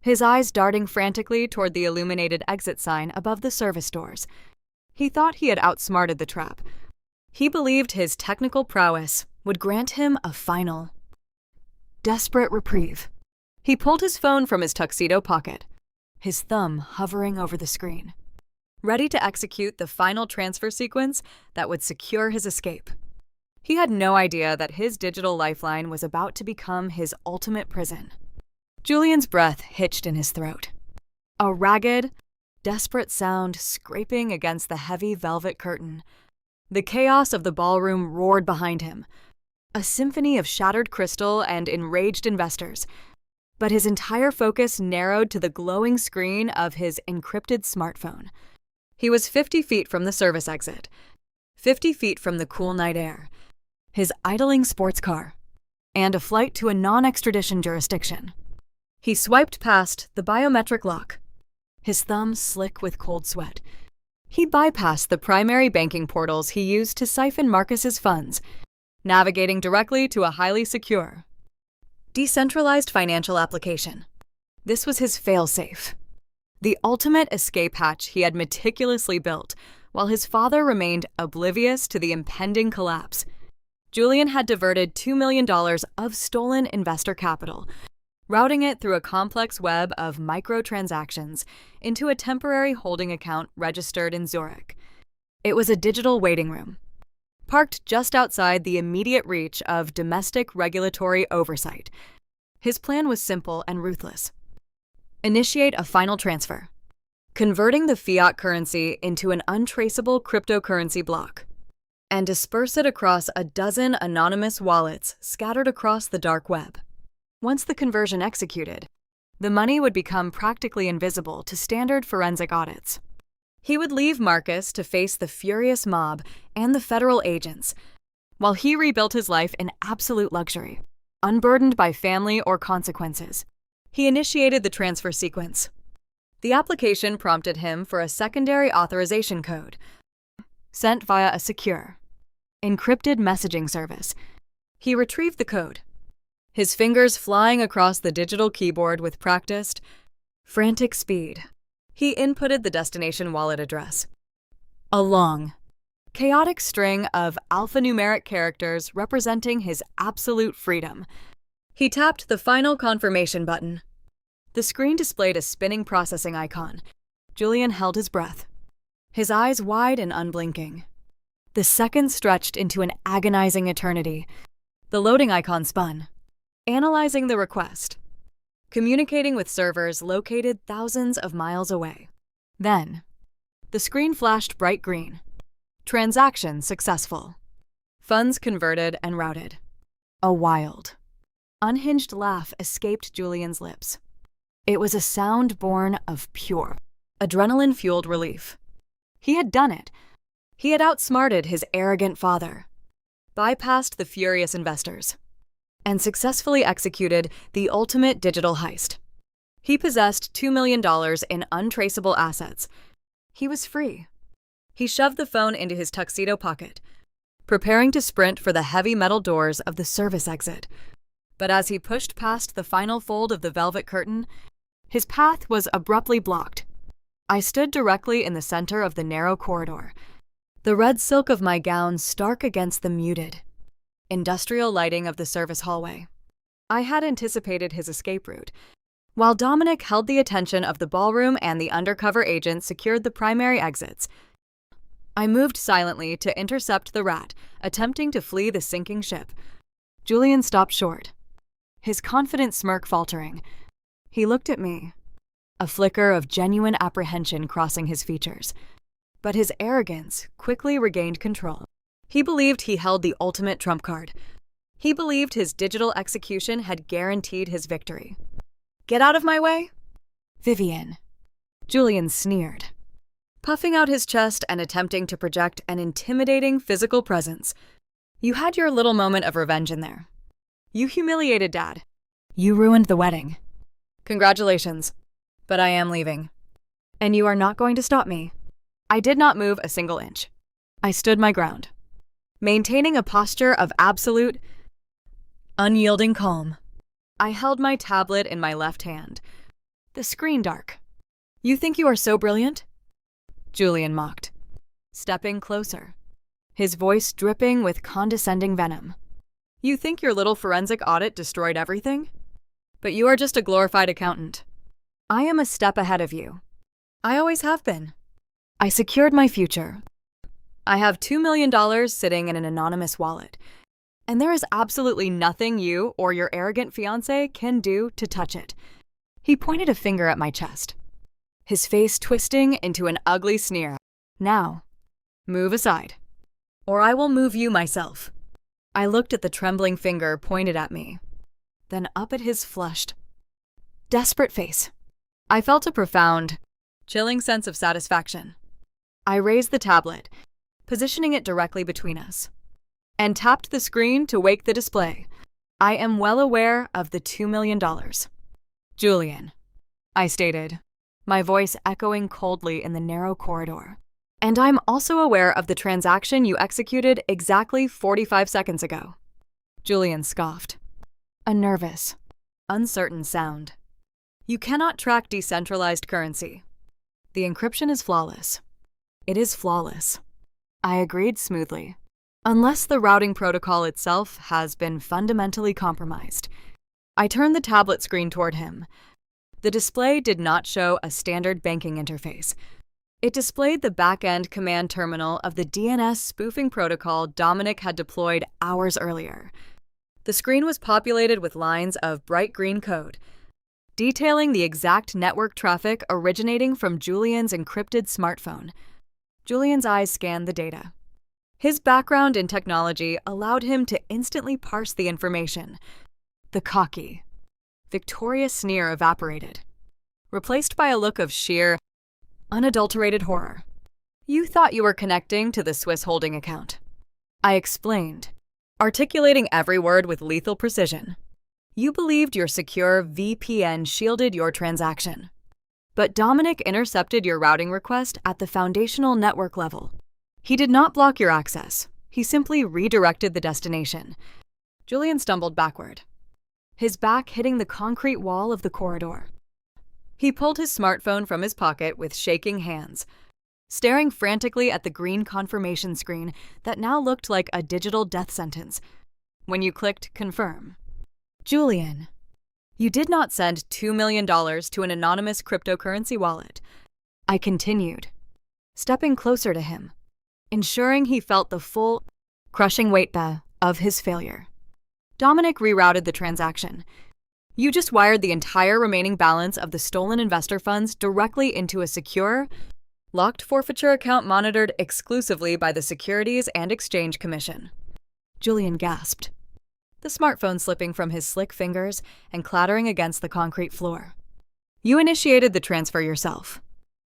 his eyes darting frantically toward the illuminated exit sign above the service doors. He thought he had outsmarted the trap. He believed his technical prowess would grant him a final, desperate reprieve. He pulled his phone from his tuxedo pocket, his thumb hovering over the screen, ready to execute the final transfer sequence that would secure his escape. He had no idea that his digital lifeline was about to become his ultimate prison. Julian's breath hitched in his throat, a ragged, desperate sound scraping against the heavy velvet curtain. The chaos of the ballroom roared behind him, a symphony of shattered crystal and enraged investors. But his entire focus narrowed to the glowing screen of his encrypted smartphone. He was 50 feet from the service exit, 50 feet from the cool night air, his idling sports car, and a flight to a non-extradition jurisdiction. He swiped past the biometric lock, his thumb slick with cold sweat. He bypassed the primary banking portals he used to siphon Marcus's funds, navigating directly to a highly secure, decentralized financial application. This was his fail-safe, the ultimate escape hatch he had meticulously built while his father remained oblivious to the impending collapse. Julian had diverted $2 million of stolen investor capital, routing it through a complex web of microtransactions into a temporary holding account registered in Zurich. It was a digital waiting room, parked just outside the immediate reach of domestic regulatory oversight. His plan was simple and ruthless. Initiate a final transfer, converting the fiat currency into an untraceable cryptocurrency block, and disperse it across a dozen anonymous wallets scattered across the dark web. Once the conversion executed, the money would become practically invisible to standard forensic audits. He would leave Marcus to face the furious mob and the federal agents, while he rebuilt his life in absolute luxury, unburdened by family or consequences. He initiated the transfer sequence. The application prompted him for a secondary authorization code, sent via a secure, encrypted messaging service. He retrieved the code, his fingers flying across the digital keyboard with practiced, frantic speed. He inputted the destination wallet address, a long, chaotic string of alphanumeric characters representing his absolute freedom. He tapped the final confirmation button. The screen displayed a spinning processing icon. Julian held his breath, his eyes wide and unblinking. The seconds stretched into an agonizing eternity. The loading icon spun, analyzing the request, communicating with servers located thousands of miles away. Then, the screen flashed bright green. Transaction successful. Funds converted and routed. A wild, unhinged laugh escaped Julian's lips. It was a sound born of pure, adrenaline-fueled relief. He had done it. He had outsmarted his arrogant father, bypassed the furious investors, and successfully executed the ultimate digital heist. He possessed $2 million in untraceable assets. He was free. He shoved the phone into his tuxedo pocket, preparing to sprint for the heavy metal doors of the service exit. But as he pushed past the final fold of the velvet curtain, his path was abruptly blocked. I stood directly in the center of the narrow corridor, the red silk of my gown stark against the muted, industrial lighting of the service hallway. I had anticipated his escape route. While Dominic held the attention of the ballroom and the undercover agent secured the primary exits, I moved silently to intercept the rat, attempting to flee the sinking ship. Julian stopped short, his confident smirk faltering. He looked at me, a flicker of genuine apprehension crossing his features. But his arrogance quickly regained control. He believed he held the ultimate trump card. He believed his digital execution had guaranteed his victory. "Get out of my way, Vivian," Julian sneered, puffing out his chest and attempting to project an intimidating physical presence. "You had your little moment of revenge in there. You humiliated Dad. You ruined the wedding. Congratulations, but I am leaving. And you are not going to stop me. I did not move a single inch. I stood my ground, maintaining a posture of absolute, unyielding calm. I held my tablet in my left hand, the screen dark. You think you are so brilliant? Julian mocked, stepping closer, his voice dripping with condescending venom. You think your little forensic audit destroyed everything? But you are just a glorified accountant. I am a step ahead of you. I always have been. I secured my future. I have $2 million sitting in an anonymous wallet, and there is absolutely nothing you or your arrogant fiancé can do to touch it. He pointed a finger at my chest, his face twisting into an ugly sneer. Now, move aside, or I will move you myself. I looked at the trembling finger pointed at me, then up at his flushed, desperate face. I felt a profound, chilling sense of satisfaction. I raised the tablet, positioning it directly between us, and tapped the screen to wake the display. I am well aware of the $2 million. Julian, I stated, my voice echoing coldly in the narrow corridor. And I'm also aware of the transaction you executed exactly 45 seconds ago. Julian scoffed, a nervous, uncertain sound. You cannot track decentralized currency. The encryption is flawless. It is flawless. I agreed smoothly. Unless the routing protocol itself has been fundamentally compromised. I turned the tablet screen toward him. The display did not show a standard banking interface. It displayed the back-end command terminal of the DNS spoofing protocol Dominic had deployed hours earlier. The screen was populated with lines of bright green code, detailing the exact network traffic originating from Julian's encrypted smartphone. Julian's eyes scanned the data. His background in technology allowed him to instantly parse the information. The cocky, victorious sneer evaporated, replaced by a look of sheer, unadulterated horror. You thought you were connecting to the Swiss holding account. I explained, articulating every word with lethal precision. You believed your secure VPN shielded your transaction. But Dominic intercepted your routing request at the foundational network level. He did not block your access. He simply redirected the destination. Julian stumbled backward, his back hitting the concrete wall of the corridor. He pulled his smartphone from his pocket with shaking hands, staring frantically at the green confirmation screen that now looked like a digital death sentence. When you clicked confirm. Julian, you did not send $2 million to an anonymous cryptocurrency wallet. I continued, stepping closer to him, ensuring he felt the full, crushing weight of his failure. Dominic rerouted the transaction. You just wired the entire remaining balance of the stolen investor funds directly into a secure, locked forfeiture account monitored exclusively by the Securities and Exchange Commission. Julian gasped, the smartphone slipping from his slick fingers and clattering against the concrete floor. You initiated the transfer yourself,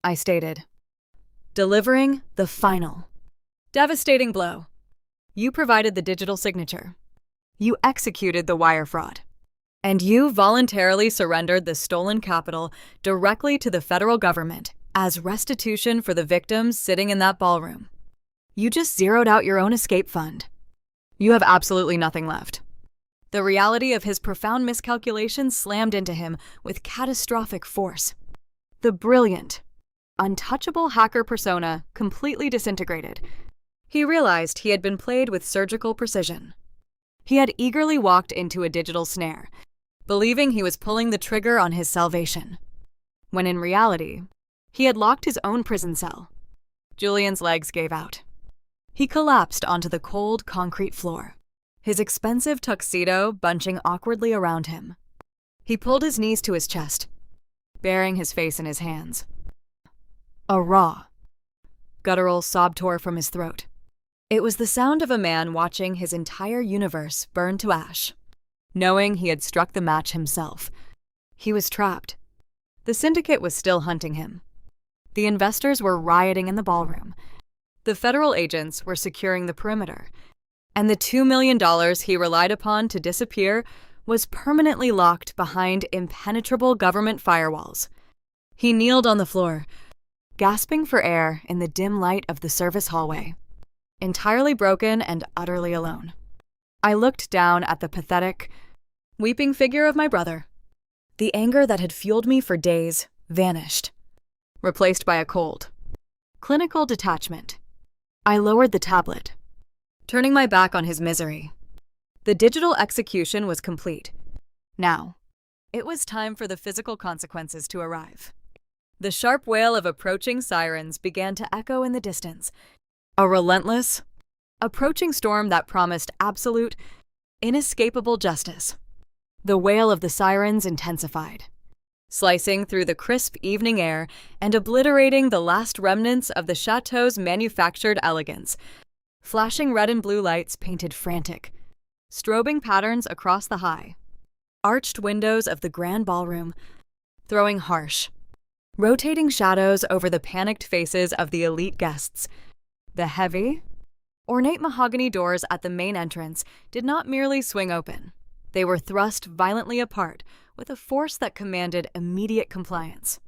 I stated, delivering the final, devastating blow. You provided the digital signature. You executed the wire fraud. And you voluntarily surrendered the stolen capital directly to the federal government as restitution for the victims sitting in that ballroom. You just zeroed out your own escape fund. You have absolutely nothing left. The reality of his profound miscalculation slammed into him with catastrophic force. The brilliant, untouchable hacker persona completely disintegrated. He realized he had been played with surgical precision. He had eagerly walked into a digital snare, believing he was pulling the trigger on his salvation, when in reality, he had locked his own prison cell. Julian's legs gave out. He collapsed onto the cold concrete floor, his expensive tuxedo bunching awkwardly around him. He pulled his knees to his chest, burying his face in his hands. A raw, guttural sob tore from his throat. It was the sound of a man watching his entire universe burn to ash, knowing he had struck the match himself. He was trapped. The syndicate was still hunting him. The investors were rioting in the ballroom. The federal agents were securing the perimeter. and the $2 million he relied upon to disappear was permanently locked behind impenetrable government firewalls. He kneeled on the floor, gasping for air in the dim light of the service hallway, entirely broken and utterly alone. I looked down at the pathetic, weeping figure of my brother. The anger that had fueled me for days vanished, replaced by a cold, clinical detachment. I lowered the tablet, turning my back on his misery. The digital execution was complete. Now, it was time for the physical consequences to arrive. The sharp wail of approaching sirens began to echo in the distance, a relentless, approaching storm that promised absolute, inescapable justice. The wail of the sirens intensified, slicing through the crisp evening air and obliterating the last remnants of the chateau's manufactured elegance. Flashing red and blue lights painted frantic, strobing patterns across the high, arched windows of the grand ballroom, throwing harsh, rotating shadows over the panicked faces of the elite guests. The heavy, ornate mahogany doors at the main entrance did not merely swing open. They were thrust violently apart with a force that commanded immediate compliance.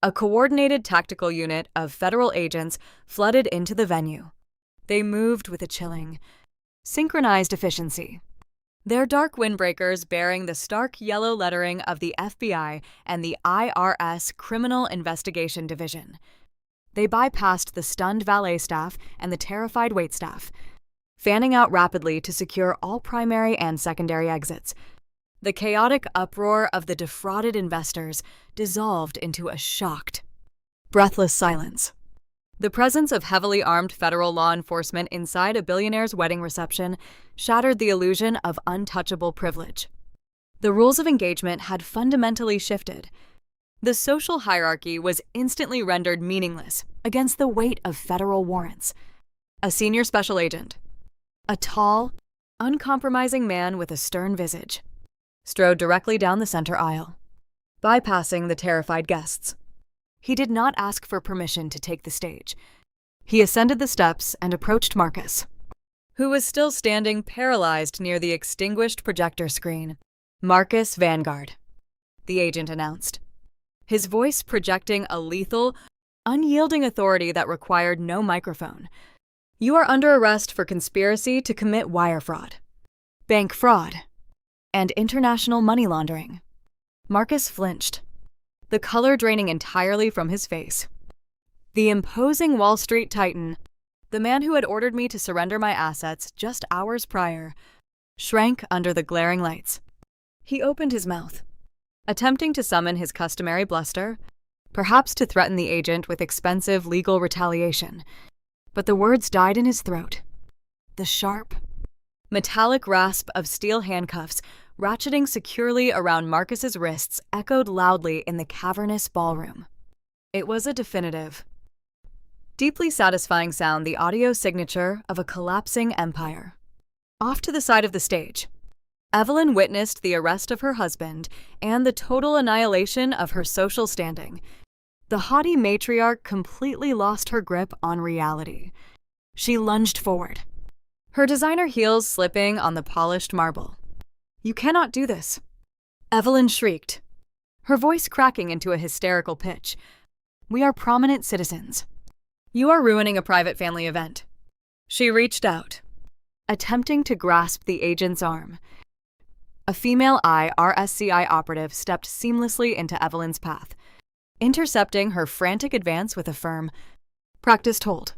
A coordinated tactical unit of federal agents flooded into the venue. They moved with a chilling, synchronized efficiency, their dark windbreakers bearing the stark yellow lettering of the FBI and the IRS Criminal Investigation Division. They bypassed the stunned valet staff and the terrified waitstaff, fanning out rapidly to secure all primary and secondary exits. The chaotic uproar of the defrauded investors dissolved into a shocked, breathless silence. The presence of heavily armed federal law enforcement inside a billionaire's wedding reception shattered the illusion of untouchable privilege. The rules of engagement had fundamentally shifted. The social hierarchy was instantly rendered meaningless against the weight of federal warrants. A senior special agent, a tall, uncompromising man with a stern visage, strode directly down the center aisle, bypassing the terrified guests. He did not ask for permission to take the stage. He ascended the steps and approached Marcus, who was still standing paralyzed near the extinguished projector screen. "Marcus Vanguard," the agent announced, his voice projecting a lethal, unyielding authority that required no microphone. "You are under arrest for conspiracy to commit wire fraud, bank fraud, and international money laundering." Marcus flinched, the color draining entirely from his face. The imposing Wall Street titan, the man who had ordered me to surrender my assets just hours prior, shrank under the glaring lights. He opened his mouth, attempting to summon his customary bluster, perhaps to threaten the agent with expensive legal retaliation. But the words died in his throat. The sharp, metallic rasp of steel handcuffs ratcheting securely around Marcus's wrists echoed loudly in the cavernous ballroom. It was a definitive, deeply satisfying sound, the audio signature of a collapsing empire. Off to the side of the stage, Evelyn witnessed the arrest of her husband and the total annihilation of her social standing. The haughty matriarch completely lost her grip on reality. She lunged forward, her designer heels slipping on the polished marble. "You cannot do this," Evelyn shrieked, her voice cracking into a hysterical pitch. "We are prominent citizens. You are ruining a private family event." She reached out, attempting to grasp the agent's arm. A female IRSCI operative stepped seamlessly into Evelyn's path, intercepting her frantic advance with a firm, "Practiced hold."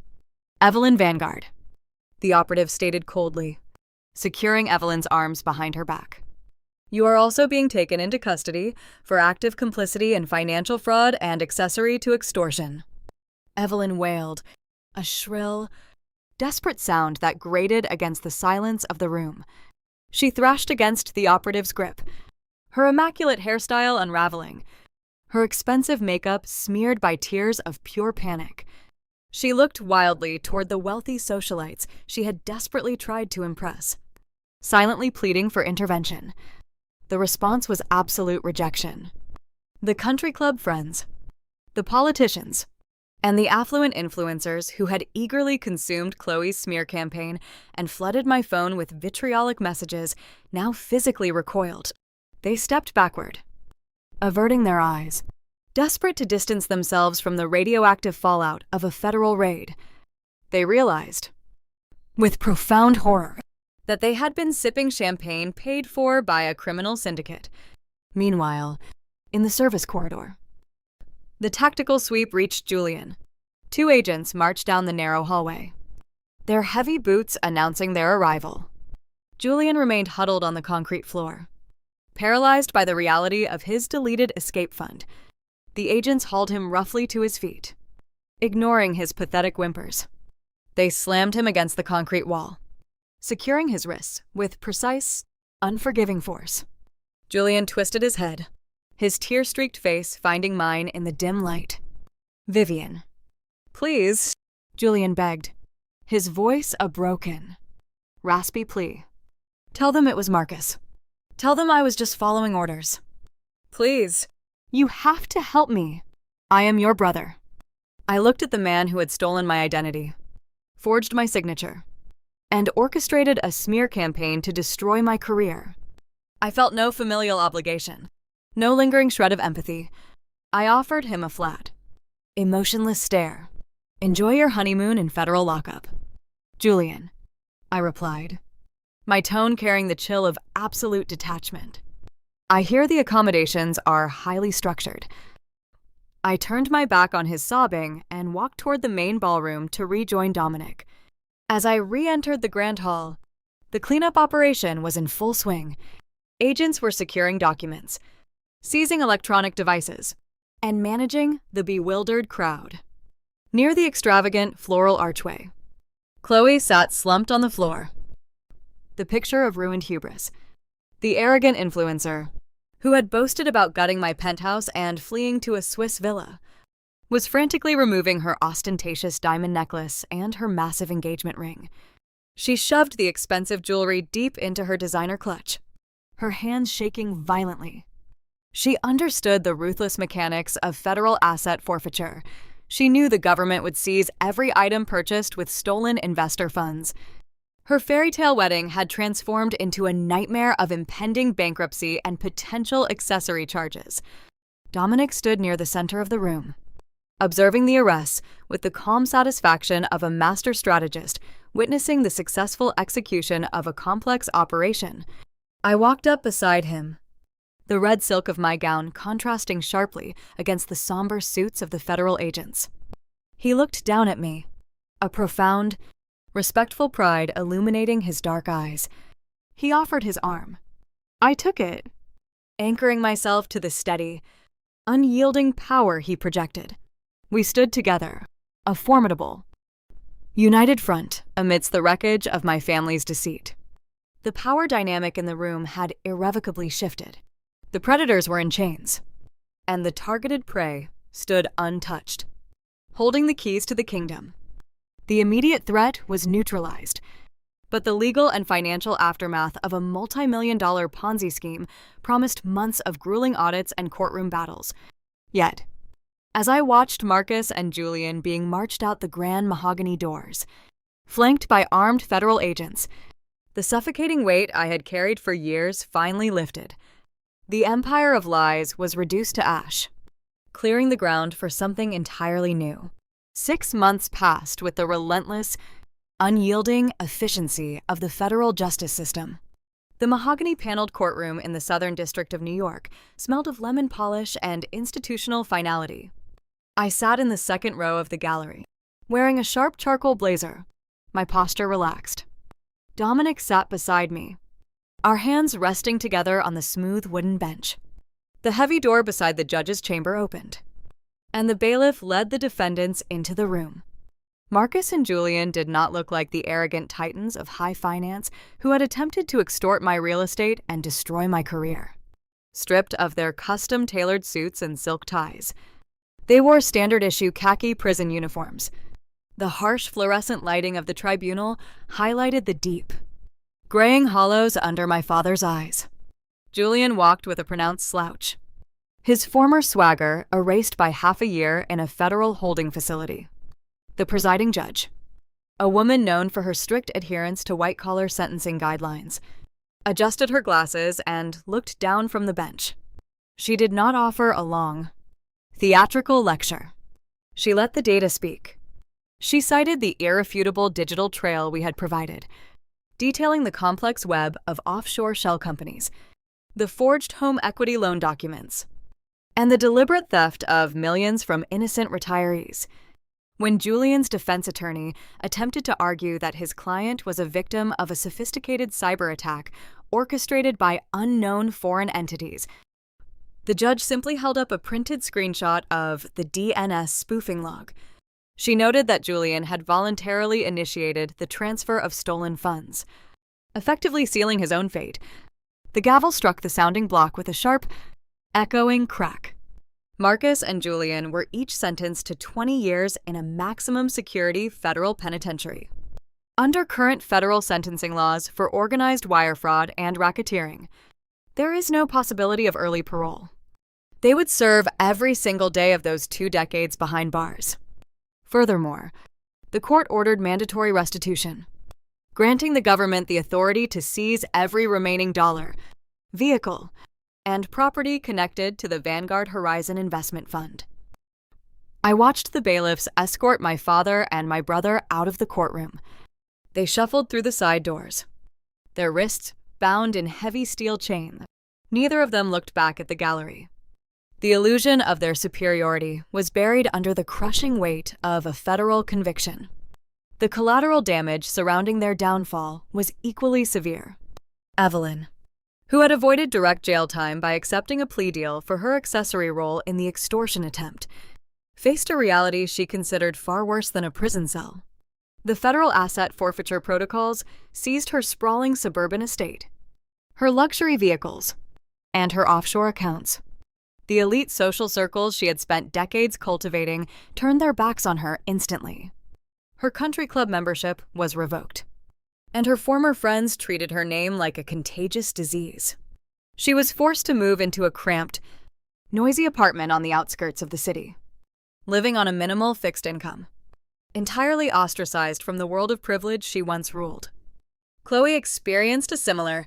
"Evelyn Vanguard," the operative stated coldly, securing Evelyn's arms behind her back. "You are also being taken into custody for active complicity in financial fraud and accessory to extortion." Evelyn wailed, a shrill, desperate sound that grated against the silence of the room. She thrashed against the operative's grip, her immaculate hairstyle unraveling, her expensive makeup smeared by tears of pure panic. She looked wildly toward the wealthy socialites she had desperately tried to impress, silently pleading for intervention. The response was absolute rejection. The country club friends, the politicians, And the affluent influencers who had eagerly consumed Chloe's smear campaign and flooded my phone with vitriolic messages now physically recoiled. They stepped backward, averting their eyes, desperate to distance themselves from the radioactive fallout of a federal raid. They realized, with profound horror, that they had been sipping champagne paid for by a criminal syndicate. Meanwhile, in the service corridor, the tactical sweep reached Julian. 2 agents marched down the narrow hallway, their heavy boots announcing their arrival. Julian remained huddled on the concrete floor, paralyzed by the reality of his deleted escape fund. The agents hauled him roughly to his feet, ignoring his pathetic whimpers. They slammed him against the concrete wall, securing his wrists with precise, unforgiving force. Julian twisted his head, his tear-streaked face finding mine in the dim light. "Vivian, please," Julian begged, his voice a broken, raspy plea. "Tell them it was Marcus. Tell them I was just following orders. Please, you have to help me. I am your brother." I looked at the man who had stolen my identity, forged my signature, and orchestrated a smear campaign to destroy my career. I felt no familial obligation, no lingering shred of empathy. I offered him a flat, emotionless stare. "Enjoy your honeymoon in federal lockup, Julian," I replied, my tone carrying the chill of absolute detachment. "I hear the accommodations are highly structured." I turned my back on his sobbing and walked toward the main ballroom to rejoin Dominic. As I re-entered the grand hall, the cleanup operation was in full swing. Agents were securing documents, seizing electronic devices, and managing the bewildered crowd. Near the extravagant floral archway, Chloe sat slumped on the floor, the picture of ruined hubris. The arrogant influencer, who had boasted about gutting my penthouse and fleeing to a Swiss villa, was frantically removing her ostentatious diamond necklace and her massive engagement ring. She shoved the expensive jewelry deep into her designer clutch, her hands shaking violently. She understood the ruthless mechanics of federal asset forfeiture. She knew the government would seize every item purchased with stolen investor funds. Her fairy tale wedding had transformed into a nightmare of impending bankruptcy and potential accessory charges. Dominic stood near the center of the room, observing the arrests with the calm satisfaction of a master strategist witnessing the successful execution of a complex operation. I walked up beside him, the red silk of my gown contrasting sharply against the somber suits of the federal agents. He looked down at me, a profound, respectful pride illuminating his dark eyes. He offered his arm. I took it, anchoring myself to the steady, unyielding power he projected. We stood together, a formidable, united front amidst the wreckage of my family's deceit. The power dynamic in the room had irrevocably shifted. The predators were in chains, and the targeted prey stood untouched, holding the keys to the kingdom. The immediate threat was neutralized, but the legal and financial aftermath of a multi-million-dollar Ponzi scheme promised months of grueling audits and courtroom battles. Yet, as I watched Marcus and Julian being marched out the grand mahogany doors, flanked by armed federal agents, the suffocating weight I had carried for years finally lifted. The empire of lies was reduced to ash, clearing the ground for something entirely new. 6 months passed with the relentless, unyielding efficiency of the federal justice system. The mahogany-paneled courtroom in the Southern District of New York smelled of lemon polish and institutional finality. I sat in the second row of the gallery, wearing a sharp charcoal blazer, my posture relaxed. Dominic sat beside me, our hands resting together on the smooth wooden bench. The heavy door beside the judge's chamber opened, and the bailiff led the defendants into the room. Marcus and Julian did not look like the arrogant titans of high finance who had attempted to extort my real estate and destroy my career. Stripped of their custom-tailored suits and silk ties, they wore standard-issue khaki prison uniforms. The harsh fluorescent lighting of the tribunal highlighted the deep, graying hollows under my father's eyes. Julian walked with a pronounced slouch, His former swagger erased by half a year in a federal holding facility. The presiding judge, a woman known for her strict adherence to white-collar sentencing guidelines, adjusted her glasses and looked down from the bench. She did not offer a long, theatrical lecture. She let the data speak. She cited the irrefutable digital trail we had provided, detailing the complex web of offshore shell companies, the forged home equity loan documents, and the deliberate theft of millions from innocent retirees. When Julian's defense attorney attempted to argue that his client was a victim of a sophisticated cyber attack orchestrated by unknown foreign entities, the judge simply held up a printed screenshot of the DNS spoofing log. She noted that Julian had voluntarily initiated the transfer of stolen funds, effectively sealing his own fate. The gavel struck the sounding block with a sharp, echoing crack. Marcus and Julian were each sentenced to 20 years in a maximum security federal penitentiary. Under current federal sentencing laws for organized wire fraud and racketeering, there is no possibility of early parole. They would serve every single day of those 2 decades behind bars. Furthermore, the court ordered mandatory restitution, granting the government the authority to seize every remaining dollar, vehicle, and property connected to the Vanguard Horizon Investment Fund. I watched the bailiffs escort my father and my brother out of the courtroom. They shuffled through the side doors, their wrists bound in heavy steel chain. Neither of them looked back at the gallery. The illusion of their superiority was buried under the crushing weight of a federal conviction. The collateral damage surrounding their downfall was equally severe. Evelyn, who had avoided direct jail time by accepting a plea deal for her accessory role in the extortion attempt, faced a reality she considered far worse than a prison cell. The federal asset forfeiture protocols seized her sprawling suburban estate, her luxury vehicles, and her offshore accounts. The elite social circles she had spent decades cultivating turned their backs on her instantly. Her country club membership was revoked, and her former friends treated her name like a contagious disease. She was forced to move into a cramped, noisy apartment on the outskirts of the city, living on a minimal fixed income, entirely ostracized from the world of privilege she once ruled. Chloe experienced a similar,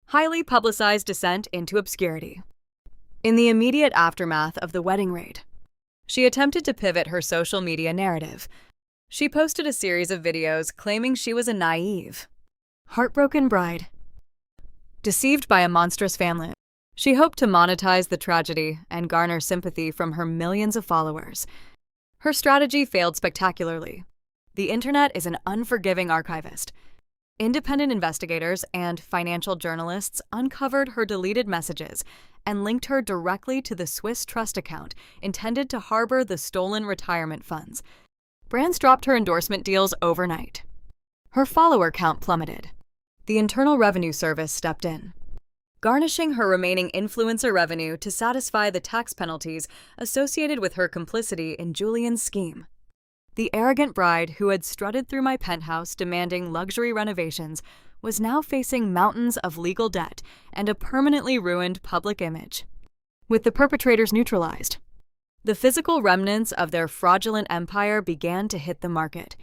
highly publicized descent into obscurity. In the immediate aftermath of the wedding raid, she attempted to pivot her social media narrative. She posted a series of videos claiming she was a naive, heartbroken bride, deceived by a monstrous family. She hoped to monetize the tragedy and garner sympathy from her millions of followers. Her strategy failed spectacularly. The internet is an unforgiving archivist. Independent investigators and financial journalists uncovered her deleted messages and linked her directly to the Swiss trust account intended to harbor the stolen retirement funds. Brands dropped her endorsement deals overnight. Her follower count plummeted. The Internal Revenue Service stepped in, garnishing her remaining influencer revenue to satisfy the tax penalties associated with her complicity in Julian's scheme. The arrogant bride who had strutted through my penthouse demanding luxury renovations was now facing mountains of legal debt and a permanently ruined public image. With the perpetrators neutralized, the physical remnants of their fraudulent empire began to hit the market.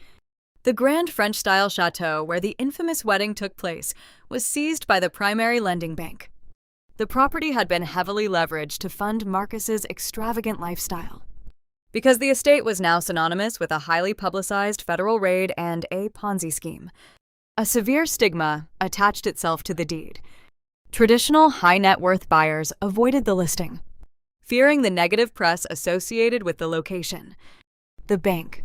The grand French-style chateau where the infamous wedding took place was seized by the primary lending bank. The property had been heavily leveraged to fund Marcus's extravagant lifestyle. Because the estate was now synonymous with a highly publicized federal raid and a Ponzi scheme, a severe stigma attached itself to the deed. Traditional high-net-worth buyers avoided the listing, fearing the negative press associated with the location. The bank,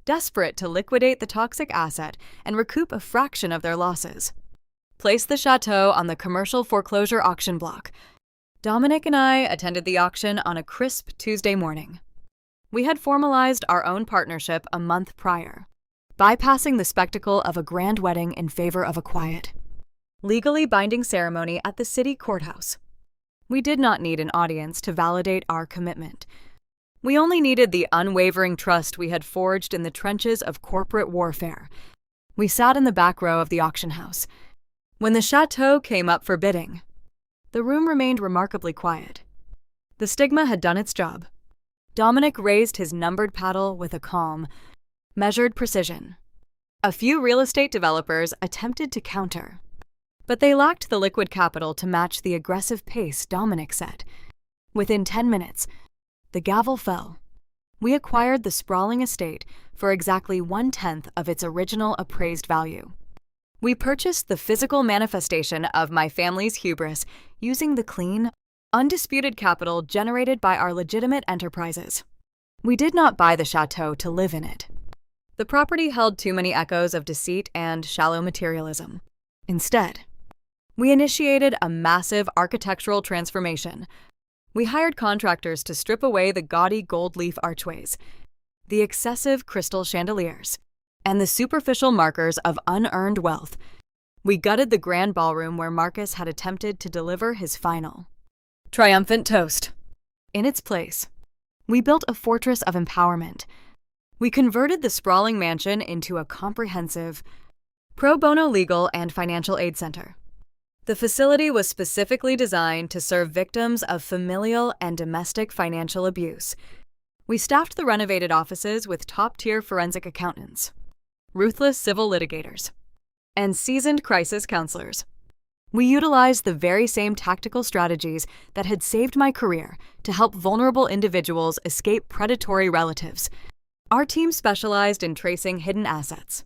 desperate to liquidate the toxic asset and recoup a fraction of their losses, placed the chateau on the commercial foreclosure auction block. Dominic and I attended the auction on a crisp Tuesday morning. We had formalized our own partnership a month prior, bypassing the spectacle of a grand wedding in favor of a quiet, legally binding ceremony at the city courthouse. We did not need an audience to validate our commitment. We only needed the unwavering trust we had forged in the trenches of corporate warfare. We sat in the back row of the auction house. When the chateau came up for bidding, the room remained remarkably quiet. The stigma had done its job. Dominic raised his numbered paddle with a calm, measured precision. A few real estate developers attempted to counter, but they lacked the liquid capital to match the aggressive pace Dominic set. Within 10 minutes, the gavel fell. We acquired the sprawling estate for exactly 1/10 of its original appraised value. We purchased the physical manifestation of my family's hubris using the clean, undisputed capital generated by our legitimate enterprises. We did not buy the chateau to live in it. The property held too many echoes of deceit and shallow materialism. Instead, we initiated a massive architectural transformation. We hired contractors to strip away the gaudy gold leaf archways, the excessive crystal chandeliers, and the superficial markers of unearned wealth. We gutted the grand ballroom where Marcus had attempted to deliver his final, triumphant toast. In its place, we built a fortress of empowerment. We converted the sprawling mansion into a comprehensive, pro bono legal and financial aid center. The facility was specifically designed to serve victims of familial and domestic financial abuse. We staffed the renovated offices with top-tier forensic accountants, ruthless civil litigators, and seasoned crisis counselors. We utilized the very same tactical strategies that had saved my career to help vulnerable individuals escape predatory relatives. Our team specialized in tracing hidden assets,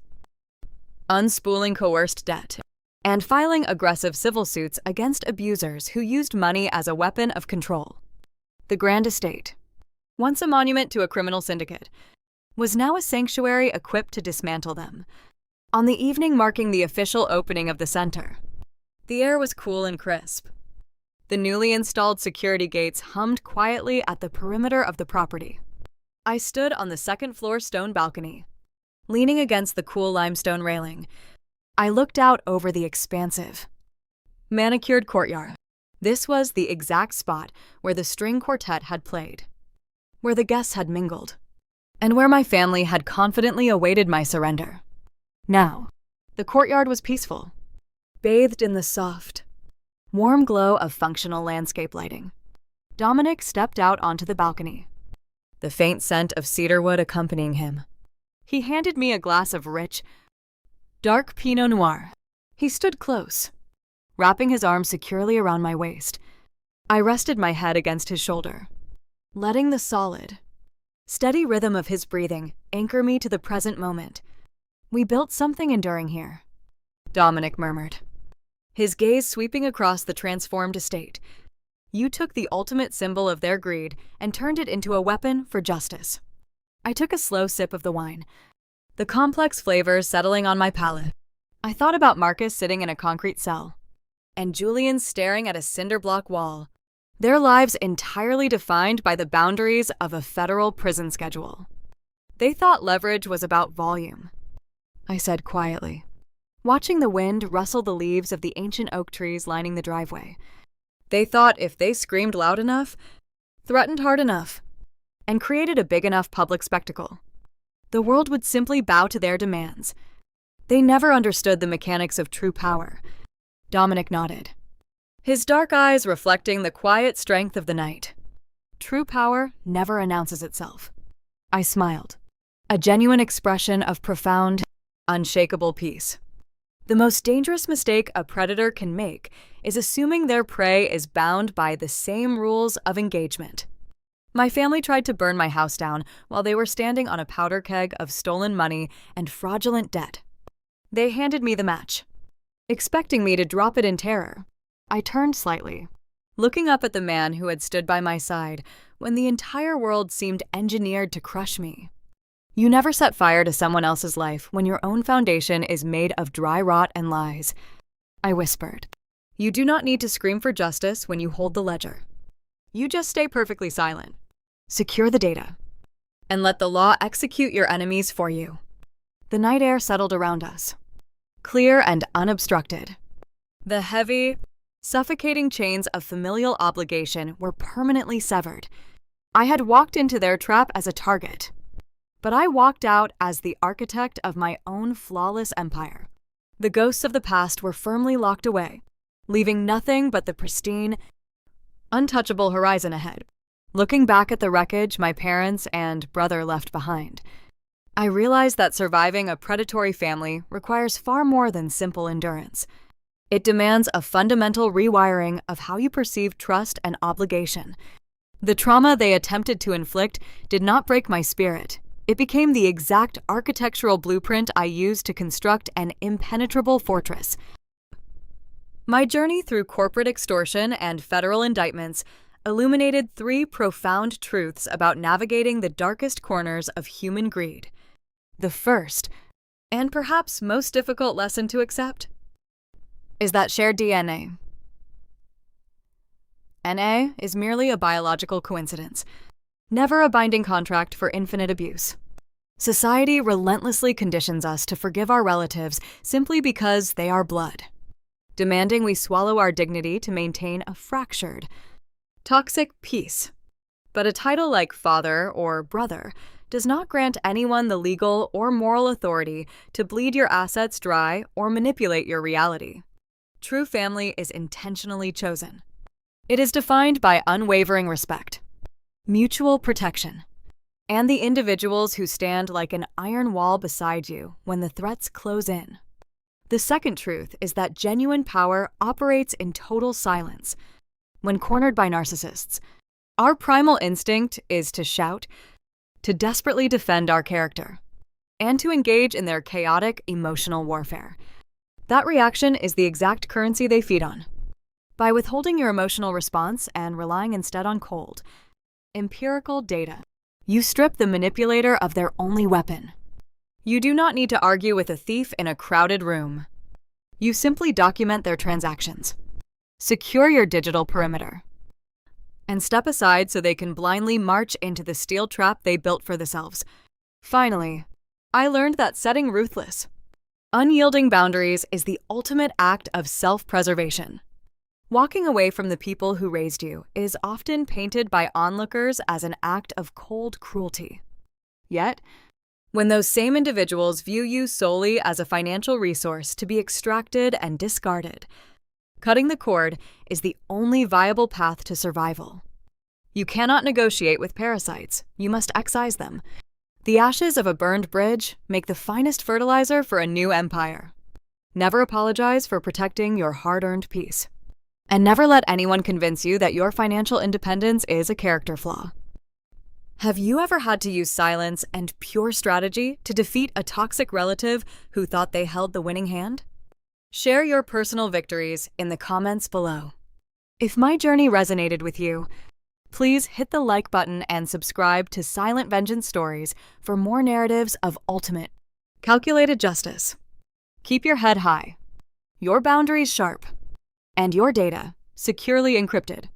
unspooling coerced debt, and filing aggressive civil suits against abusers who used money as a weapon of control. The Grand Estate, once a monument to a criminal syndicate, was now a sanctuary equipped to dismantle them. On the evening marking the official opening of the center, the air was cool and crisp. The newly installed security gates hummed quietly at the perimeter of the property. I stood on the second-floor stone balcony, leaning against the cool limestone railing. I looked out over the expansive, manicured courtyard. This was the exact spot where the string quartet had played, where the guests had mingled, and where my family had confidently awaited my surrender. Now, the courtyard was peaceful, bathed in the soft, warm glow of functional landscape lighting. Dominic stepped out onto the balcony, the faint scent of cedarwood accompanying him. He handed me a glass of rich, dark Pinot Noir. He stood close, wrapping his arm securely around my waist. I rested my head against his shoulder, letting the solid, steady rhythm of his breathing anchor me to the present moment. "We built something enduring here," Dominic murmured, his gaze sweeping across the transformed estate. "You took the ultimate symbol of their greed and turned it into a weapon for justice." I took a slow sip of the wine, the complex flavors settling on my palate. I thought about Marcus sitting in a concrete cell, and Julian staring at a cinder block wall, their lives entirely defined by the boundaries of a federal prison schedule. They thought leverage was about volume, I said quietly, watching the wind rustle the leaves of the ancient oak trees lining the driveway. They thought if they screamed loud enough, threatened hard enough, and created a big enough public spectacle, the world would simply bow to their demands. They never understood the mechanics of true power. Dominic nodded, his dark eyes reflecting the quiet strength of the night. True power never announces itself. I smiled, a genuine expression of profound, unshakable peace. The most dangerous mistake a predator can make is assuming their prey is bound by the same rules of engagement. My family tried to burn my house down while they were standing on a powder keg of stolen money and fraudulent debt. They handed me the match, expecting me to drop it in terror. I turned slightly, looking up at the man who had stood by my side when the entire world seemed engineered to crush me. You never set fire to someone else's life when your own foundation is made of dry rot and lies, I whispered. You do not need to scream for justice when you hold the ledger. You just stay perfectly silent. Secure the data, and let the law execute your enemies for you. The night air settled around us, clear and unobstructed. The heavy, suffocating chains of familial obligation were permanently severed. I had walked into their trap as a target, but I walked out as the architect of my own flawless empire. The ghosts of the past were firmly locked away, leaving nothing but the pristine, untouchable horizon ahead. Looking back at the wreckage my parents and brother left behind, I realized that surviving a predatory family requires far more than simple endurance. It demands a fundamental rewiring of how you perceive trust and obligation. The trauma they attempted to inflict did not break my spirit. It became the exact architectural blueprint I used to construct an impenetrable fortress. My journey through corporate extortion and federal indictments illuminated three profound truths about navigating the darkest corners of human greed. The first, and perhaps most difficult lesson to accept, is that shared DNA. NA is merely a biological coincidence, never a binding contract for infinite abuse. Society relentlessly conditions us to forgive our relatives simply because they are blood, demanding we swallow our dignity to maintain a fractured, toxic peace. But a title like father or brother does not grant anyone the legal or moral authority to bleed your assets dry or manipulate your reality. True family is intentionally chosen. It is defined by unwavering respect, mutual protection, and the individuals who stand like an iron wall beside you when the threats close in. The second truth is that genuine power operates in total silence. When cornered by narcissists, our primal instinct is to shout, to desperately defend our character, and to engage in their chaotic emotional warfare. That reaction is the exact currency they feed on. By withholding your emotional response and relying instead on cold, empirical data, you strip the manipulator of their only weapon. You do not need to argue with a thief in a crowded room. You simply document their transactions. Secure your digital perimeter, and step aside so they can blindly march into the steel trap they built for themselves. Finally, I learned that setting ruthless, unyielding boundaries is the ultimate act of self-preservation. Walking away from the people who raised you is often painted by onlookers as an act of cold cruelty. Yet, when those same individuals view you solely as a financial resource to be extracted and discarded, cutting the cord is the only viable path to survival. You cannot negotiate with parasites. You must excise them. The ashes of a burned bridge make the finest fertilizer for a new empire. Never apologize for protecting your hard-earned peace. And never let anyone convince you that your financial independence is a character flaw. Have you ever had to use silence and pure strategy to defeat a toxic relative who thought they held the winning hand? Share your personal victories in the comments below. If my journey resonated with you, please hit the like button and subscribe to Silent Vengeance Stories for more narratives of ultimate, calculated justice. Keep your head high, your boundaries sharp, and your data securely encrypted.